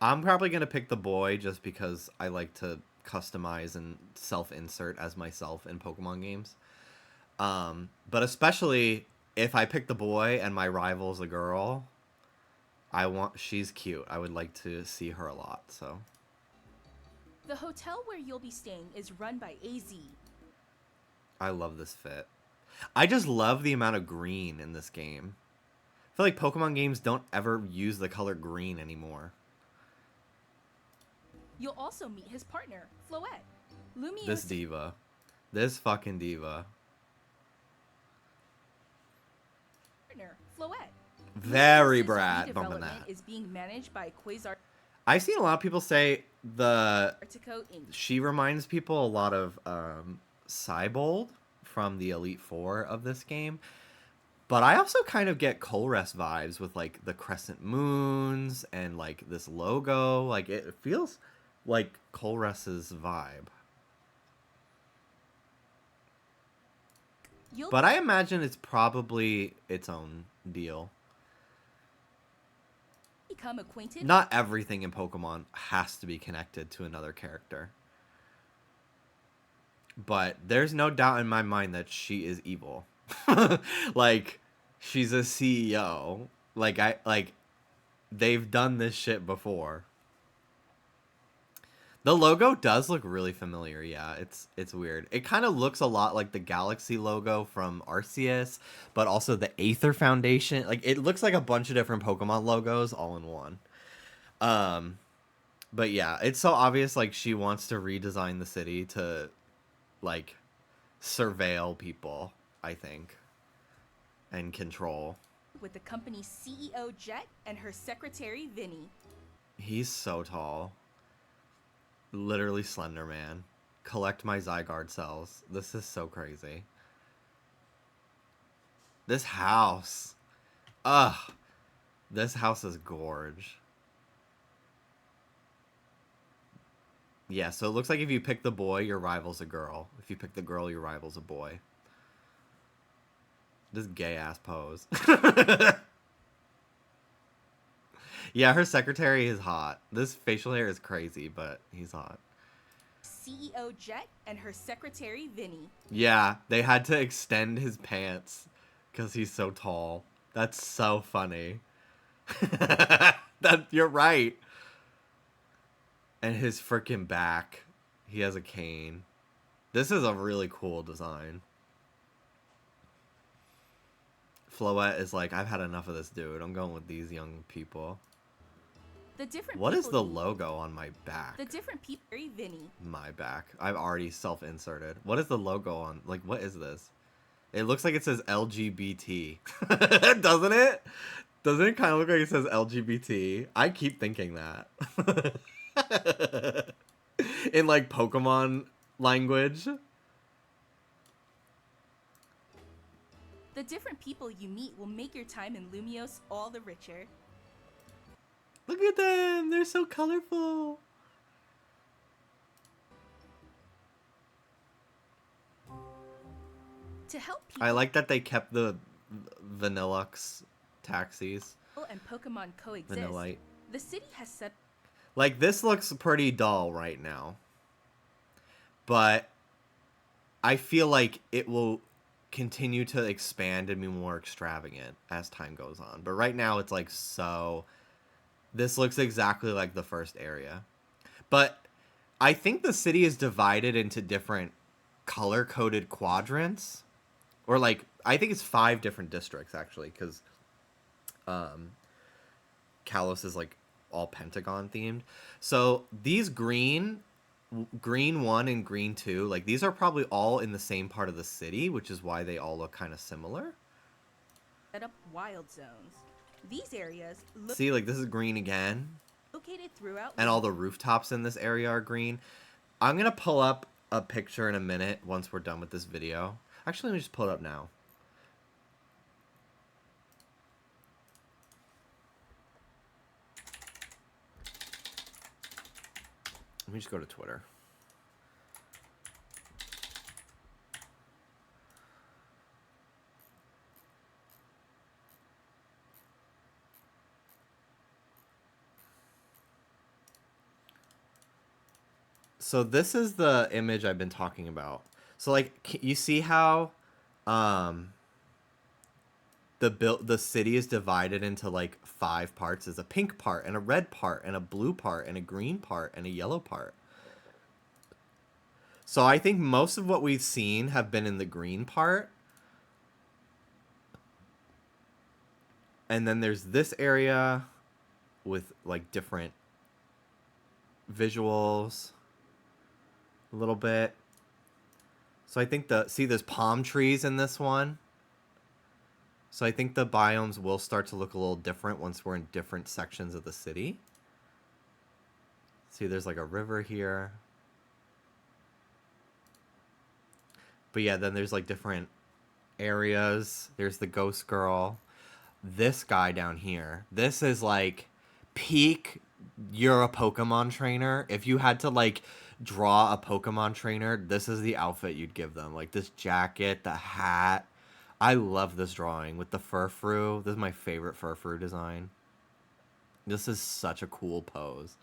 I'm probably going to pick the boy just because I like to customize and self-insert as myself in Pokemon games. But especially if I pick the boy and my rival's a girl, she's cute. I would like to see her a lot, so.
The hotel where you'll be staying is run by AZ.
I love this fit. I just love the amount of green in this game. I feel like Pokemon games don't ever use the color green anymore.
You'll also meet his partner, Floette. Lumiose.
This diva. This fucking diva.
Partner, Floette.
Very
Lumiose's
brat bumping
redevelopment
that.
is being managed by Quasar
I've seen a lot of people say
Artico Inc.
she reminds people a lot of Cybold from the Elite Four of this game. But I also kind of get Colress vibes with, like, the crescent moons and, like, this logo. Like, it feels like Colress's vibe. But I imagine it's probably its own deal.
Become acquainted.
Not everything in Pokemon has to be connected to another character. But there's no doubt in my mind that she is evil. Like, she's a CEO, Like they've done this shit before. The logo does look really familiar. Yeah, it's weird. It kind of looks a lot like the Galaxy logo from Arceus, but also the Aether Foundation. Like it looks like a bunch of different Pokemon logos all in one. Um, but yeah, it's so obvious. Like she wants to redesign the city to, like, surveil people. I think, and control.
With the company's CEO Jet and her secretary Vinny.
He's so tall. Literally Slender Man. Collect my Zygarde cells. This is so crazy. This house. Ugh. This house is gorge. Yeah, so it looks like if you pick the boy, your rival's a girl. If you pick the girl, your rival's a boy. This gay-ass pose. Yeah, her secretary is hot. This facial hair is crazy, but he's hot.
CEO Jet and her secretary Vinny.
Yeah, they had to extend his pants because he's so tall. That's so funny. You're right. And his freaking back. He has a cane. This is a really cool design. Floette is like, I've had enough of this dude. I'm going with these young people. What is the logo on my back?
The different people. Vinny.
My back. I've already self-inserted. What is the logo on? Like, what is this? It looks like it says LGBT. Doesn't it? Doesn't it kind of look like it says LGBT? I keep thinking that. In, like, Pokemon language.
The different people you meet will make your time in Lumiose all the richer.
Look at them. They're so colorful.
To help people
I like that they kept the Vanillux taxis.
and Pokemon coexist,
Vanillite.
the city has set.
Like, this looks pretty dull right now. But I feel like it will continue to expand and be more extravagant as time goes on. But right now it's like so... This looks exactly like the first area. But I think the city is divided into different color-coded quadrants. Or, like, I think it's 5 different districts, actually, because Kalos is, like, all Pentagon-themed. So these green 1 and green 2, like, these are probably all in the same part of the city, which is why they all look kind of similar.
Set up wild zones. These areas
See, like, this is green again.
Located throughout.
And all the rooftops in this area are green. I'm going to pull up a picture in a minute once we're done with this video. Actually, let me just pull it up now. Let me just go to Twitter. So this is the image I've been talking about. So, like, you see how the city is divided into, like, 5 parts. There's a pink part and a red part and a blue part and a green part and a yellow part. So I think most of what we've seen have been in the green part. And then there's this area with, like, different visuals a little bit. So I think there's palm trees in this one. So I think the biomes will start to look a little different once we're in different sections of the city. See, there's like a river here. But yeah, then there's like different areas. There's the ghost girl. This guy down here. This is like peak, you're a Pokemon trainer. If you had to like draw a Pokemon trainer, this is the outfit you'd give them. Like this jacket, the hat. I love this drawing with the furfrou. This is my favorite furfrou design. This is such a cool pose.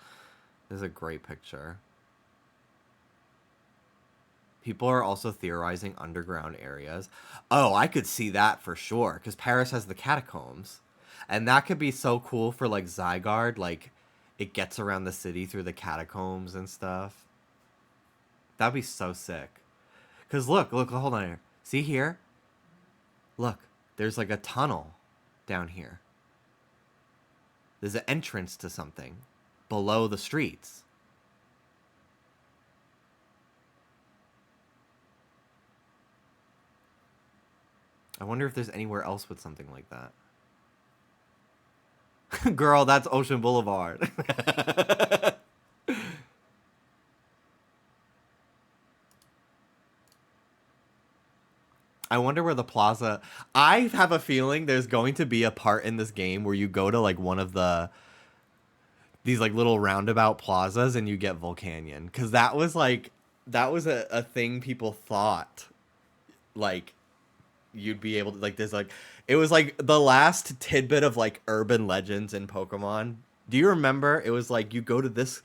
This is a great picture. People are also theorizing underground areas. Oh, I could see that for sure, because Paris has the catacombs. And that could be so cool for like Zygarde, like it gets around the city through the catacombs and stuff. That'd be so sick. Cause look, hold on here. See here? Look, there's like a tunnel down here. There's an entrance to something below the streets. I wonder if there's anywhere else with something like that. Girl, that's Ocean Boulevard. I wonder where the plaza... I have a feeling there's going to be a part in this game where you go to like one of these like little roundabout plazas and you get Volcanion. Because that was like... That was a thing people thought like you'd be able to... Like there's like... It was like the last tidbit of like urban legends in Pokemon. Do you remember? It was like you go to this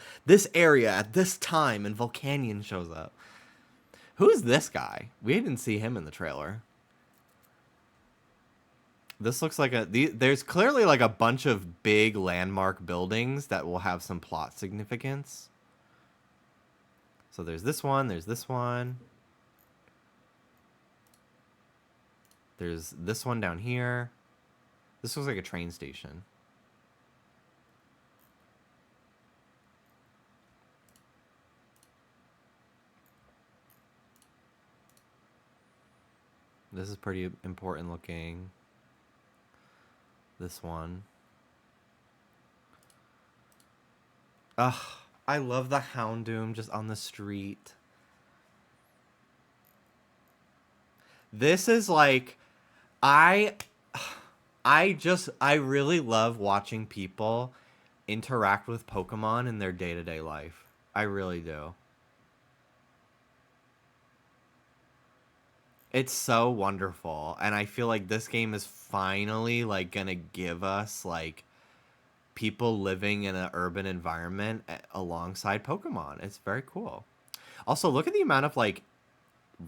area at this time and Volcanion shows up. Who's this guy? We didn't see him in the trailer. This looks like there's clearly like a bunch of big landmark buildings that will have some plot significance. So there's this one, there's this one. There's this one down here. This looks like a train station. This is pretty important looking. This one. Ugh, I love the Houndoom just on the street. This is like, I really love watching people interact with Pokemon in their day-to-day life. I really do. It's so wonderful, and I feel like this game is finally like gonna give us like people living in an urban environment alongside Pokemon. It's very cool. Also, look at the amount of like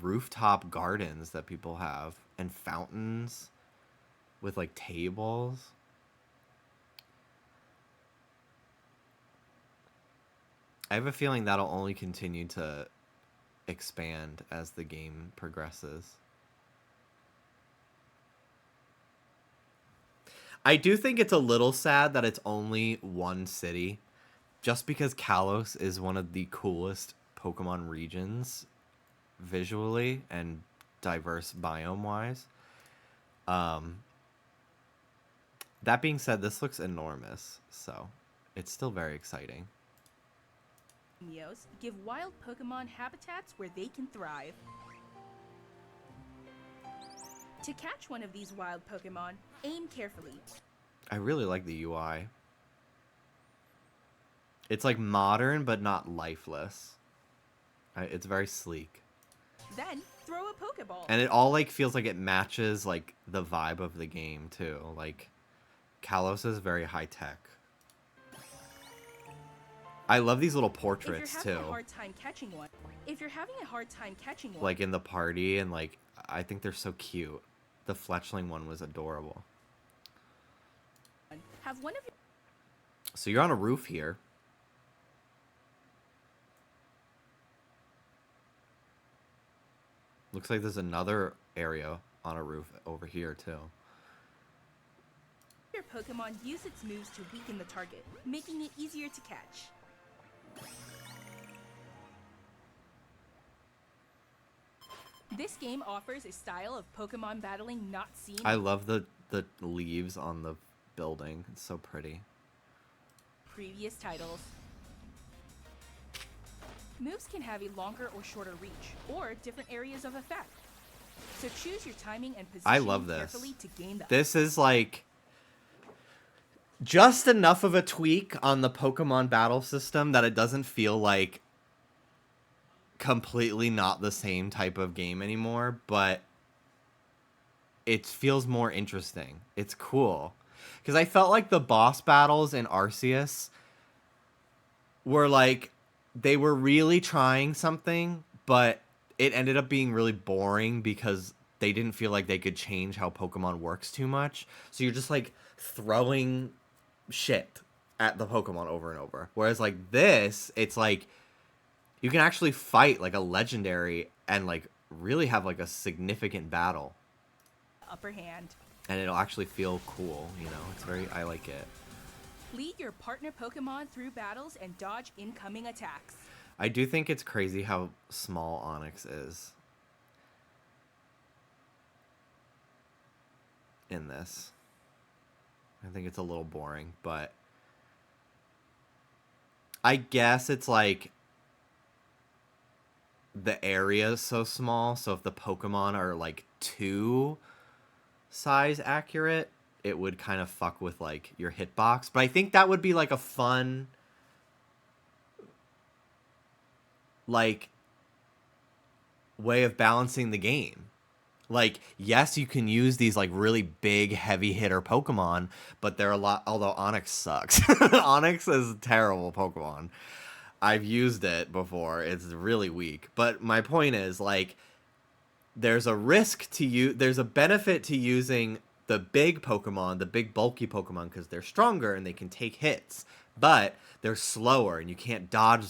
rooftop gardens that people have and fountains with like tables. I have a feeling that'll only continue to expand as the game progresses. I do think it's a little sad that it's only one city, just because Kalos is one of the coolest Pokemon regions visually and diverse biome wise. That being said, this looks enormous, so it's still very exciting.
Give wild Pokemon habitats where they can thrive. To catch one of these wild Pokemon, aim carefully.
I really like the UI. It's like modern but not lifeless. It's very sleek.
Then throw a Pokeball.
And it all like feels like it matches like the vibe of the game too. Like Kalos is very high tech. I love these little portraits too.
If you're having a hard time catching one,
like in the party, and like I think they're so cute. The Fletchling one was adorable.
have one of your...
So you're on a roof here. Looks like there's another area on a roof over here too.
Your Pokemon use its moves to weaken the target, making it easier to catch. This game offers a style of Pokemon battling not seen.
I love the leaves on the building. It's so pretty.
Previous titles. Moves can have a longer or shorter reach, or different areas of effect. So choose your timing and positioning
I love this.
carefully to gain the...
This is like just enough of a tweak on the Pokemon battle system that it doesn't feel like completely not the same type of game anymore, but it feels more interesting. It's cool. Because I felt like the boss battles in Arceus were like, they were really trying something, but it ended up being really boring because they didn't feel like they could change how Pokemon works too much. So you're just like throwing shit at the Pokemon over and over. Whereas like this, it's like you can actually fight like a legendary and like really have like a significant battle.
Upper hand.
And it'll actually feel cool, you know. It's very, I like it.
Lead your partner Pokemon through battles and dodge incoming attacks.
I do think it's crazy how small Onyx is in this. I think it's a little boring, but I guess it's like the area is so small, so if the Pokemon are like too size accurate, it would kind of fuck with like your hitbox. But I think that would be like a fun like way of balancing the game. Like, yes, you can use these like really big heavy hitter Pokemon, but they're a lot, although Onyx sucks. Onyx is a terrible Pokemon. I've used it before. It's really weak. But my point is, like, there's a risk to you. There's a benefit to using the big Pokemon, the big bulky Pokemon, because they're stronger and they can take hits. But they're slower and you can't dodge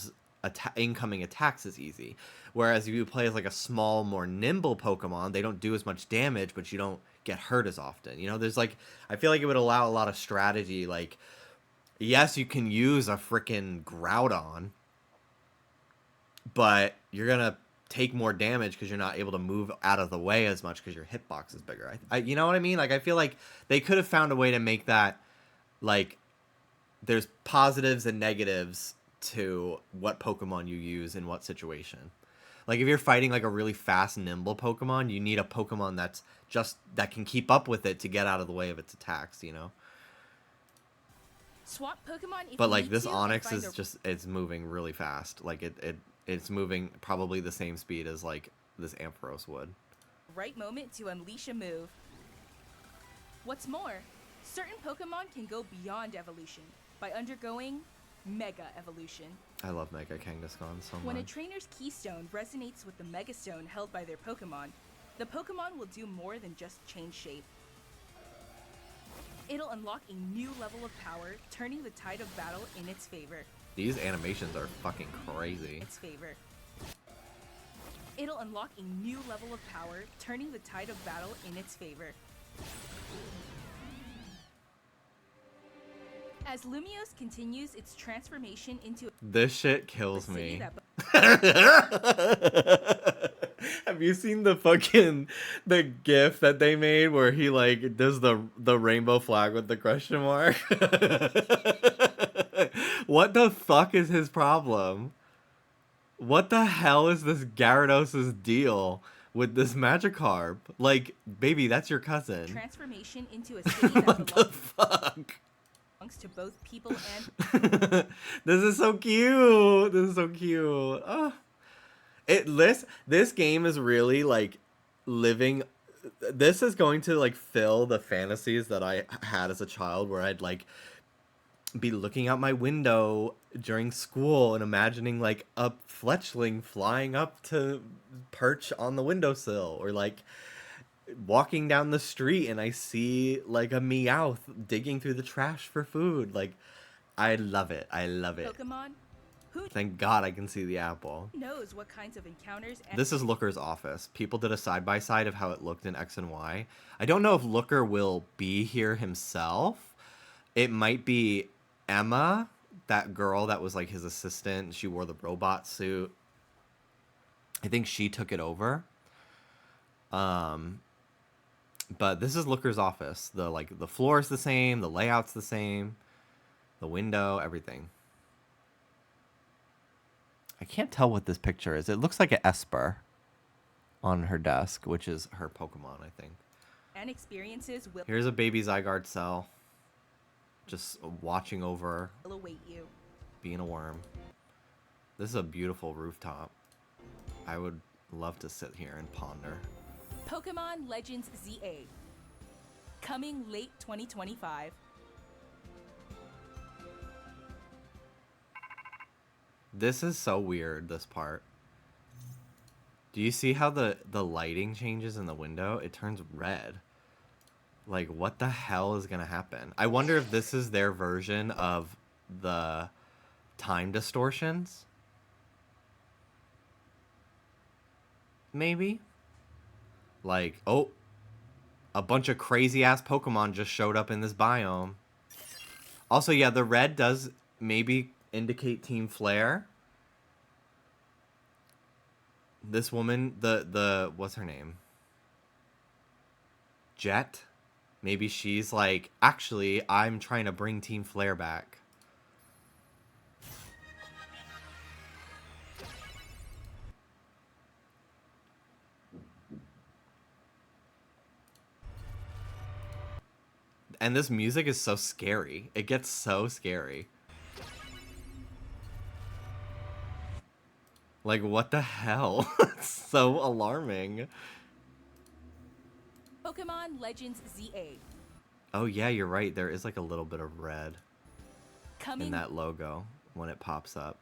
incoming attacks as easy. Whereas if you play as like a small, more nimble Pokemon, they don't do as much damage, but you don't get hurt as often. You know, there's like, I feel like it would allow a lot of strategy. Like, yes, you can use a freaking Groudon, but you're going to take more damage because you're not able to move out of the way as much because your hitbox is bigger. You know what I mean? Like, I feel like they could have found a way to make that, like, there's positives and negatives to what Pokemon you use in what situation. Like, if you're fighting, like, a really fast, nimble Pokemon, you need a Pokemon that can keep up with it to get out of the way of its attacks, you know?
Swap Pokemon if
But,
you
like,
need
this
to
Onyx
and
is
find
just, it's moving really fast. Like, it's moving probably the same speed as, like, this Ampharos would.
the right moment to unleash a move. What's more, certain Pokemon can go beyond evolution by undergoing Mega Evolution.
I love Mega Kangaskhan so
When a
much.
trainer's keystone resonates with the Mega Stone held by their Pokemon, the Pokemon will do more than just change shape. It'll unlock a new level of power, turning the tide of battle in its favor.
These animations are fucking crazy.
It'll unlock a new level of power, turning the tide of battle in its favor. As Lumiose continues its transformation into
This shit
a
kills
city
me.
that
Have you seen the gif that they made where he like does the rainbow flag with the question mark? What the fuck is his problem? What the hell is this Gyarados' deal with this Magikarp? Like, baby, that's your cousin.
transformation into a city that
What the fuck?
belongs to both people and
This is so cute. This is so cute. This game is really like living. This is going to like fill the fantasies that I had as a child, where I'd like be looking out my window during school and imagining like a fletchling flying up to perch on the windowsill, or like walking down the street and I see like a Meowth digging through the trash for food. Like, I love it. I love it.
Pokemon. Who
Thank God I can see the apple.
knows what kinds of encounters and
This is Looker's office. People did a side-by-side of how it looked in X and Y. I don't know if Looker will be here himself. It might be Emma, that girl that was like his assistant. She wore the robot suit. I think she took it over. But this is Looker's office. The floor is the same, the layout's the same, the window, everything. I can't tell what this picture is. It looks like an Esper on her desk, which is her Pokemon, I think.
and experiences will
Here's a baby Zygarde cell, just watching over,
await you.
being a worm. This is a beautiful rooftop. I would love to sit here and ponder.
Pokemon Legends ZA. Coming late 2025.
This is so weird, this part. Do you see how the lighting changes in the window? It turns red. Like, what the hell is gonna happen? I wonder if this is their version of the time distortions. Maybe? Like, oh, a bunch of crazy-ass Pokemon just showed up in this biome. Also, yeah, the red does maybe indicate Team Flare. This woman, what's her name? Jet? Maybe she's like, actually, I'm trying to bring Team Flare back. And this music is so scary. It gets so scary. Like, what the hell? It's so alarming.
Pokemon Legends ZA.
Oh, yeah, you're right. There is like a little bit of red in
Coming.
that logo when it pops up.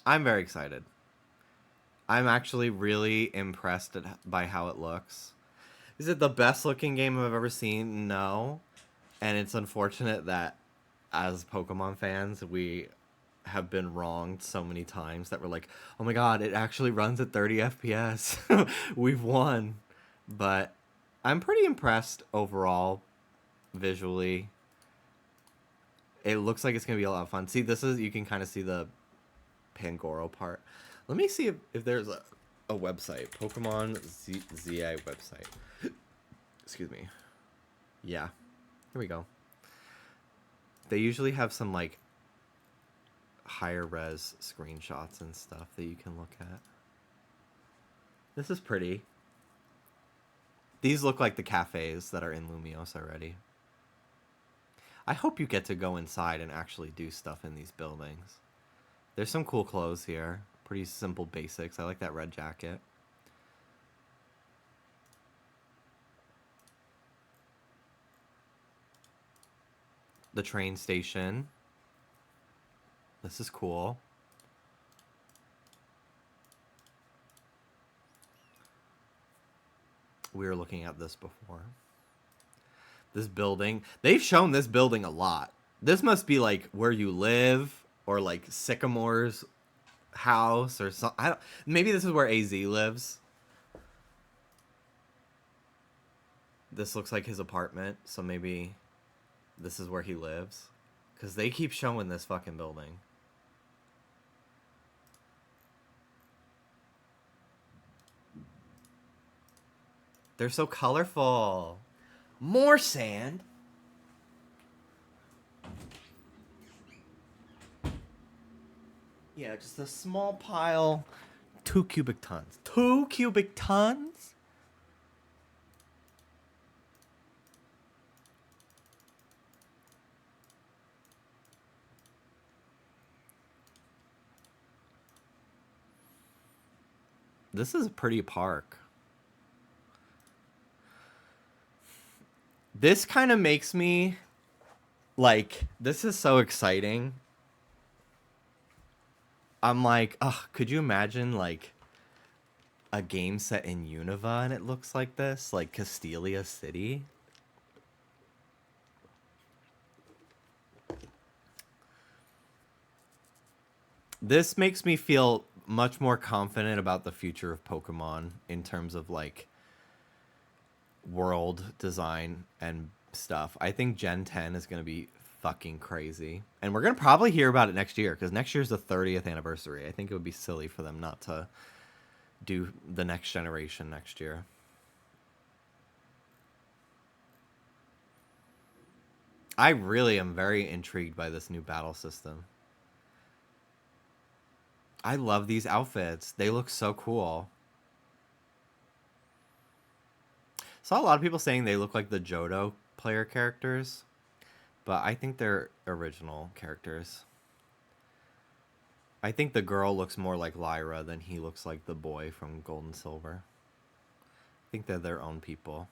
I'm very excited. I'm actually really impressed by how it looks. Is it the best looking game I've ever seen? No. And it's unfortunate that as Pokemon fans, we have been wronged so many times that we're like, oh my god, it actually runs at 30 FPS. We've won. But I'm pretty impressed overall, visually. It looks like it's going to be a lot of fun. See, you can kind of see the Pangoro part. Let me see if there's a website. Pokemon ZI website. Excuse me. Yeah. Here we go. They usually have some, like, higher res screenshots and stuff that you can look at. This is pretty. These look like the cafes that are in Lumiose already. I hope you get to go inside and actually do stuff in these buildings. There's some cool clothes here. Pretty simple basics. I like that red jacket. The train station. This is cool. We were looking at this before. This building. They've shown this building a lot. This must be like where you live or like Sycamore's house or something. Maybe this is where AZ lives. This looks like his apartment, so maybe this is where he lives. Because they keep showing this fucking building. They're so colorful. More sand. Yeah, just a small pile. 2 cubic tons. 2 cubic tons? This is a pretty park. This kind of makes me like, this is so exciting. I'm like, oh, could you imagine like a game set in Unova and it looks like this? Like Castelia City? This makes me feel much more confident about the future of Pokemon in terms of like world design and stuff. I think Gen 10 is going to be fucking crazy. And we're going to probably hear about it next year because next year's the 30th anniversary. I think it would be silly for them not to do the next generation next year. I really am very intrigued by this new battle system. I love these outfits. They look so cool. Saw a lot of people saying they look like the Johto player characters, but I think they're original characters. I think the girl looks more like Lyra than he looks like the boy from Gold and Silver. I think they're their own people.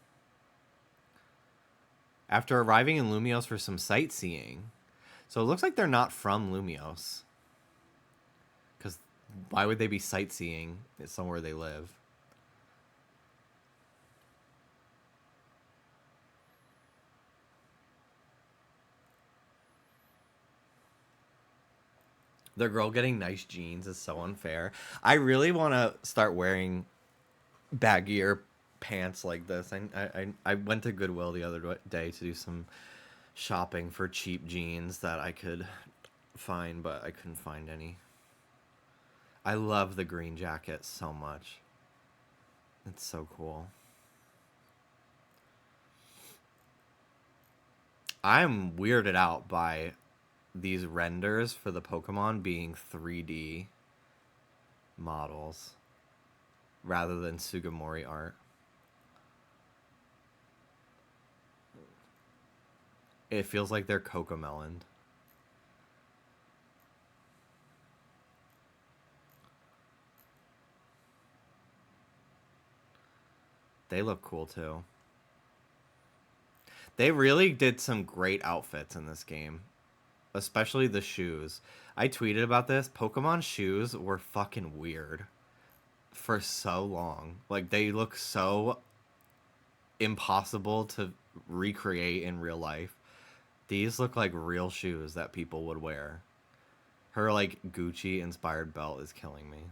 After arriving in Lumiose for some sightseeing. So it looks like they're not from Lumiose. Because Why would they be sightseeing somewhere they live? The girl getting nice jeans is so unfair. I really want to start wearing baggier pants like this. I went to Goodwill the other day to do some shopping for cheap jeans that I could find, but I couldn't find any. I love the green jacket so much. It's so cool. I'm weirded out by these renders for the Pokemon being 3D models rather than Sugimori art. It feels like they're Cocomelon. They look cool too. They really did some great outfits in this game, especially the shoes. I tweeted about this. Pokemon shoes were fucking weird for so long. Like, they look so impossible to recreate in real life. These look like real shoes that people would wear. Her, like, Gucci inspired belt is killing me.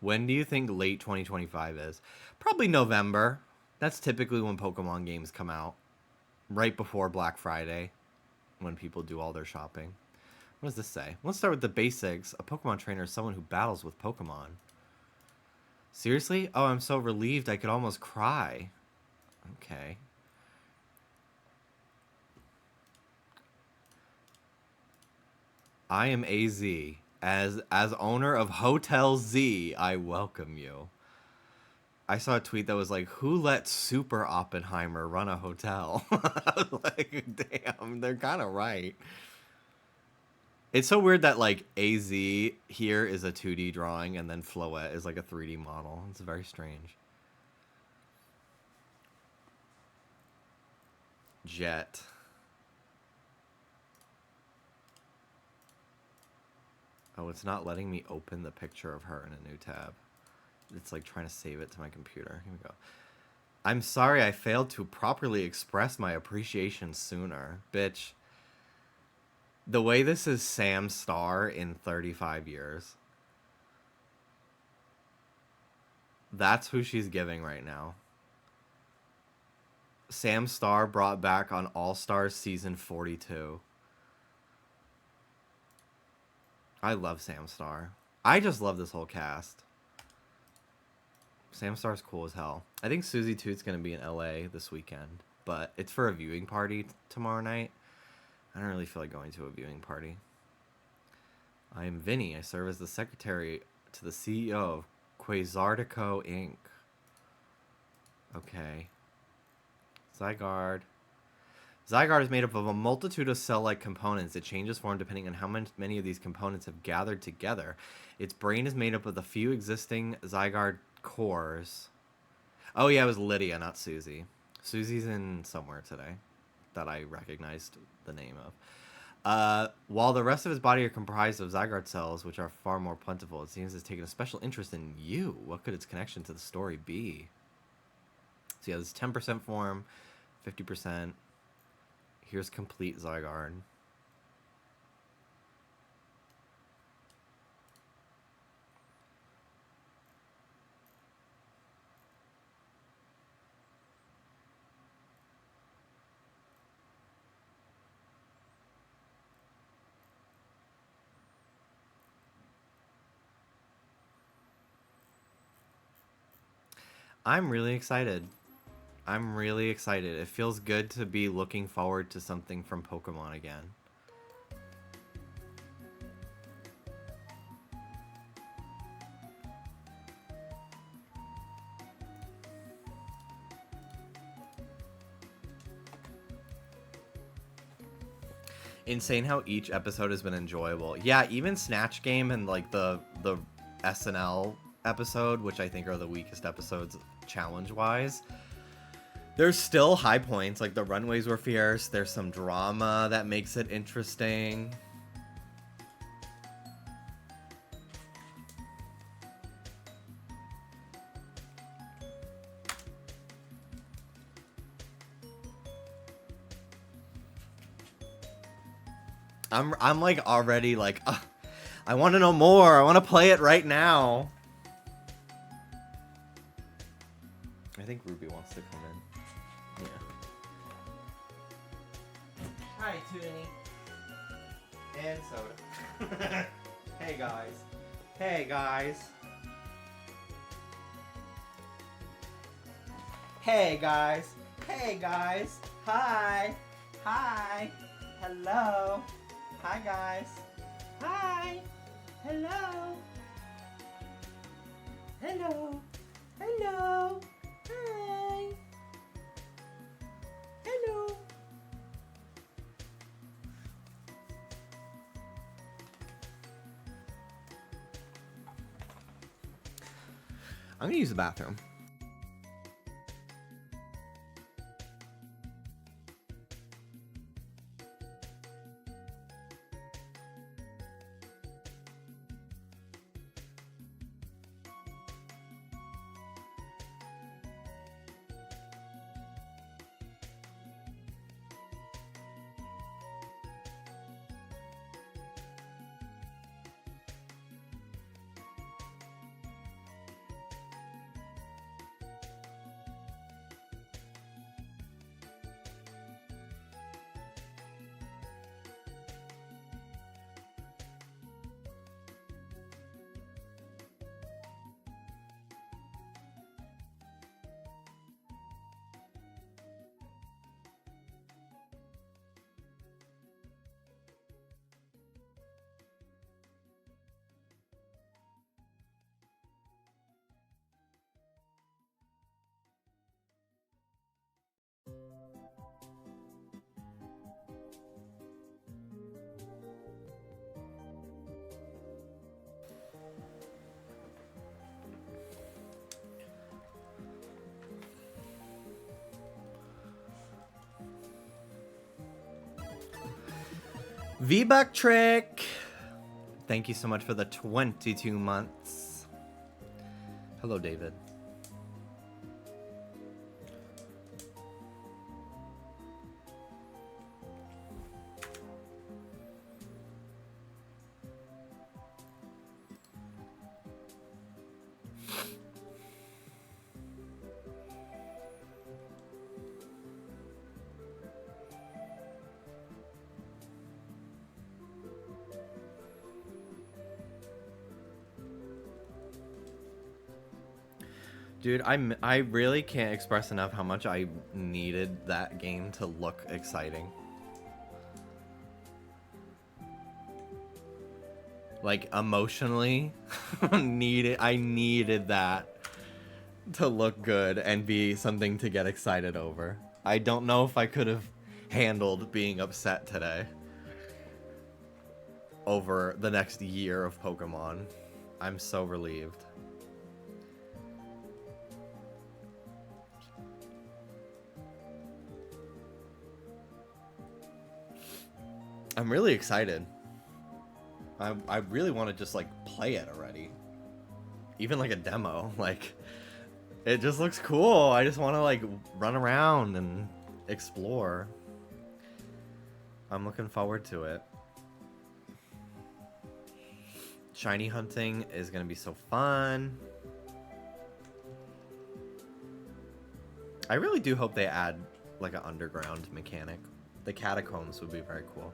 When do you think late 2025 is? Probably November. That's typically when Pokemon games come out. Right before Black Friday, when people do all their shopping. What does this say? Let's start with the basics. A Pokemon trainer is someone who battles with Pokemon. Seriously? Oh, I'm so relieved I could almost cry. Okay. I am AZ. As owner of Hotel Z, I welcome you. I saw a tweet that was like, who let Super Oppenheimer run a hotel? I was like, damn, they're kind of right. It's so weird that, like, AZ here is a 2D drawing and then Floette is like a 3D model. It's very strange. Jet. Oh, it's not letting me open the picture of her in a new tab. It's like trying to save it to my computer. Here we go. I'm sorry I failed to properly express my appreciation sooner. Bitch. The way this is Sam Star in 35 years. That's who she's giving right now. Sam Star brought back on All Stars season 42. I love Sam Star. I just love this whole cast. Sam Star's cool as hell. I think Susie Toot's going to be in LA this weekend, but it's for a viewing party tomorrow night. I don't really feel like going to a viewing party. I am Vinny. I serve as the secretary to the CEO of Quasartico Inc. Okay. Zygarde. Zygarde is made up of a multitude of cell-like components. It changes form depending on how many of these components have gathered together. Its brain is made up of the few existing Zygarde cores. Oh yeah, it was Lydia, not Susie. Susie's in somewhere today that I recognized the name of. While the rest of his body are comprised of Zygarde cells, which are far more plentiful, it seems it's taken a special interest in you. What could its connection to the story be? So yeah, this 10% form, 50%. Here's complete Zygarde. I'm really excited. I'm really excited. It feels good to be looking forward to something from Pokemon again. Insane how each episode has been enjoyable. Yeah, even Snatch Game and like the SNL episode, which I think are the weakest episode challenge-wise, There's still high points, like the runways were fierce. There's some drama that makes it interesting. I'm like already like, I want to know more. I want to play it right now. I think Ruby wants to come in. Yeah. Hi, Toonie. And Soda. Hey, guys. Hey, guys. Hey, guys. Hey, guys. Hi. Hi. Hello. Hi, guys. Hi. Hello. Hello. Hello. Hi. Hello. I'm gonna use the bathroom. V-Buck Trick! Thank you so much for the 22 months. Hello, David. Dude, I really can't express enough how much I needed that game to look exciting. Like, emotionally, I needed that to look good and be something to get excited over. I don't know if I could have handled being upset today over the next year of Pokemon. I'm so relieved. I'm really excited. I really want to just like play it already. Even like a demo. Like, it just looks cool. I just want to like run around and explore. I'm looking forward to it. Shiny hunting is going to be so fun. I really do hope they add like an underground mechanic. The catacombs would be very cool.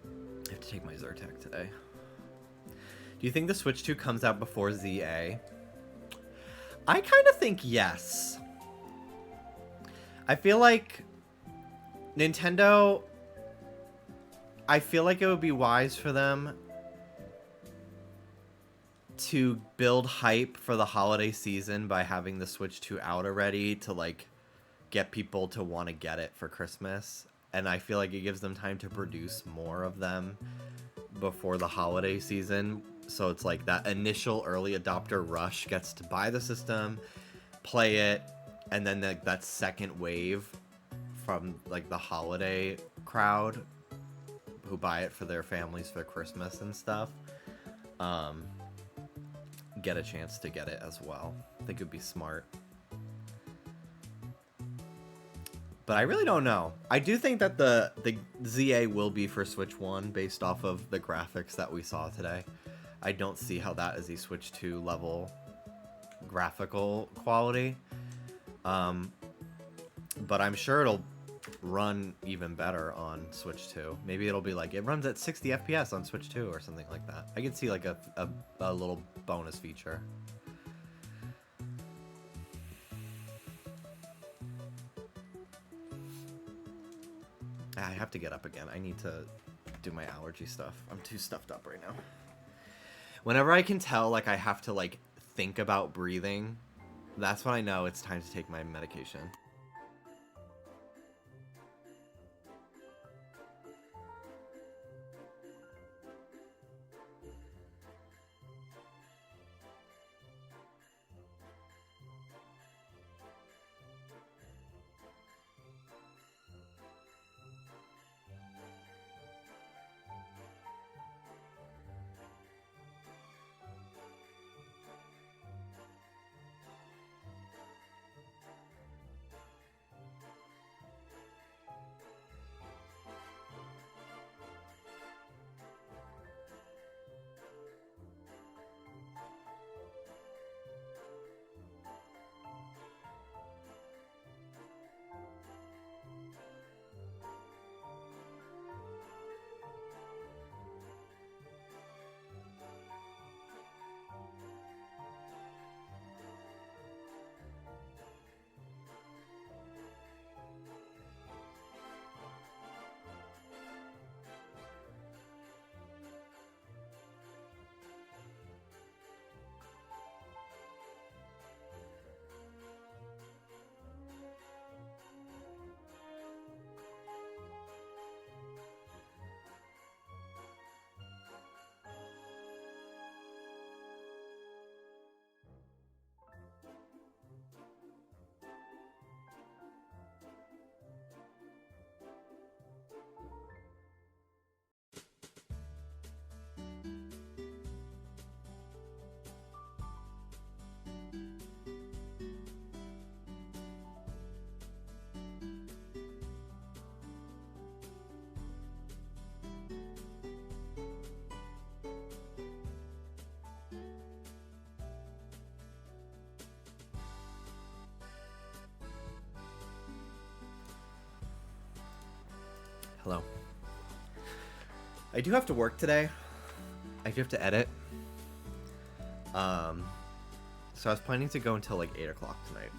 I have to take my Zyrtec today. Do you think the Switch 2 comes out before ZA? I kind of think yes. I feel like Nintendo... I feel like it would be wise for them to build hype for the holiday season by having the Switch 2 out already to like get people to want to get it for Christmas. And I feel like it gives them time to produce more of them before the holiday season. So it's like that initial early adopter rush gets to buy the system, play it, and then that second wave from like the holiday crowd who buy it for their families for Christmas and stuff, get a chance to get it as well. I think it'd be smart. But I really don't know. I do think that the ZA will be for Switch 1 based off of the graphics that we saw today. I don't see how that is a Switch 2 level graphical quality. But I'm sure it'll run even better on Switch 2. Maybe it'll be like, it runs at 60 FPS on Switch 2 or something like that. I could see like a little bonus feature. I have to get up again. I need to do my allergy stuff. I'm too stuffed up right now. Whenever I can tell, like, I have to, like, think about breathing, that's when I know it's time to take my medication. Hello. I do have to work today. I do have to edit. So I was planning to go until like 8 o'clock tonight.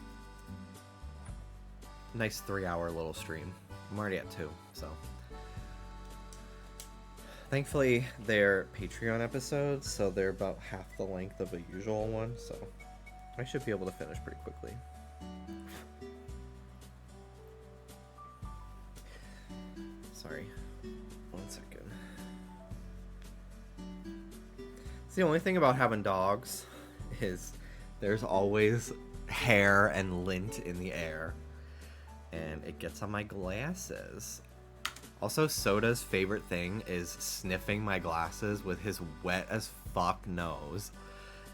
Nice 3-hour little stream. I'm already at 2, so. Thankfully, they're Patreon episodes, so they're about half the length of a usual one, so I should be able to finish pretty quickly. Sorry. 1 second. It's the only thing about having dogs is there's always hair and lint in the air, and it gets on my glasses. Also, Soda's favorite thing is sniffing my glasses with his wet as fuck nose,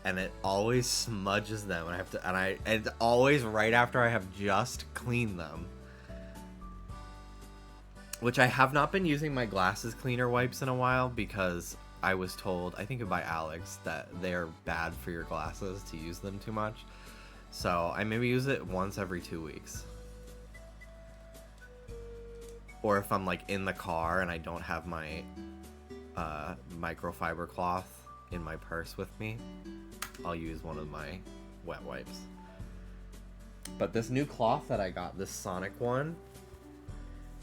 and it always smudges them, and and it's always right after I have just cleaned them. Which I have not been using my glasses cleaner wipes in a while because I was told, I think by Alex, that they're bad for your glasses to use them too much. So I maybe use it once every 2 weeks. Or if I'm like in the car and I don't have my microfiber cloth in my purse with me, I'll use one of my wet wipes. But this new cloth that I got, this Sonic one,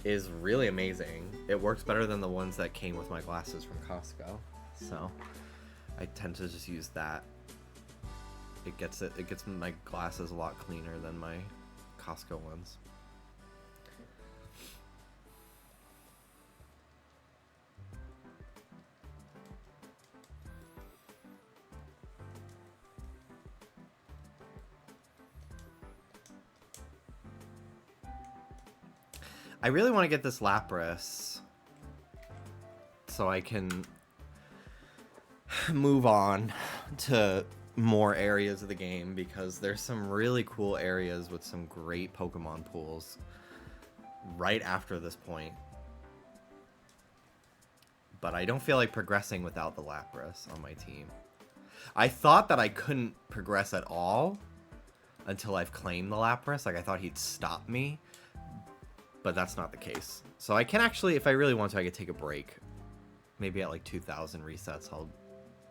is really amazing. It works better than the ones that came with my glasses from Costco. So I tend to just use that. It gets my glasses a lot cleaner than my Costco ones. I really want to get this Lapras so I can move on to more areas of the game, because there's some really cool areas with some great Pokemon pools right after this point. But I don't feel like progressing without the Lapras on my team. I thought that I couldn't progress at all until I've claimed the Lapras. Like, I thought he'd stop me, but that's not the case. So I can actually, if I really want to, I could take a break. Maybe at like 2,000 resets, I'll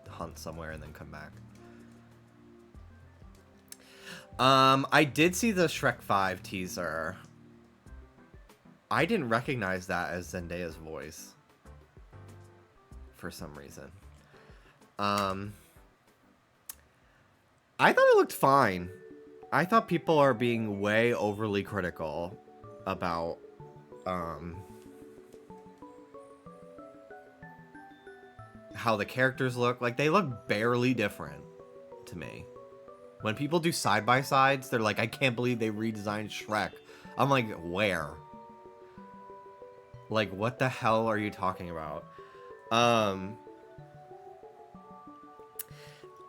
hunt somewhere and then come back. I did see the Shrek 5 teaser. I didn't recognize that as Zendaya's voice for some reason. I thought it looked fine. I thought people are being way overly critical about how the characters look. Like, they look barely different to me. When people do side-by-sides, they're like, I can't believe they redesigned Shrek. I'm like, where? Like, what the hell are you talking about?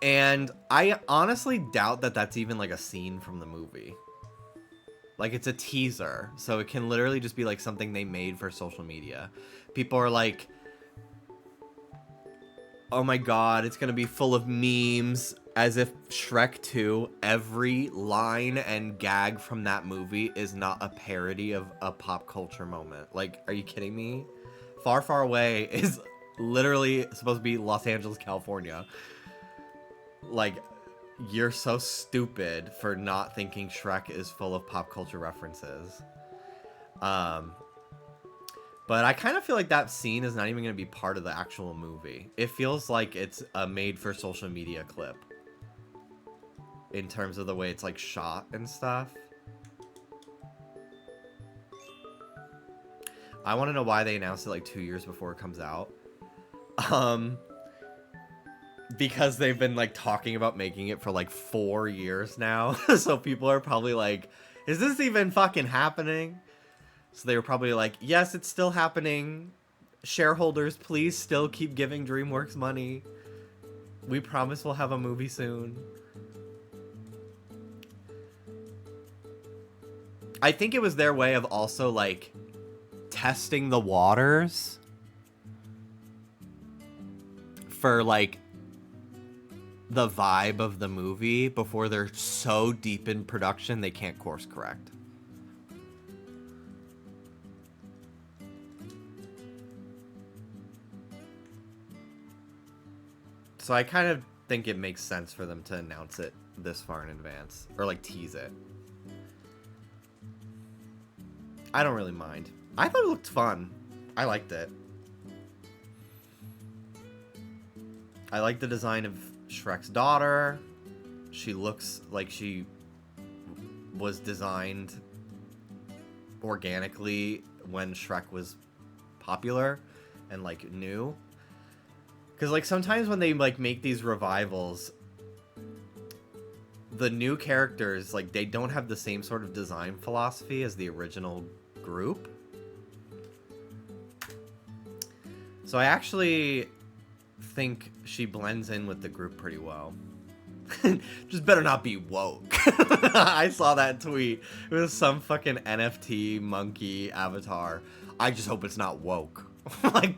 And I honestly doubt that that's even like a scene from the movie. Like, it's a teaser, so it can literally just be like something they made for social media. People are like, oh my god, it's gonna be full of memes, as if Shrek 2, every line and gag from that movie is not a parody of a pop culture moment. Like, are you kidding me? Far, Far Away is literally supposed to be Los Angeles, California. Like, you're so stupid for not thinking Shrek is full of pop culture references. But I kind of feel like that scene is not even going to be part of the actual movie. It feels like it's a made for social media clip. In terms of the way it's like shot and stuff. I want to know why they announced it like 2 years before it comes out. Because they've been like talking about making it for like 4 years now. So people are probably like, is this even fucking happening? So they were probably like, yes, it's still happening. Shareholders, please still keep giving DreamWorks money. We promise we'll have a movie soon. I think it was their way of also like testing the waters for like the vibe of the movie before they're so deep in production they can't course correct. So I kind of think it makes sense for them to announce it this far in advance, or like tease it. I don't really mind. I thought it looked fun. I liked it. I like the design of Shrek's daughter. She looks like she was designed organically when Shrek was popular and like new. Because like sometimes when they like make these revivals, the new characters, like, they don't have the same sort of design philosophy as the original group. So I actually think she blends in with the group pretty well. Just better not be woke. I saw that tweet. It was some fucking NFT monkey avatar. I just hope it's not woke. Like,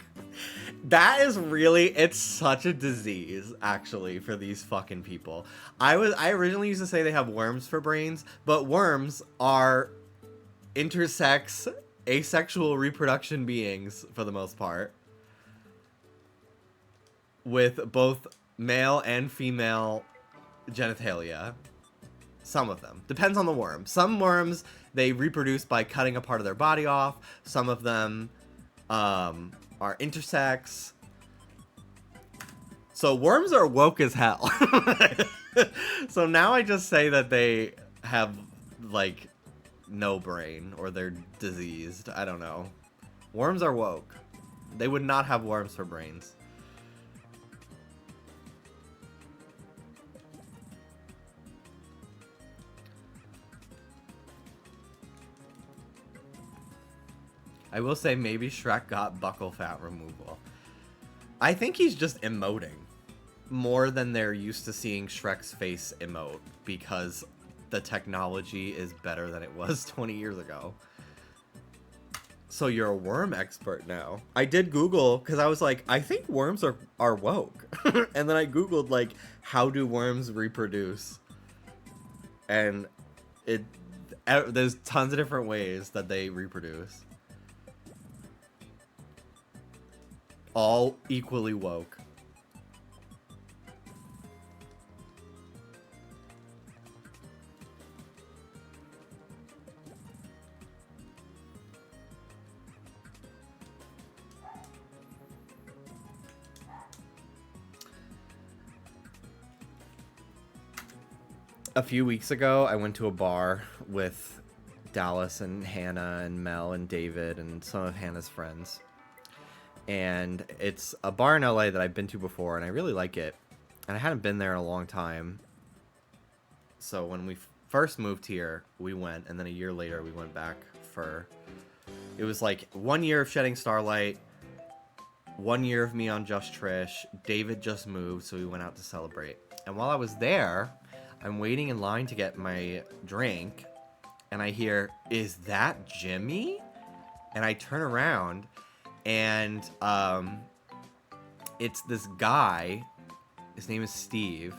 that is really, it's such a disease, actually, for these fucking people. I originally used to say they have worms for brains, but worms are intersex, asexual reproduction beings, for the most part, with both male and female genitalia. Some of them. Depends on the worm. Some worms, they reproduce by cutting a part of their body off. Some of them are intersex. So worms are woke as hell. So now I just say that they have, like, no brain, or they're diseased. I don't know. Worms are woke. They would not have worms for brains. I will say maybe Shrek got buckle fat removal. I think he's just emoting more than they're used to seeing Shrek's face emote because the technology is better than it was 20 years ago. So you're a worm expert now. I did Google because I was like, I think worms are woke. And then I Googled like, how do worms reproduce? And there's tons of different ways that they reproduce. All equally woke. A few weeks ago, I went to a bar with Dallas and Hannah and Mel and David and some of Hannah's friends. And it's a bar in LA that I've been to before, and I really like it. And I hadn't been there in a long time. So when we first moved here, we went, and then a year later, we went back for... It was like 1 year of Shedding Starlight, 1 year of me on Just Trish. David just moved, so we went out to celebrate. And while I was there, I'm waiting in line to get my drink, and I hear, "Is that Jimmy?" And I turn around, and it's this guy. His name is Steve,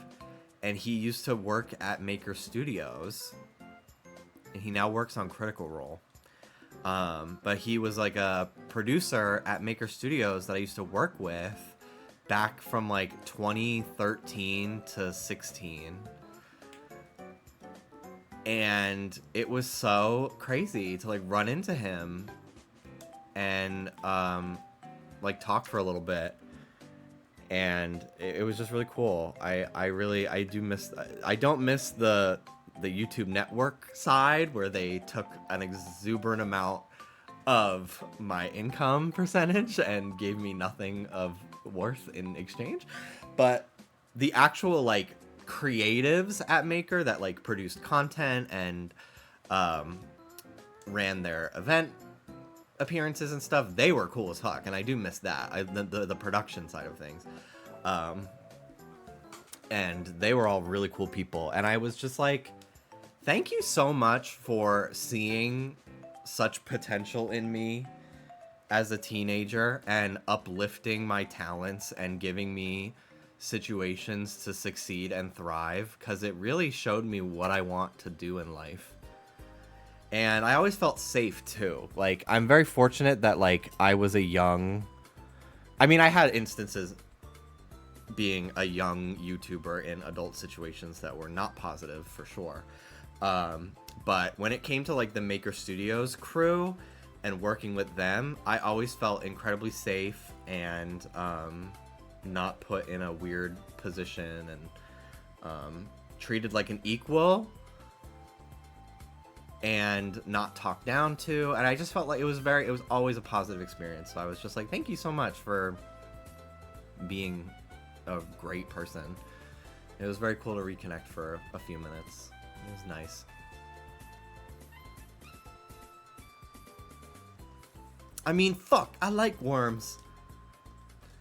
and he used to work at Maker Studios, and he now works on Critical Role. But he was like a producer at Maker Studios that I used to work with back from like 2013 to 16. And it was so crazy to like run into him and like talk for a little bit. And it was just really cool. I don't miss the YouTube network side where they took an exuberant amount of my income percentage and gave me nothing of worth in exchange. But the actual like creatives at Maker that like produced content and ran their event appearances and stuff, they were cool as fuck, and I do miss that. The production side of things. And they were all really cool people, and I was just like, thank you so much for seeing such potential in me as a teenager and uplifting my talents and giving me situations to succeed and thrive, because it really showed me what I want to do in life. And I always felt safe too. Like, I'm very fortunate that like I was a young, I mean, I had instances being a young YouTuber in adult situations that were not positive for sure. But when it came to like the Maker Studios crew and working with them, I always felt incredibly safe and not put in a weird position and treated like an equal and not talked down to. And I just felt like it was always a positive experience. So I was just like, thank you so much for being a great person. It was very cool to reconnect for a few minutes. It was nice. I mean, fuck, I like worms.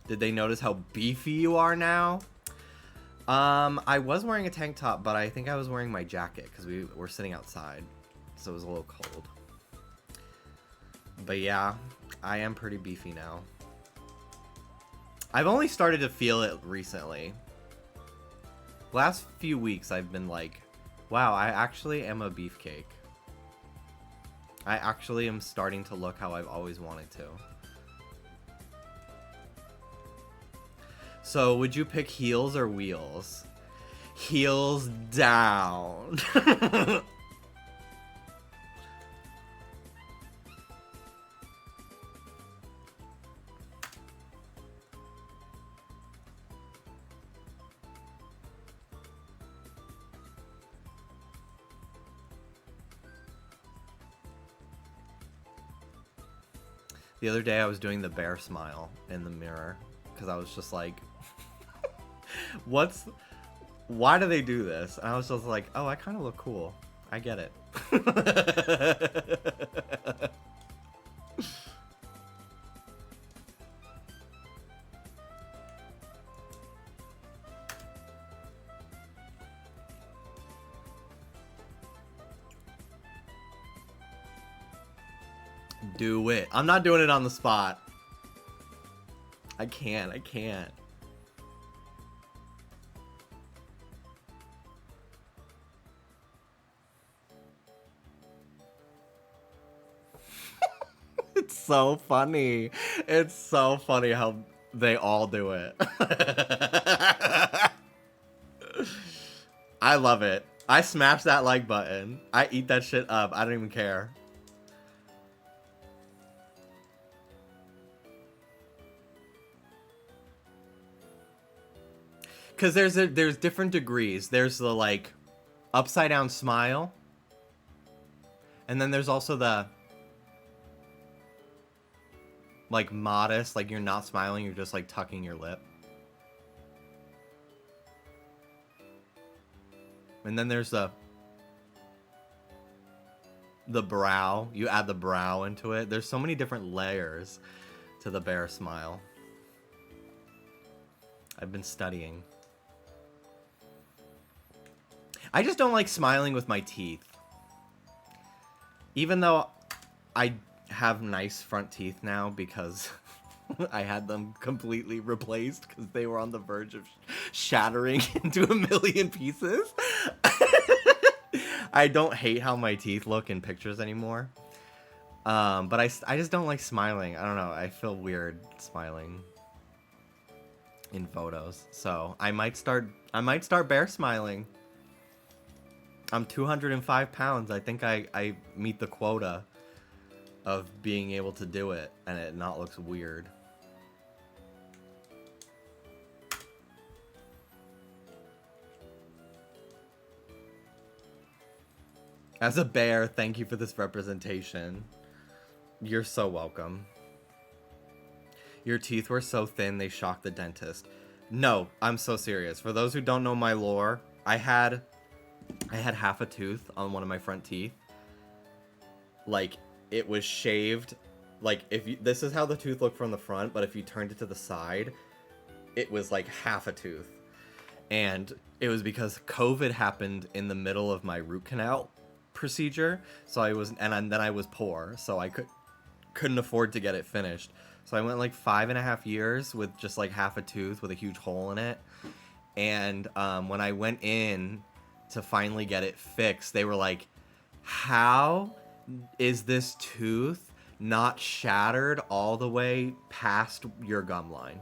Did they notice how beefy you are now? I was wearing a tank top, but I think I was wearing my jacket because we were sitting outside, so it was a little cold. But yeah, I am pretty beefy now. I've only started to feel it recently. Last few weeks I've been like, wow, I actually am a beefcake. I actually am starting to look how I've always wanted to. So, would you pick heels or wheels? Heels down. The other day I was doing the bear smile in the mirror because I was just like, why do they do this? And I was just like, oh, I kind of look cool. I get it. Do it. I'm not doing it on the spot. I can't. It's so funny. It's so funny how they all do it. I love it. I smash that like button. I eat that shit up. I don't even care. Cause there's different degrees. There's the like upside down smile. And then there's also the like modest, like you're not smiling, you're just like tucking your lip. And then there's the brow. You add the brow into it. There's so many different layers to the bear smile. I've been studying. I just don't like smiling with my teeth. Even though I have nice front teeth now because I had them completely replaced because they were on the verge of shattering into a million pieces. I don't hate how my teeth look in pictures anymore. But I just don't like smiling. I don't know. I feel weird smiling in photos. So I might start bear smiling. I'm 205 pounds. I think I meet the quota of being able to do it and it not looks weird. As a bear, thank you for this representation. You're so welcome. Your teeth were so thin they shocked the dentist. No, I'm so serious. For those who don't know my lore, I had half a tooth on one of my front teeth. Like, it was shaved. Like, this is how the tooth looked from the front, but if you turned it to the side, it was like half a tooth. And it was because COVID happened in the middle of my root canal procedure. So then I was poor, so I couldn't afford to get it finished. So I went like 5.5 years with just like half a tooth with a huge hole in it. And when I went in to finally get it fixed, they were like, how is this tooth not shattered all the way past your gum line?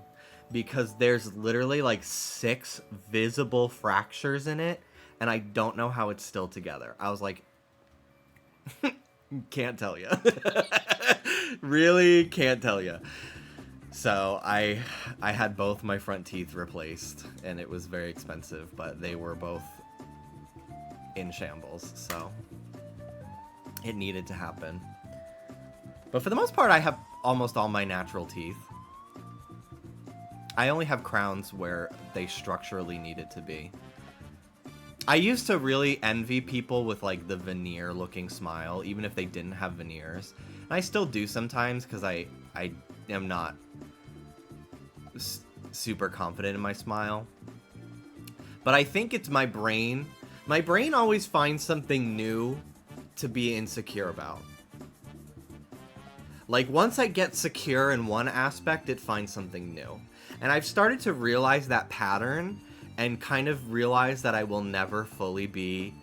Because there's literally like 6 visible fractures in it, and I don't know how it's still together. I was like, can't tell you. Really can't tell you. So I had both my front teeth replaced, and it was very expensive, but they were both in shambles, so it needed to happen. But for the most part, I have almost all my natural teeth. I only have crowns where they structurally needed to be. I used to really envy people with like the veneer looking smile, even if they didn't have veneers. And I still do sometimes because I am not super confident in my smile. But I think it's my brain. My brain always finds something new to be insecure about. Like, once I get secure in one aspect, it finds something new. And I've started to realize that pattern and kind of realize that I will never fully be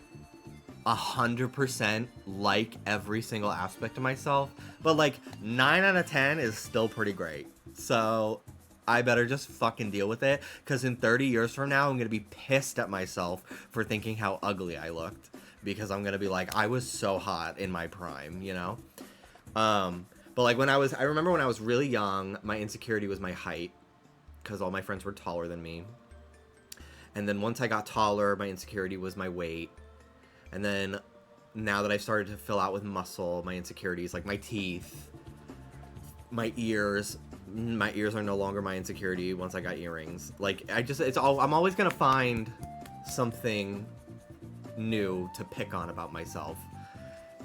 100% like every single aspect of myself. But like 9 out of 10 is still pretty great. So I better just fucking deal with it. Because in 30 years from now, I'm going to be pissed at myself for thinking how ugly I looked. Because I'm going to be like, I was so hot in my prime, you know? But like I remember when I was really young, my insecurity was my height. Because all my friends were taller than me. And then once I got taller, my insecurity was my weight. And then now that I've started to fill out with muscle, my insecurities, like my teeth, my ears are no longer my insecurity once I got earrings. Like, I'm always going to find something new to pick on about myself.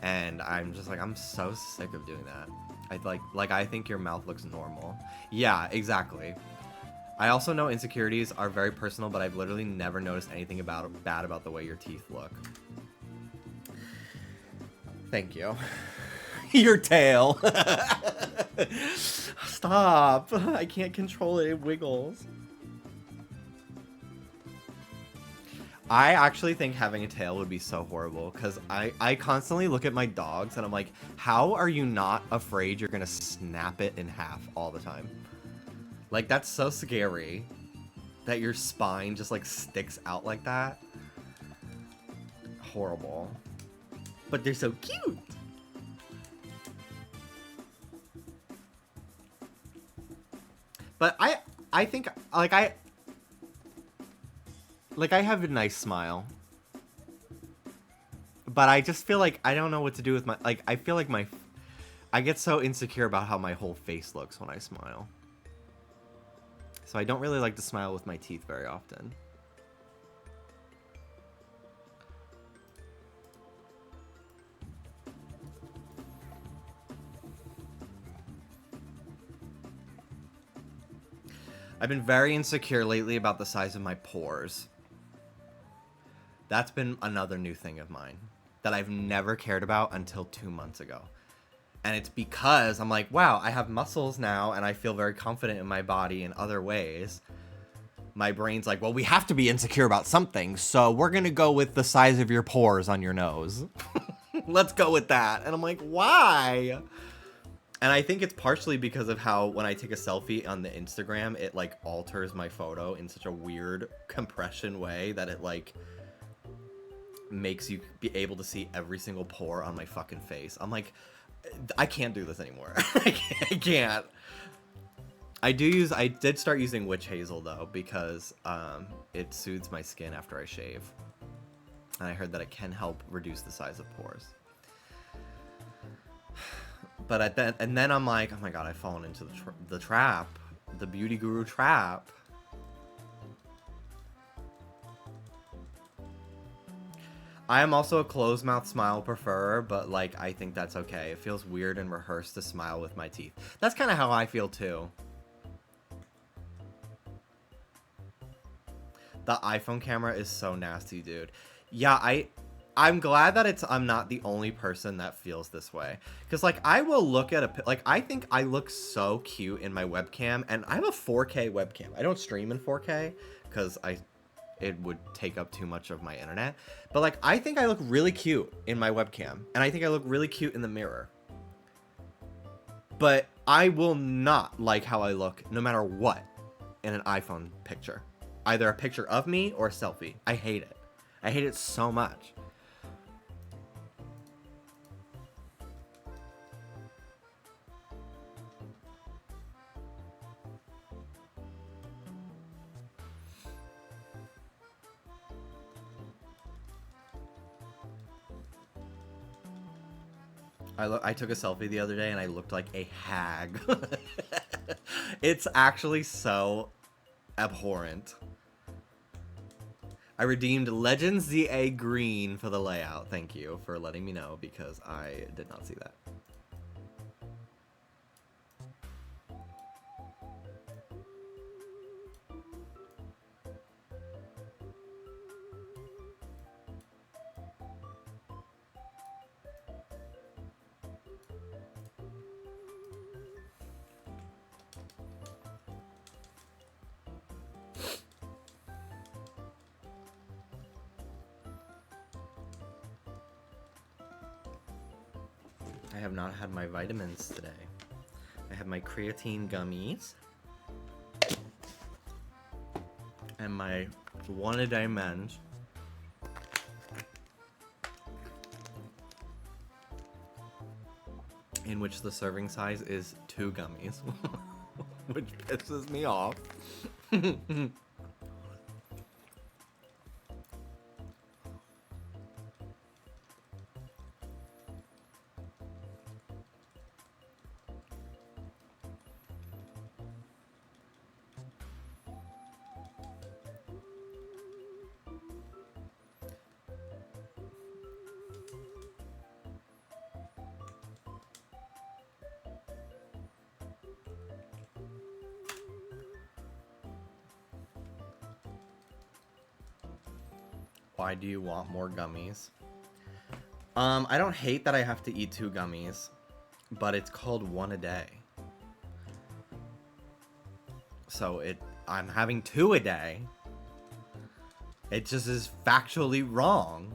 And I'm just like, I'm so sick of doing that. I think your mouth looks normal. Yeah, exactly. I also know insecurities are very personal, but I've literally never noticed anything bad about the way your teeth look. Thank you. Your tail. Stop. I can't control it. It wiggles. I actually think having a tail would be so horrible because I constantly look at my dogs and I'm like, how are you not afraid you're going to snap it in half all the time? Like, that's so scary that your spine just like sticks out like that. Horrible. But they're so cute. But I think like I have a nice smile. But I just feel like I don't know what to do with my like I feel like I get so insecure about how my whole face looks when I smile. So I don't really like to smile with my teeth very often. I've been very insecure lately about the size of my pores. That's been another new thing of mine that I've never cared about until 2 months ago. And it's because I'm like, wow, I have muscles now and I feel very confident in my body in other ways. My brain's like, well, we have to be insecure about something, so we're going to go with the size of your pores on your nose. Let's go with that. And I'm like, why? And I think it's partially because of how when I take a selfie on the Instagram, it like alters my photo in such a weird compression way that it like makes you be able to see every single pore on my fucking face. I'm like, I can't do this anymore. I can't. I did start using witch hazel though because it soothes my skin after I shave. And I heard that it can help reduce the size of pores. But then I'm like, oh my god, I've fallen into the trap, the beauty guru trap. I am also a closed mouth smile preferer, but like I think that's okay. It feels weird and rehearsed to smile with my teeth. That's kind of how I feel too. The iPhone camera is so nasty, dude. Yeah, I'm glad that I'm not the only person that feels this way. Because, like, I will look at like, I think I look so cute in my webcam, and I have a 4K webcam. I don't stream in 4K, because it would take up too much of my internet. But, like, I think I look really cute in my webcam, and I think I look really cute in the mirror. But I will not like how I look, no matter what, in an iPhone picture. Either a picture of me or a selfie. I hate it. I hate it so much. I took a selfie the other day and I looked like a hag. It's actually so abhorrent. I redeemed Legends ZA Green for the layout. Thank you for letting me know because I did not see that. I have not had my vitamins today. I have my creatine gummies and my one-a-day men's. In which the serving size is 2 gummies, which pisses me off. Why do you want more gummies? I don't hate that I have to eat 2 gummies. but it's called one a day. So I'm having 2 a day. It just is factually wrong.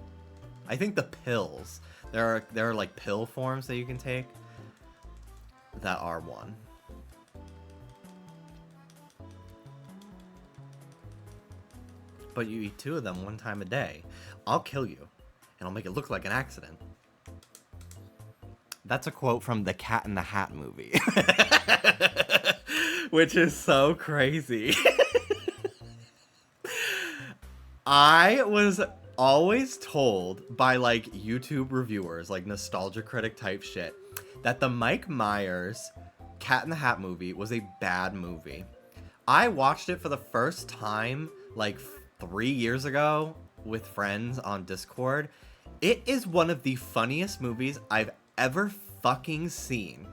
I think the pills, there are like pill forms that you can take that are 1. But you eat 2 of them 1 time a day. I'll kill you, and I'll make it look like an accident. That's a quote from the Cat in the Hat movie. Which is so crazy. I was always told by like YouTube reviewers, like nostalgia critic type shit, that the Mike Myers Cat in the Hat movie was a bad movie. I watched it for the first time like 3 years ago with friends on Discord. It is one of the funniest movies I've ever fucking seen.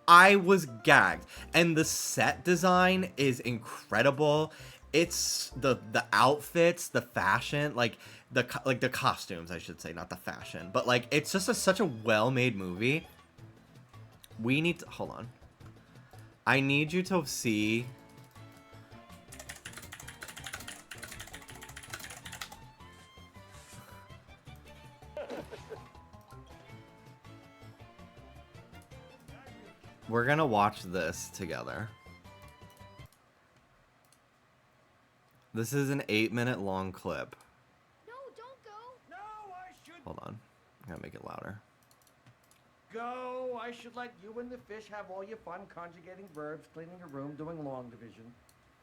I was gagged, and the set design is incredible. It's the outfits, the fashion, like the costumes, I should say, not the fashion, but like it's just such a well-made movie. We need to hold on. I need you to see. We're gonna watch this together. This is an 8-minute long clip.
No, don't go.
No, I should
Hold on. I gotta make it louder.
go. I should let you and the fish have all your fun conjugating verbs, cleaning a room, doing long division.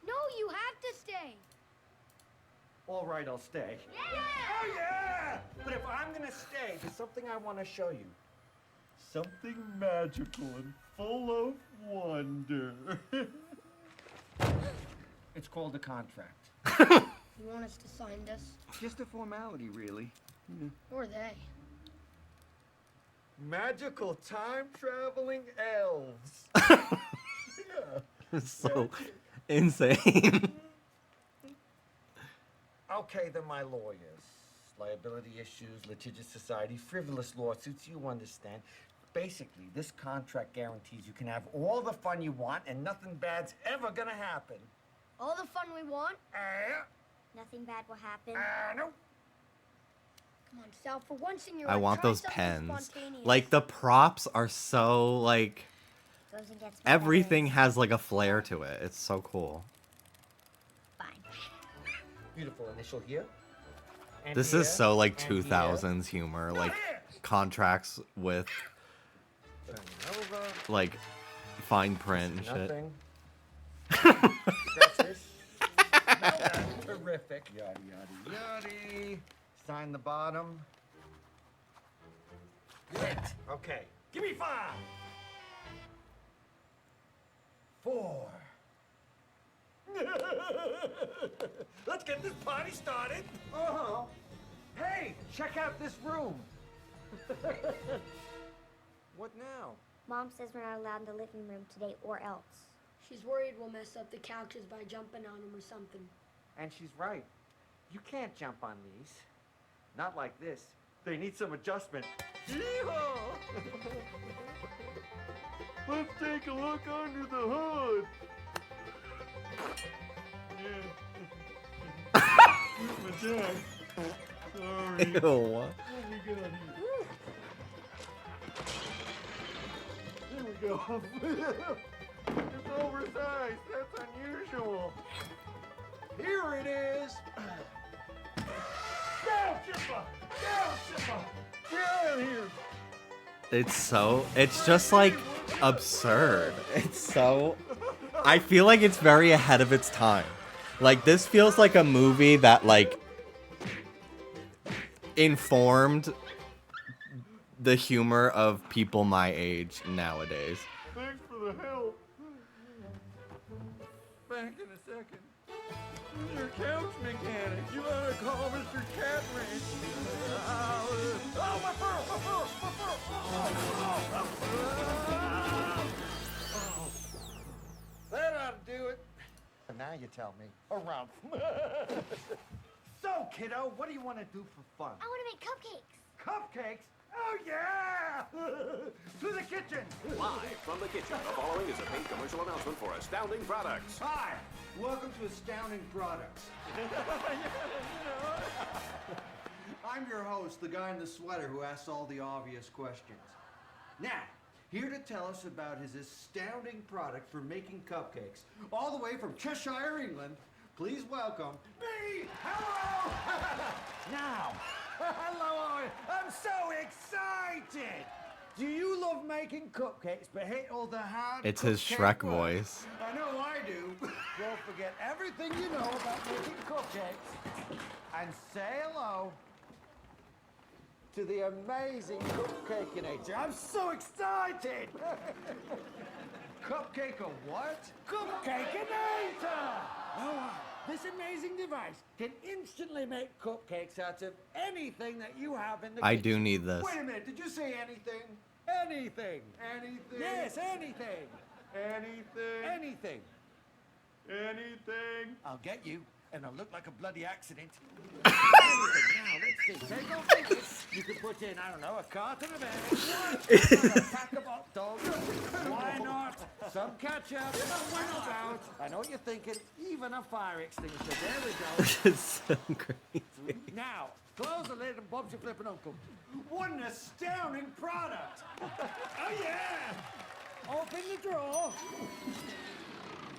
No, you have to stay.
All right, I'll stay.
Yeah!
Oh, yeah! But if I'm gonna stay, there's something I want to show you. Something magical and full of wonder. It's called a contract.
You want us to sign this?
Just a formality, really.
Who are they?
Magical time-traveling elves. Yeah.
It's so insane.
Okay, they're my lawyers. Liability issues, litigious society, frivolous lawsuits, you understand. Basically, this contract guarantees you can have all the fun you want and nothing bad's ever gonna happen.
All the fun we want?
Nothing bad will happen.
No.
Come on, Sal, for once in your
I
life,
want
try
those
something
pens.
spontaneous.
Like the props are so like
Goes and gets
everything has like a flair to it. It's so cool.
Fine.
Beautiful initial here. And
This
here,
is so like
and here.
2000s humor, like contracts with
Turn it over.
like fine print and shit.
Nothing. Scratch this. That's terrific. Yada yada yada. Sign the bottom. Great. Okay. Give me 5. 4. Let's get this party started. Uh-huh. Hey, check out this room. What now?
Mom says we're not allowed in the living room today or else.
She's worried we'll mess up the couches by jumping on them or something.
And she's right. You can't jump on these. Not like this. They need some adjustment. Yeehaw! Let's take a look under the hood. Yeah. Where's my dad? Sorry.
Ew, what?
What we got here? There we go. It's oversized. That's unusual. Here it is. Down, Chippa! Down, Chippa! Get out of here!
It's just like absurd. It's so I feel like it's very ahead of its time. Like this feels like a movie that like informed the humor of people my age nowadays.
Thanks for the help. Back in a second. Your couch mechanic. You ought to call Mr. Catridge. Oh, my fur! My fur! My fur! Oh. That ought to do it. And now you tell me. Around. So, kiddo, what do you want to do for fun?
I want to make cupcakes.
Cupcakes? Oh, yeah! To the kitchen!
Live from the kitchen, the following is a paid commercial announcement for Astounding Products.
Hi, welcome to Astounding Products. I'm your host, the guy in the sweater who asks all the obvious questions. Now, here to tell us about his astounding product for making cupcakes, all the way from Cheshire, England, please welcome me! Hello!
Now, hello, I'm so excited! Do you love making cupcakes but hate all the hard
It's his
cupcake
Shrek
work?
voice.
I know I do.
Well, forget everything you know about making cupcakes and say hello to the amazing Cupcakeinator. I'm so excited!
Cupcake a what?
Cupcakeinator! Oh, this amazing device can instantly make cupcakes out of anything that you have in the
I
kitchen.
do need this.
Wait a minute, did you say anything?
Anything.
Anything?
Yes, anything.
Anything?
Anything.
Anything?
I'll get you, and I'll look like a bloody accident. Anything. Now, let's see. Take off the lid. You can put in, I don't know, a carton of eggs, a pack of hot dogs. Why not? Some ketchup. Why not? I know what you're thinking. Even a fire extinguisher. There we go.
It's so crazy.
Now, close the lid and Bob's your flippin' uncle.
What an astounding product!
Oh, yeah! Open the drawer.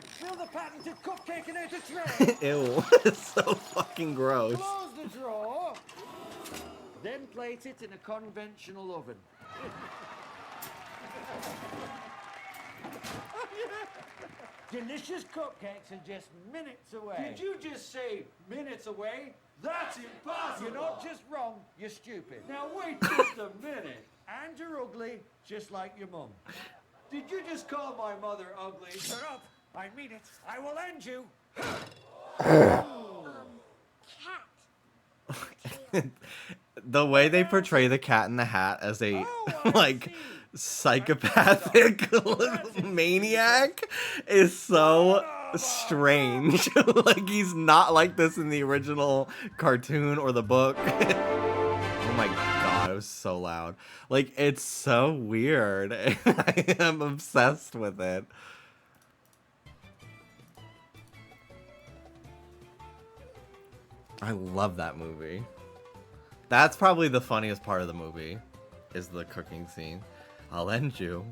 Fill the patented Cupcakeinator tray.
Ew. It's so fucking gross.
Close the drawer. Then place it in a conventional oven. Delicious cupcakes are just minutes away.
Did you just say minutes away? That's impossible!
You're not just wrong, you're stupid.
Now wait just a minute.
And you're ugly, just like your mum.
Did you just call my mother ugly?
Shut up! I mean it. I will end you.
Cat.
The way they portray the Cat in the Hat as a
I
like
see.
psychopathic maniac is so strange. Like he's not like this in the original cartoon or the book. Oh my god, it was so loud. Like it's so weird. I am obsessed with it. I love that movie. That's probably the funniest part of the movie, is the cooking scene. I'll end you.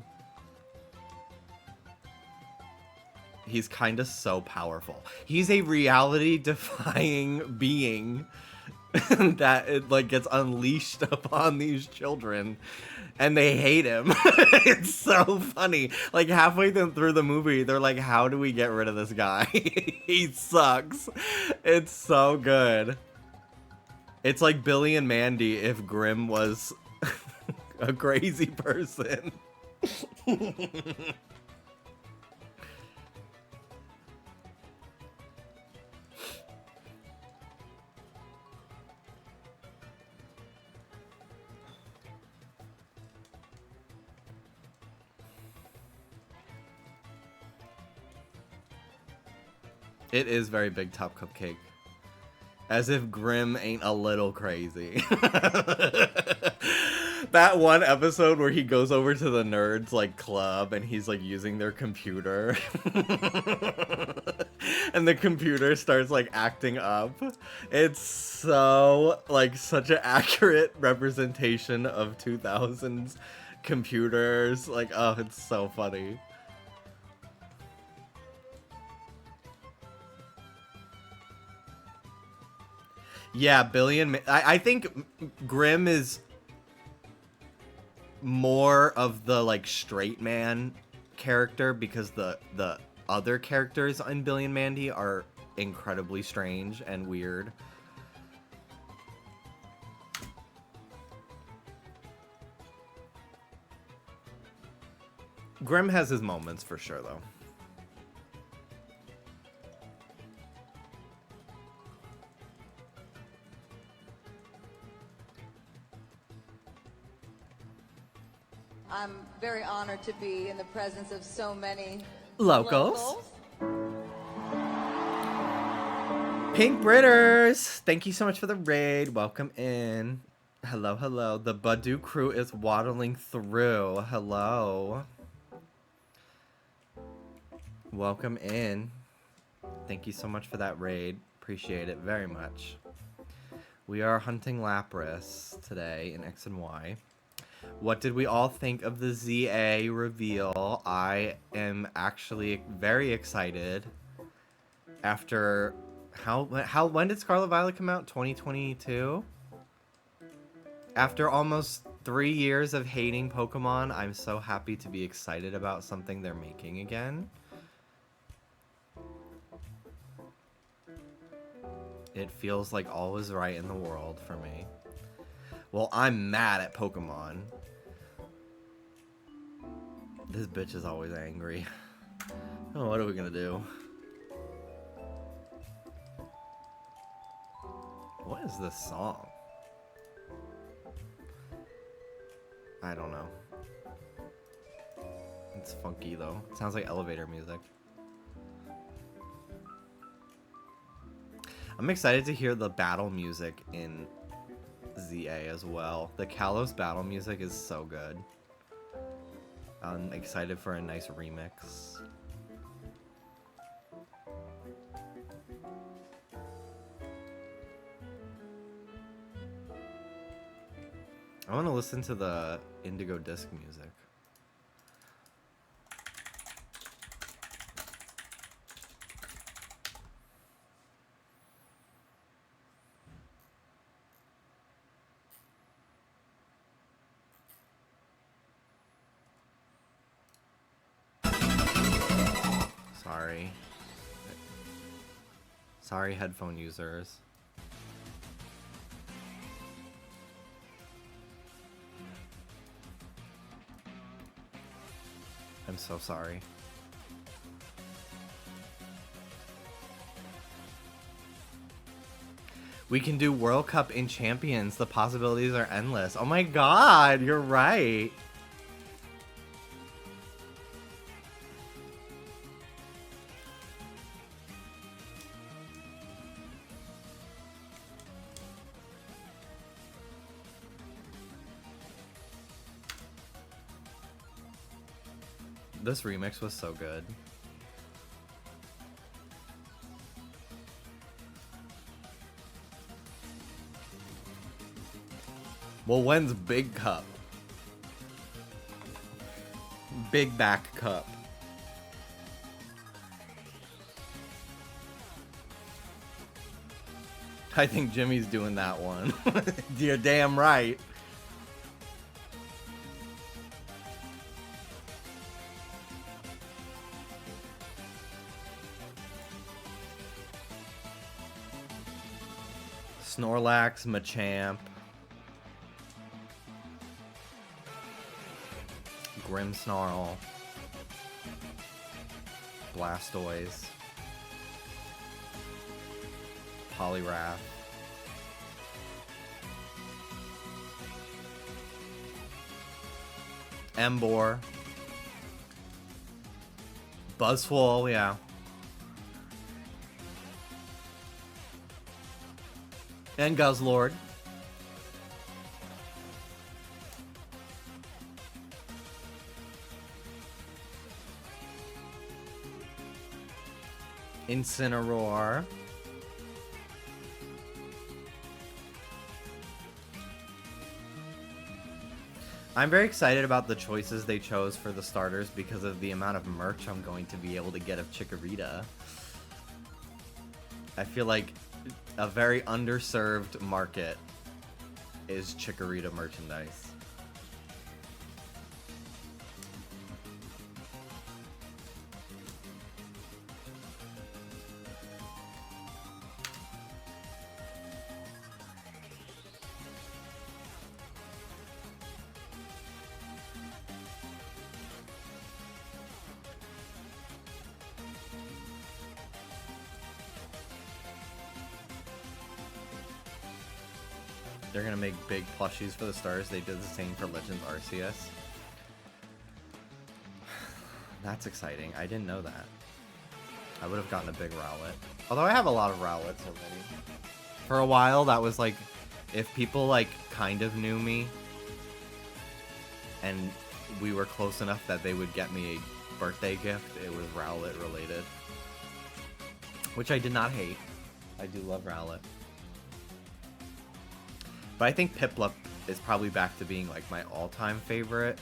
He's kind of so powerful. He's a reality-defying being that it like gets unleashed upon these children, and they hate him. It's so funny. Like halfway through the movie, they're like, "How do we get rid of this guy? He sucks." It's so good. It's like Billy and Mandy if Grimm was a crazy person. It is very big top cupcake. As if Grimm ain't a little crazy. That one episode where he goes over to the nerds like club and he's like using their computer. And the computer starts like acting up. It's so like such an accurate representation of 2000s computers. Like, oh, it's so funny. Yeah, Billy and I think Grimm is more of the like straight man character because the other characters in Billy and Mandy are incredibly strange and weird. Grimm has his moments for sure though.
I'm very honored to be in the presence of so many
Locals. Pink Britters, thank you so much for the raid. Welcome in. Hello, hello. The Badu crew is waddling through. Hello. Welcome in. Thank you so much for that raid. Appreciate it very much. We are hunting Lapras today in X and Y. What did we all think of the ZA reveal? I am actually very excited. After when did Scarlet Violet come out? 2022? After almost 3 years of hating Pokemon, I'm so happy to be excited about something they're making again. It feels like all is right in the world for me. Well, I'm mad at Pokemon. This bitch is always angry. Oh, what are we gonna do? What is this song? I don't know. It's funky though. It sounds like elevator music. I'm excited to hear the battle music in ZA as well. The Kalos battle music is so good. I'm excited for a nice remix. I want to listen to the Indigo Disc music. Sorry. Sorry, headphone users. I'm so sorry. We can do World Cup in Champions. The possibilities are endless. Oh my god, you're right. This remix was so good. Well, when's Big Cup? Big Back Cup. I think Jimmy's doing that one. You're damn right. Snorlax, Machamp, Grimmsnarl, Blastoise, Poliwrath, Emboar, Buzzwole, yeah. And Guzzlord. Incineroar. I'm very excited about the choices they chose for the starters because of the amount of merch I'm going to be able to get of Chikorita. I feel like a very underserved market is Chikorita merchandise. They're gonna make big plushies for the stars. They did the same for Legends Arceus. That's exciting. I didn't know that. I would have gotten a big Rowlet. Although I have a lot of Rowlets already. For a while, that was like If people like kind of knew me and we were close enough that they would get me a birthday gift, it was Rowlet related. Which I did not hate. I do love Rowlet. But I think Piplup is probably back to being like my all-time favorite.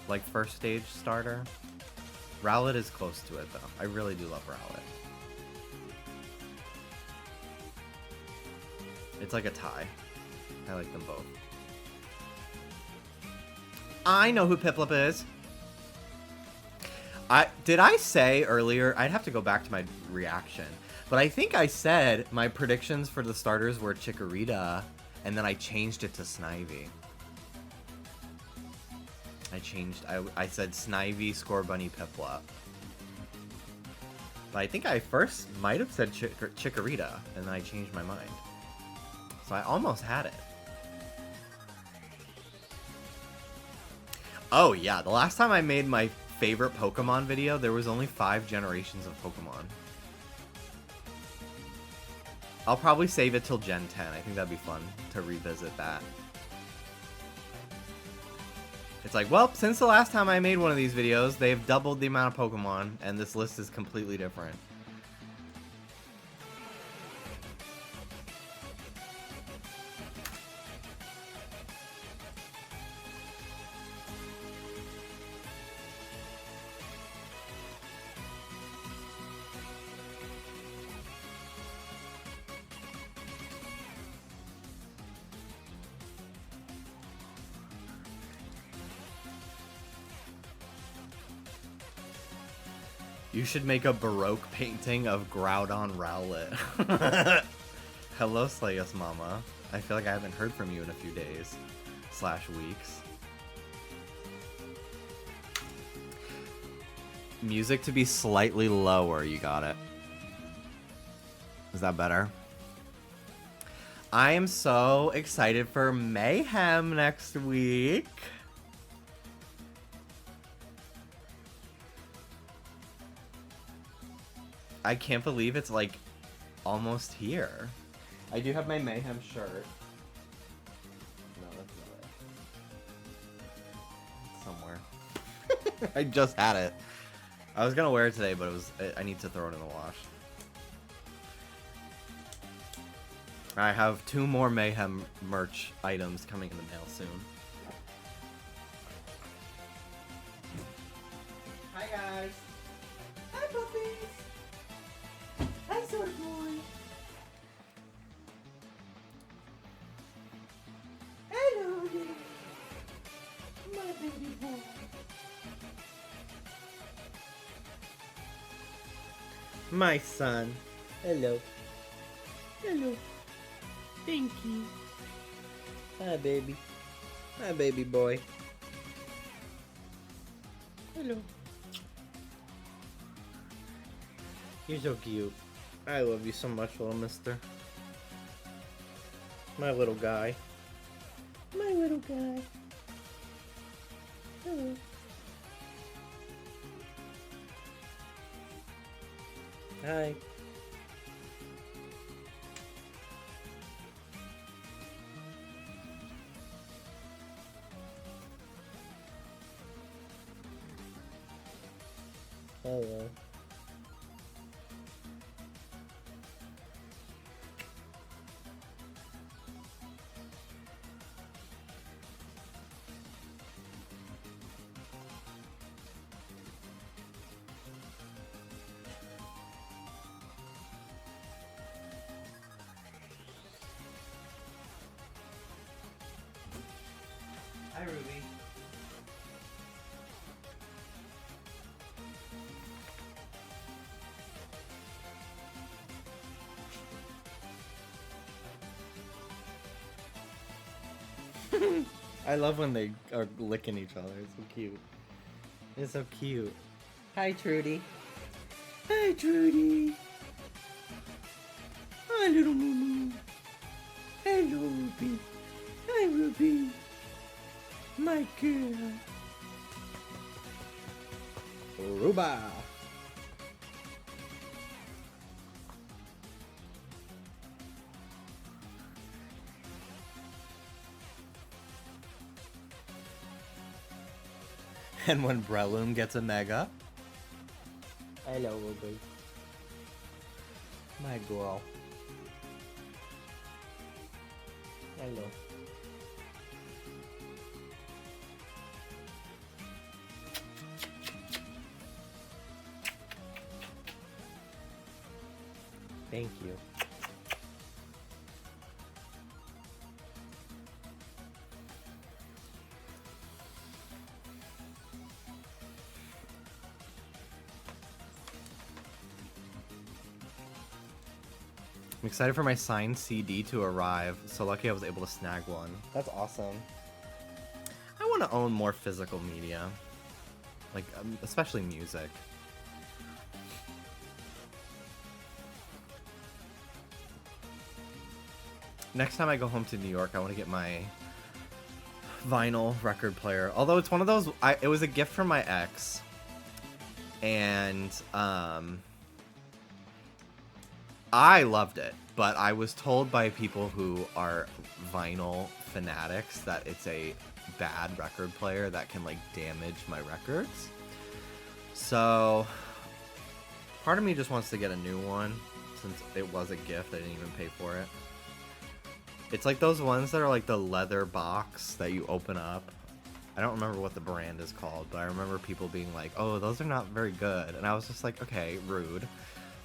Like first stage starter. Rowlet is close to it though. I really do love Rowlet. It's like a tie. I like them both. I know who Piplup is. Did I say earlier, I'd have to go back to my reaction, but I think I said my predictions for the starters were Chikorita, and then I changed it to Snivy. I said Snivy, Scorbunny, Piplup. But I think I first might have said Chikorita, and then I changed my mind. So I almost had it. Oh yeah, the last time I made my favorite Pokemon video, there was only 5 generations of Pokemon. I'll probably save it till Gen 10. I think that'd be fun to revisit that. It's like, well, since the last time I made one of these videos, they've doubled the amount of Pokemon, and this list is completely different. You should make a Baroque painting of Groudon Rowlet. Hello, Slayus Mama. I feel like I haven't heard from you in a few days. / weeks. Music to be slightly lower, you got it. Is that better? I am so excited for Mayhem next week. I can't believe it's like almost here. I do have my Mayhem shirt. No, that's not it. Somewhere. I just had it. I was gonna wear it today, but I need to throw it in the wash. I have 2 more Mayhem merch items coming in the mail soon. Hi guys. Hi puppies. Hi sword boy. Hello there. My baby boy. My son. Hello. Hello. Thank you. Hi, baby. Hi, baby boy. Hello. You're so cute. I love you so much, little mister. My little guy. My little guy. Hello. Hi. Hello. Hi, Ruby. I love when they are licking each other. It's so cute. It's so cute. Hi, Trudy. Hi, Trudy. Hi, little Moo. Hello, Ruby. Hi, Ruby. My girl. Ruba. And when Breloom gets a Mega.
Hello, baby.
My girl.
Hello. Thank you.
I'm excited for my signed CD to arrive. So lucky I was able to snag one. That's awesome. I want to own more physical media. Like, especially music. Next time I go home to New York, I want to get my vinyl record player. Although it's one of those, it was a gift from my ex. And, I loved it, but I was told by people who are vinyl fanatics that it's a bad record player that can, like, damage my records. So, part of me just wants to get a new one, since it was a gift. I didn't even pay for it. It's like those ones that are like the leather box that you open up. I don't remember what the brand is called, but I remember people being like, oh, those are not very good. And I was just like, okay, rude.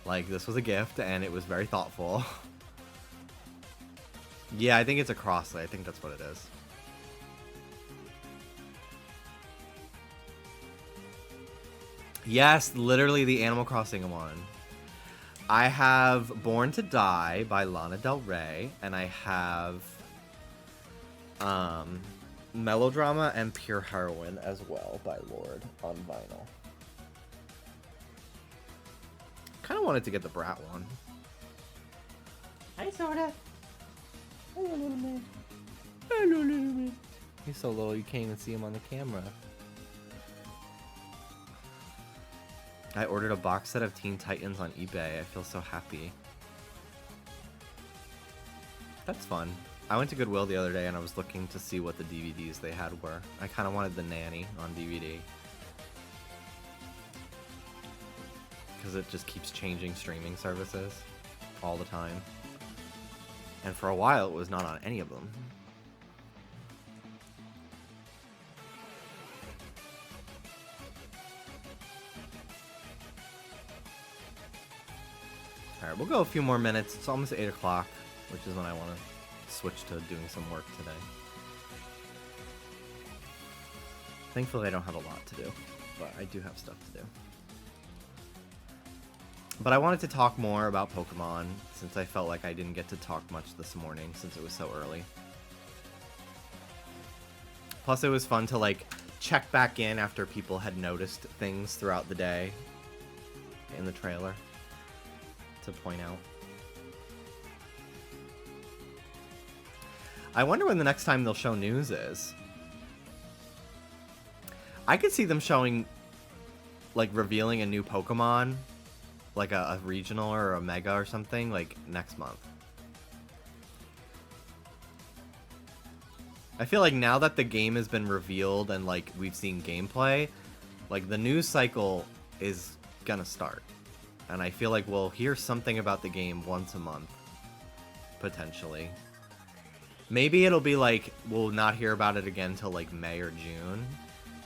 Like, this was a gift, and it was very thoughtful. Yeah, I think it's a Crossley. I think that's what it is. Yes, literally the Animal Crossing one. I have Born to Die by Lana Del Rey, and I have Melodrama and Pure Heroine as well by Lorde on vinyl. Kind of wanted to get the Brat one.
Hi, Soda. Hello, little man.
Hello, little man. He's so little you can't even see him on the camera. I ordered a box set of Teen Titans on eBay. I feel so happy. That's fun. I went to Goodwill the other day and I was looking to see what the DVDs they had were. I kind of wanted The Nanny on DVD. Because it just keeps changing streaming services all the time. And for a while it was not on any of them. Alright, we'll go a few more minutes. It's almost 8 o'clock, which is when I want to switch to doing some work today. Thankfully, I don't have a lot to do, but I do have stuff to do. But I wanted to talk more about Pokemon, since I felt like I didn't get to talk much this morning, since it was so early. Plus, it was fun to, like, check back in after people had noticed things throughout the day in the trailer. To point out. I wonder when the next time they'll show news is. I could see them showing, like, revealing a new Pokemon, like a regional or a mega or something, like, next month. I feel like now that the game has been revealed and, like, we've seen gameplay, like, the news cycle is gonna start. And I feel like we'll hear something about the game once a month. Potentially. Maybe it'll be like, we'll not hear about it again till like May or June.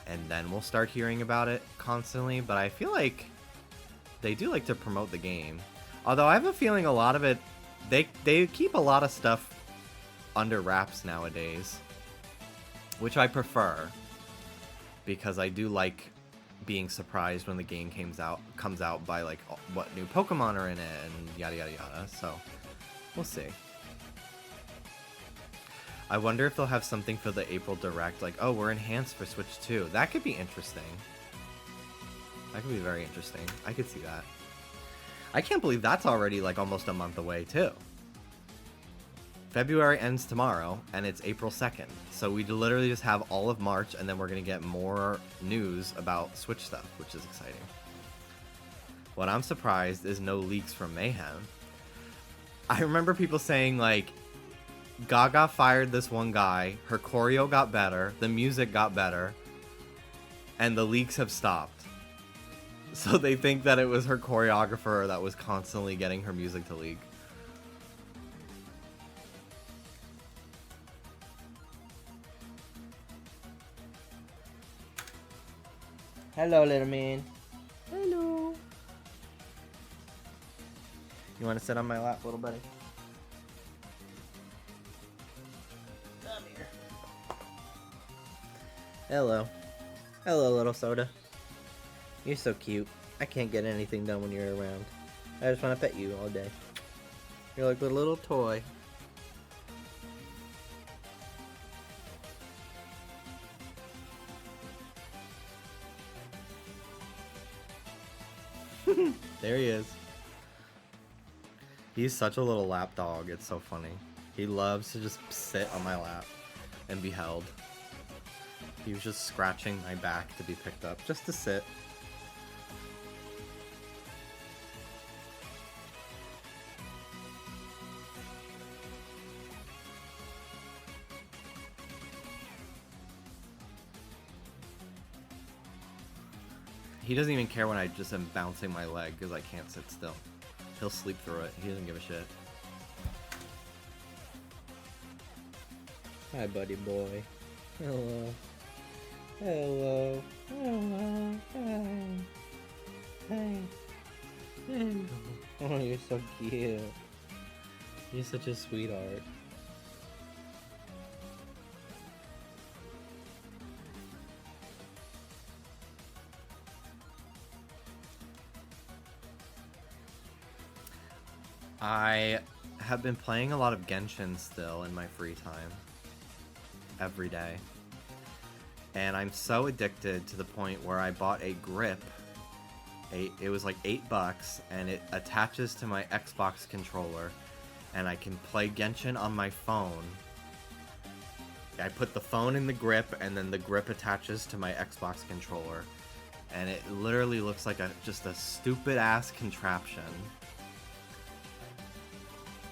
And then we'll start hearing about it constantly. But I feel like they do like to promote the game. Although I have a feeling a lot of it, they keep a lot of stuff under wraps nowadays. Which I prefer. Because I do like being surprised when the game comes out by like what new Pokemon are in it and yada yada yada. So we'll see. I wonder if they'll have something for the April Direct, like, oh, we're enhanced for Switch 2. That could be interesting. That could be very interesting. I could see that. I can't believe that's already like almost a month away too. February ends tomorrow, and it's April 2nd. So we literally just have all of March, and then we're going to get more news about Switch stuff, which is exciting. What I'm surprised is no leaks from Mayhem. I remember people saying, like, Gaga fired this one guy, her choreo got better, the music got better, and the leaks have stopped. So they think that it was her choreographer that was constantly getting her music to leak.
Hello, little man. Hello.
You want to sit on my lap, little buddy?
Come here.
Hello. Hello, little soda. You're so cute. I can't get anything done when you're around. I just want to pet you all day. You're like a little toy. There he is. He's such a little lap dog. It's so funny. He loves to just sit on my lap and be held. He was just scratching my back to be picked up, just to sit. He doesn't even care when I just am bouncing my leg because I can't sit still. He'll sleep through it. He doesn't give a shit.
Hi, buddy boy. Hello. Hello. Hello. Hi. Hi. Hello. Oh, you're so cute. You're such a sweetheart.
I have been playing a lot of Genshin still in my free time. Every day. And I'm so addicted to the point where I bought a grip. It was like $8 and it attaches to my Xbox controller and I can play Genshin on my phone. I put the phone in the grip and then the grip attaches to my Xbox controller. And it literally looks like just a stupid ass contraption.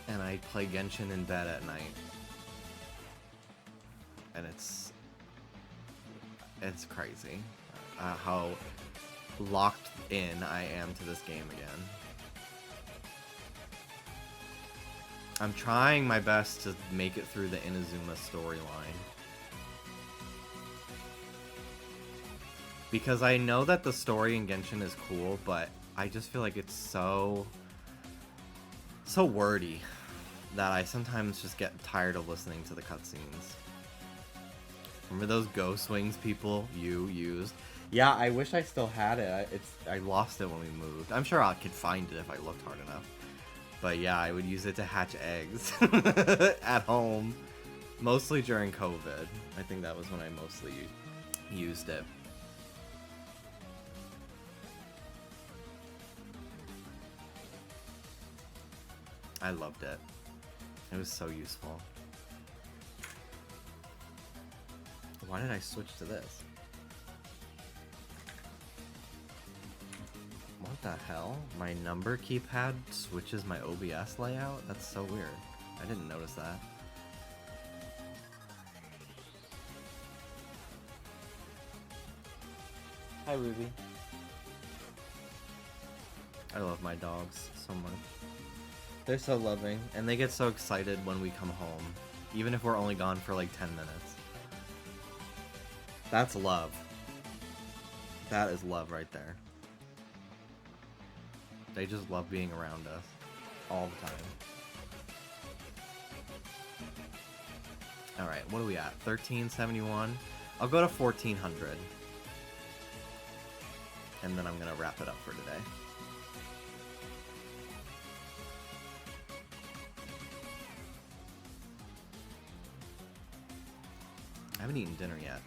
And I play Genshin in bed at night. And it's crazy how locked in I am to this game again. I'm trying my best to make it through the Inazuma storyline. Because I know that the story in Genshin is cool, but I just feel like it's so wordy that I sometimes just get tired of listening to the cutscenes. Remember those ghost wings people you used? Yeah, I wish I still had it. I lost it when we moved. I'm sure I could find it if I looked hard enough. But yeah, I would use it to hatch eggs at home. Mostly during COVID. I think that was when I mostly used it. I loved it. It was so useful. Why did I switch to this? What the hell? My number keypad switches my OBS layout? That's so weird. I didn't notice that.
Hi, Ruby.
I love my dogs so much. They're so loving, and they get so excited when we come home, even if we're only gone for like 10 minutes. That's love. That is love right there. They just love being around us all the time. Alright, what are we at? 1371? I'll go to 1400. And then I'm gonna wrap it up for today. I haven't eaten dinner yet.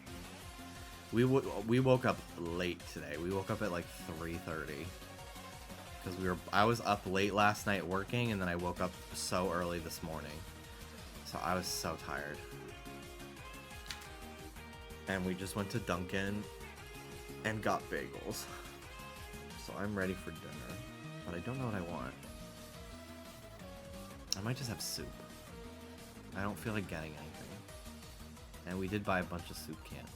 We woke up late today. We woke up at like 3:30 because I was up late last night working, and then I woke up so early this morning. So I was so tired. And we just went to Dunkin' and got bagels. So I'm ready for dinner, but I don't know what I want. I might just have soup. I don't feel like getting anything. And we did buy a bunch of soup cans.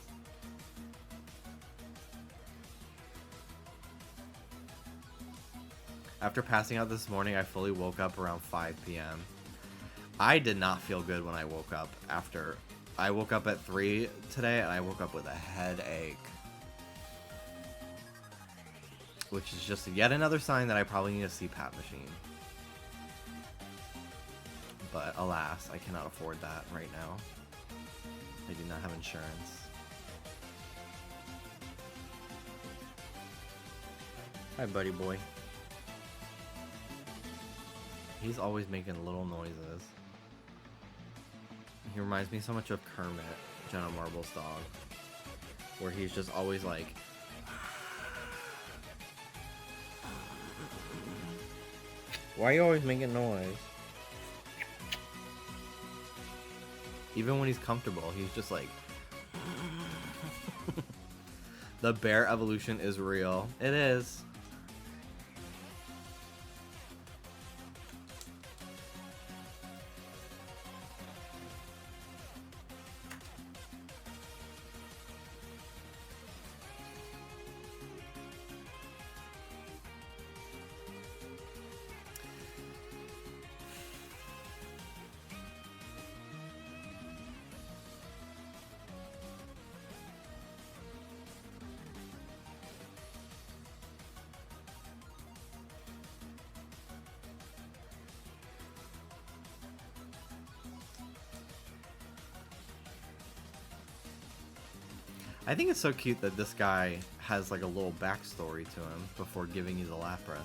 After passing out this morning, I fully woke up around 5 p.m. I did not feel good when I woke up after. I woke up at 3 today, and I woke up with a headache. Which is just yet another sign that I probably need a CPAP machine. But alas, I cannot afford that right now. I do not have insurance. Hi, buddy boy. He's always making little noises. He reminds me so much of Kermit, Jenna Marble's dog. Where he's just always like...
Why are you always making noise?
Even when he's comfortable, he's just like... The bear evolution is real. It is. I think it's so cute that this guy has like a little backstory to him before giving you the Lapras.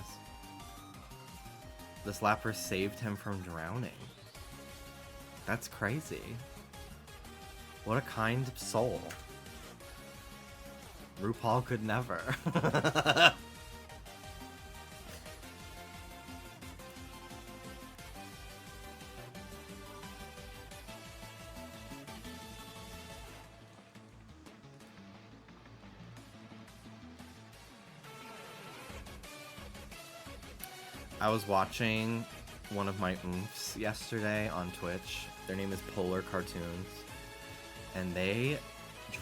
This Lapras saved him from drowning. That's crazy. What a kind soul. RuPaul could never. I was watching one of my oomphs yesterday on Twitch. Their name is Polar Cartoons. And they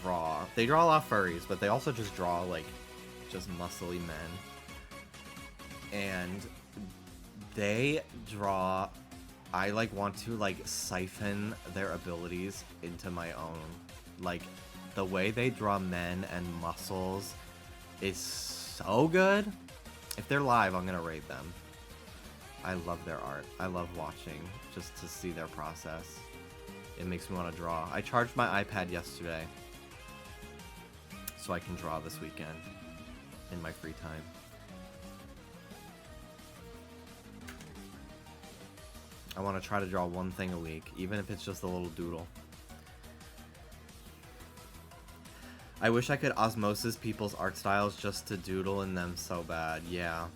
draw a lot of furries, but they also just draw like just muscly men. And they draw, I like want to like siphon their abilities into my own. Like the way they draw men and muscles is so good. If they're live, I'm gonna raid them. I love their art. I love watching just to see their process. It makes me want to draw. I charged my iPad yesterday so I can draw this weekend in my free time. I want to try to draw one thing a week, even if it's just a little doodle. I wish I could osmosis people's art styles just to doodle in them so bad. Yeah.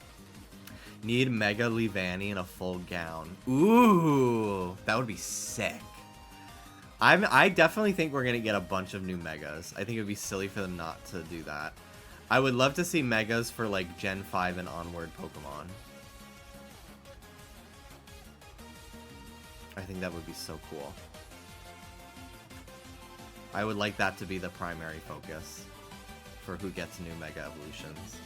Need Mega Levani in a full gown. Ooh, that would be sick. I definitely think we're gonna get a bunch of new Megas. I think it would be silly for them not to do that. I would love to see Megas for like Gen 5 and onward Pokemon. I think that would be so cool. I would like that to be the primary focus for who gets new Mega Evolutions.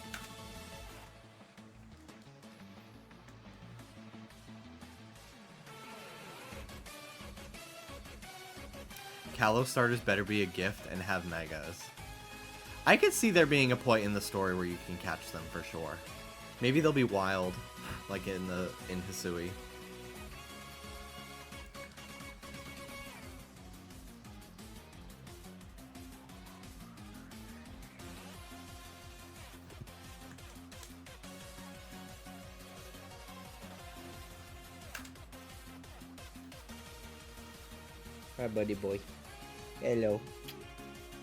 Kalos starters better be a gift and have Megas. I could see there being a point in the story where you can catch them for sure. Maybe they'll be wild, like in Hisui.
Hi, buddy boy. Hello.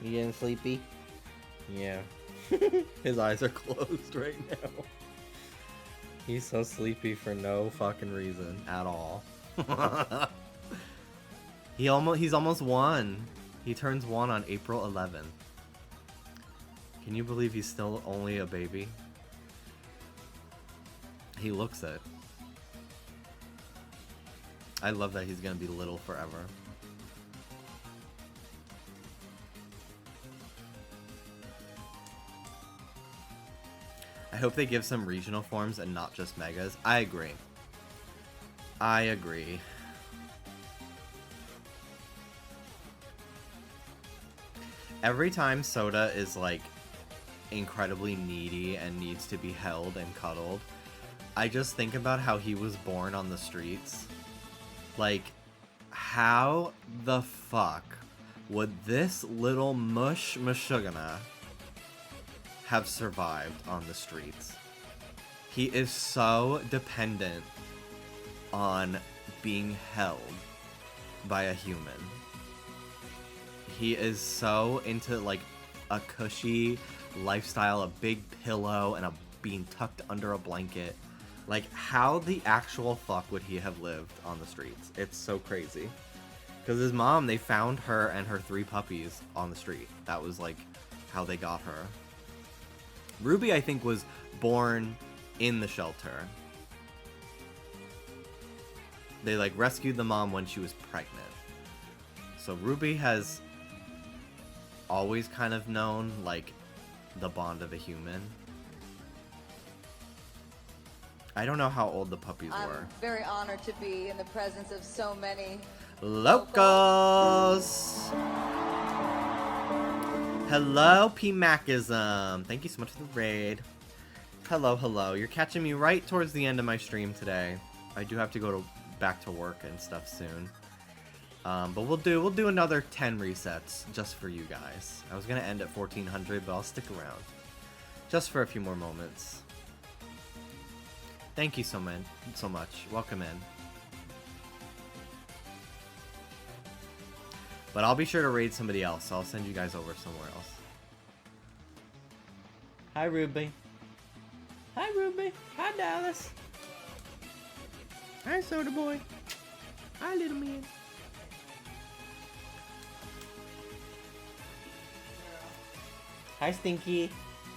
You getting sleepy? Yeah.
His eyes are closed right now. He's so sleepy for no fucking reason at all. He's almost 1. He turns 1 on April 11th. Can you believe he's still only a baby? He looks it. I love that he's gonna be little forever. I hope they give some regional forms and not just megas. I agree. I agree. Every time Soda is like incredibly needy and needs to be held and cuddled, I just think about how he was born on the streets. Like, how the fuck would this little mushugana have survived on the streets? He is so dependent on being held by a human. He is so into like a cushy lifestyle, a big pillow, and being tucked under a blanket. Like, how the actual fuck would he have lived on the streets? It's so crazy. Because his mom, they found her and her 3 puppies on the street. That was like how they got her. Ruby, I think, was born in the shelter. They like rescued the mom when she was pregnant. So Ruby has always kind of known like the bond of a human. I don't know how old the puppies were.
I'm very honored to be in the presence of so many
locals. Hello, P-Macism. Thank you so much for the raid. Hello, hello. You're catching me right towards the end of my stream today. I do have to go back to work and stuff soon. But we'll do another 10 resets just for you guys. I was gonna end at 1400, but I'll stick around just for a few more moments. Thank you so much. Welcome in. But I'll be sure to raid somebody else, so I'll send you guys over somewhere else. Hi, Ruby. Hi, Ruby. Hi, Dallas. Hi, Soda Boy. Hi, little man. Hi, Stinky.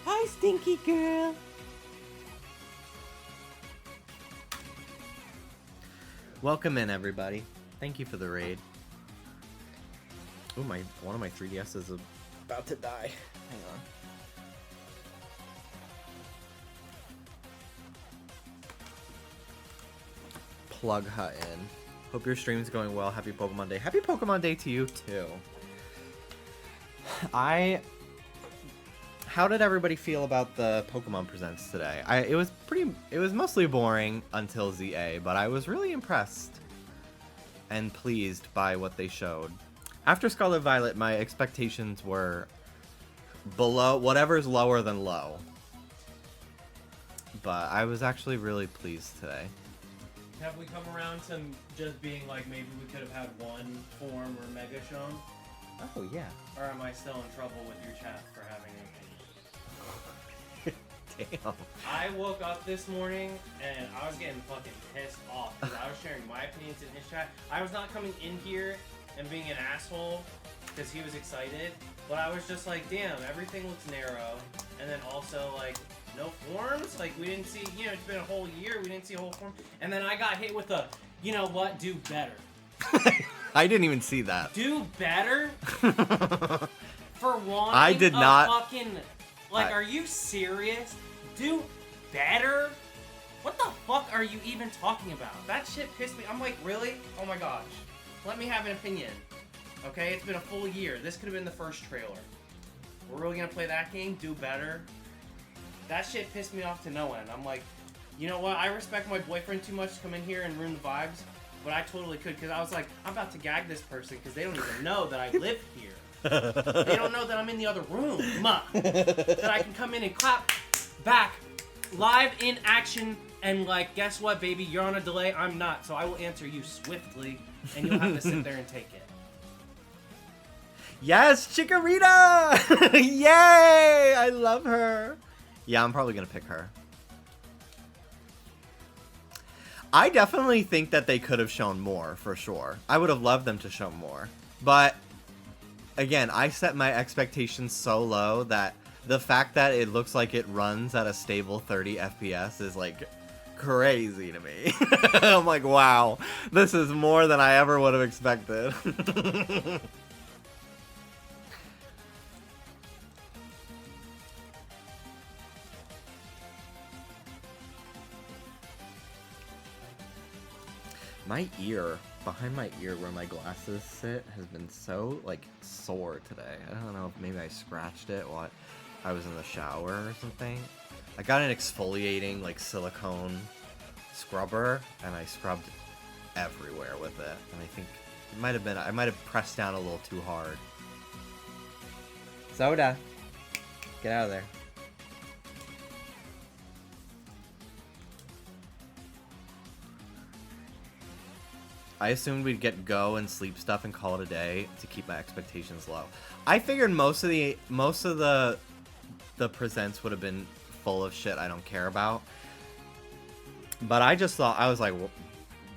Hi, Stinky girl. Welcome in, everybody. Thank you for the raid. Oh, one of my 3DS is about to die. Hang on. Plug her in. Hope your stream's going well. Happy Pokemon Day. Happy Pokemon Day to you too. How did everybody feel about the Pokemon Presents today? It was mostly boring until ZA, but I was really impressed and pleased by what they showed. After Scarlet Violet, my expectations were below whatever's lower than low. But I was actually really pleased today.
Have we come around to just being like, maybe we could have had one form or mega shown?
Oh, yeah.
Or am I still in trouble with your chat for having anything?
Damn.
I woke up this morning and I was getting fucking pissed off because I was sharing my opinions in his chat. I was not coming in here and being an asshole because he was excited, but I was just like, damn, everything looks narrow. And then also, like, no forms? Like, we didn't see, you know, it's been a whole year, we didn't see a whole form. And then I got hit with a, you know what, do better.
I didn't even see that.
Do better? For wanting
I did not.
Fucking, like, are you serious? Do better? What the fuck are you even talking about? That shit pissed me. I'm like, really? Oh my gosh. Let me have an opinion. Okay, it's been a full year. This could have been the first trailer. We're really gonna play that game? Do better? That shit pissed me off to no end. I'm like, you know what? I respect my boyfriend too much to come in here and ruin the vibes, but I totally could, because I was like, I'm about to gag this person because they don't even know that I live here. They don't know that I'm in the other room. That I can come in and clap back live in action and like, guess what, baby? You're on a delay. I'm not. So I will answer you swiftly and you'll have to sit there and take it.
Yes, Chikorita! Yay! I love her. Yeah, I'm probably going to pick her. I definitely think that they could have shown more, for sure. I would have loved them to show more. But, again, I set my expectations so low that the fact that it looks like it runs at a stable 30 FPS is, like, crazy to me. I'm like, wow, this is more than I ever would have expected. My ear, behind my ear where my glasses sit, has been so, like, sore today. I don't know if maybe I scratched it while I was in the shower or something. I got an exfoliating, like, silicone scrubber, and I scrubbed everywhere with it. And I think it might have been, I might have pressed down a little too hard. Soda, get out of there. I assumed we'd get go and sleep stuff and call it a day to keep my expectations low. I figured most of the presents would have been full of shit I don't care about. But I just thought, I was like,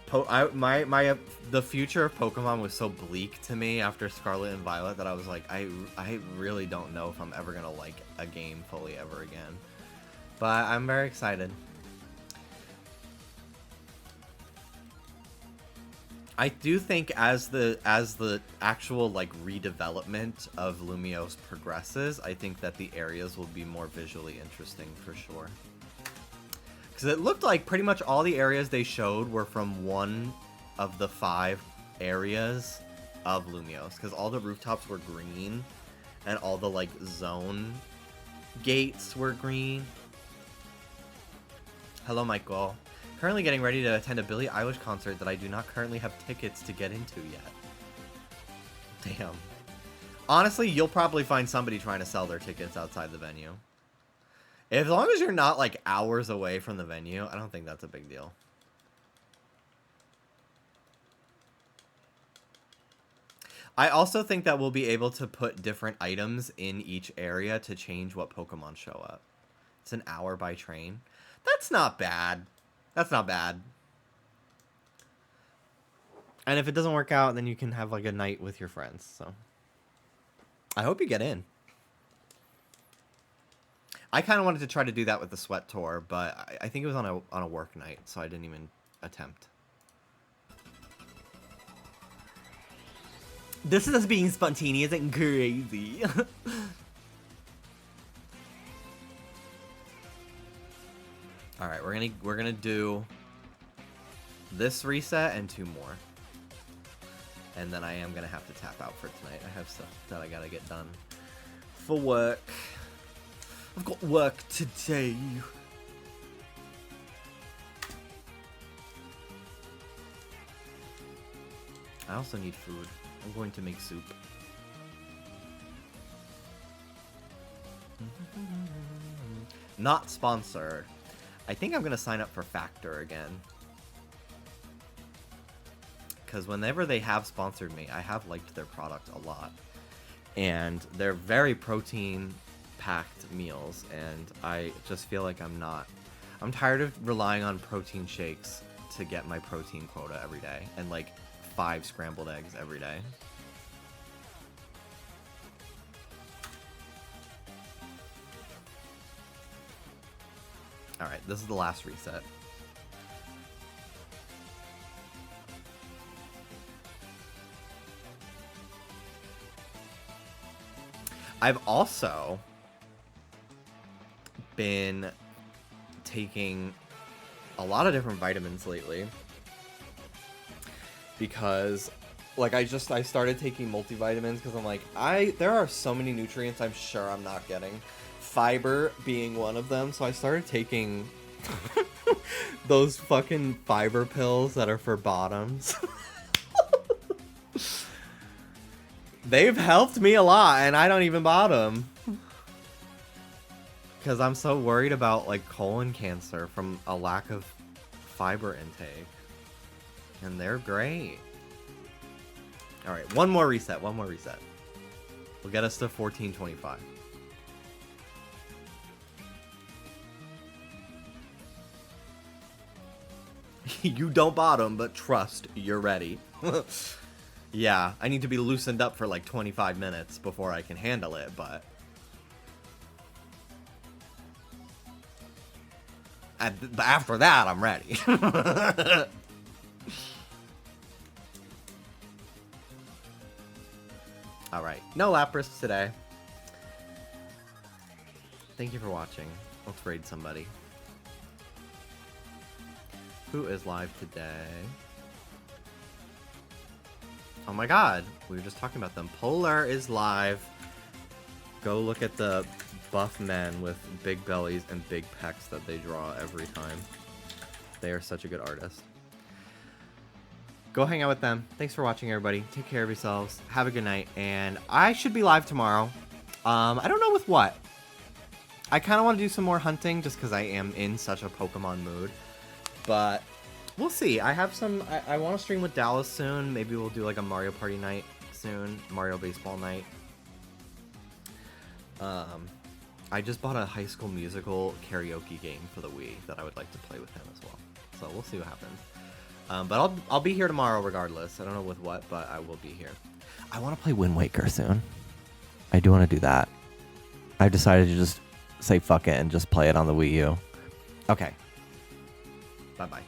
the future of Pokemon was so bleak to me after Scarlet and Violet that I was like, I really don't know if I'm ever gonna like a game fully ever again. But I'm very excited. I do think as the actual like redevelopment of Lumiose progresses, I think that the areas will be more visually interesting for sure. Because it looked like pretty much all the areas they showed were from one of the 5 areas of Lumiose. Because all the rooftops were green, and all the like zone gates were green. Hello, Michael. Currently getting ready to attend a Billie Eilish concert that I do not currently have tickets to get into yet. Damn. Honestly, you'll probably find somebody trying to sell their tickets outside the venue. As long as you're not like hours away from the venue, I don't think that's a big deal. I also think that we'll be able to put different items in each area to change what Pokemon show up. It's an hour by train. That's not bad. That's not bad. And if it doesn't work out, then you can have like a night with your friends. So I hope you get in. I kind of wanted to try to do that with the Sweat Tour, but I think it was on a work night, so I didn't even attempt. This is us being spontaneous and crazy. All right, we're gonna do this reset and 2 more, and then I am gonna have to tap out for tonight. I have stuff that I gotta get done for work. I've got work today. I also need food. I'm going to make soup. Not sponsored. I think I'm going to sign up for Factor again. Because whenever they have sponsored me, I have liked their product a lot. And they're very protein-packed meals. And I just feel like I'm tired of relying on protein shakes to get my protein quota every day. And like 5 scrambled eggs every day. Alright, this is the last reset. I've also been taking a lot of different vitamins lately because like I started taking multivitamins because I'm like there are so many nutrients I'm sure I'm not getting, fiber being one of them, so I started taking those fucking fiber pills that are for bottoms. They've helped me a lot, and I don't even bottom. Because I'm so worried about, like, colon cancer from a lack of fiber intake. And they're great. Alright, one more reset. We'll get us to 1425. You don't bottom, but trust, you're ready. Yeah, I need to be loosened up for like 25 minutes before I can handle it, but... after that, I'm ready. Alright, no Lapras today. Thank you for watching. Let's raid somebody. Who is live today? Oh my god, we were just talking about them. Polar is live. Go look at the buff men with big bellies and big pecs that they draw every time. They are such a good artist. Go hang out with them. Thanks for watching, everybody. Take care of yourselves. Have a good night. And I should be live tomorrow. I don't know with what. I kind of want to do some more hunting just because I am in such a Pokemon mood. But we'll see. I have some... I want to stream with Dallas soon. Maybe we'll do like a Mario Party night soon. Mario Baseball night. I just bought a High School Musical karaoke game for the Wii that I would like to play with him as well. So we'll see what happens. But I'll be here tomorrow regardless. I don't know with what, but I will be here. I want to play Wind Waker soon. I do want to do that. I've decided to just say fuck it and just play it on the Wii U. Okay. Bye-bye.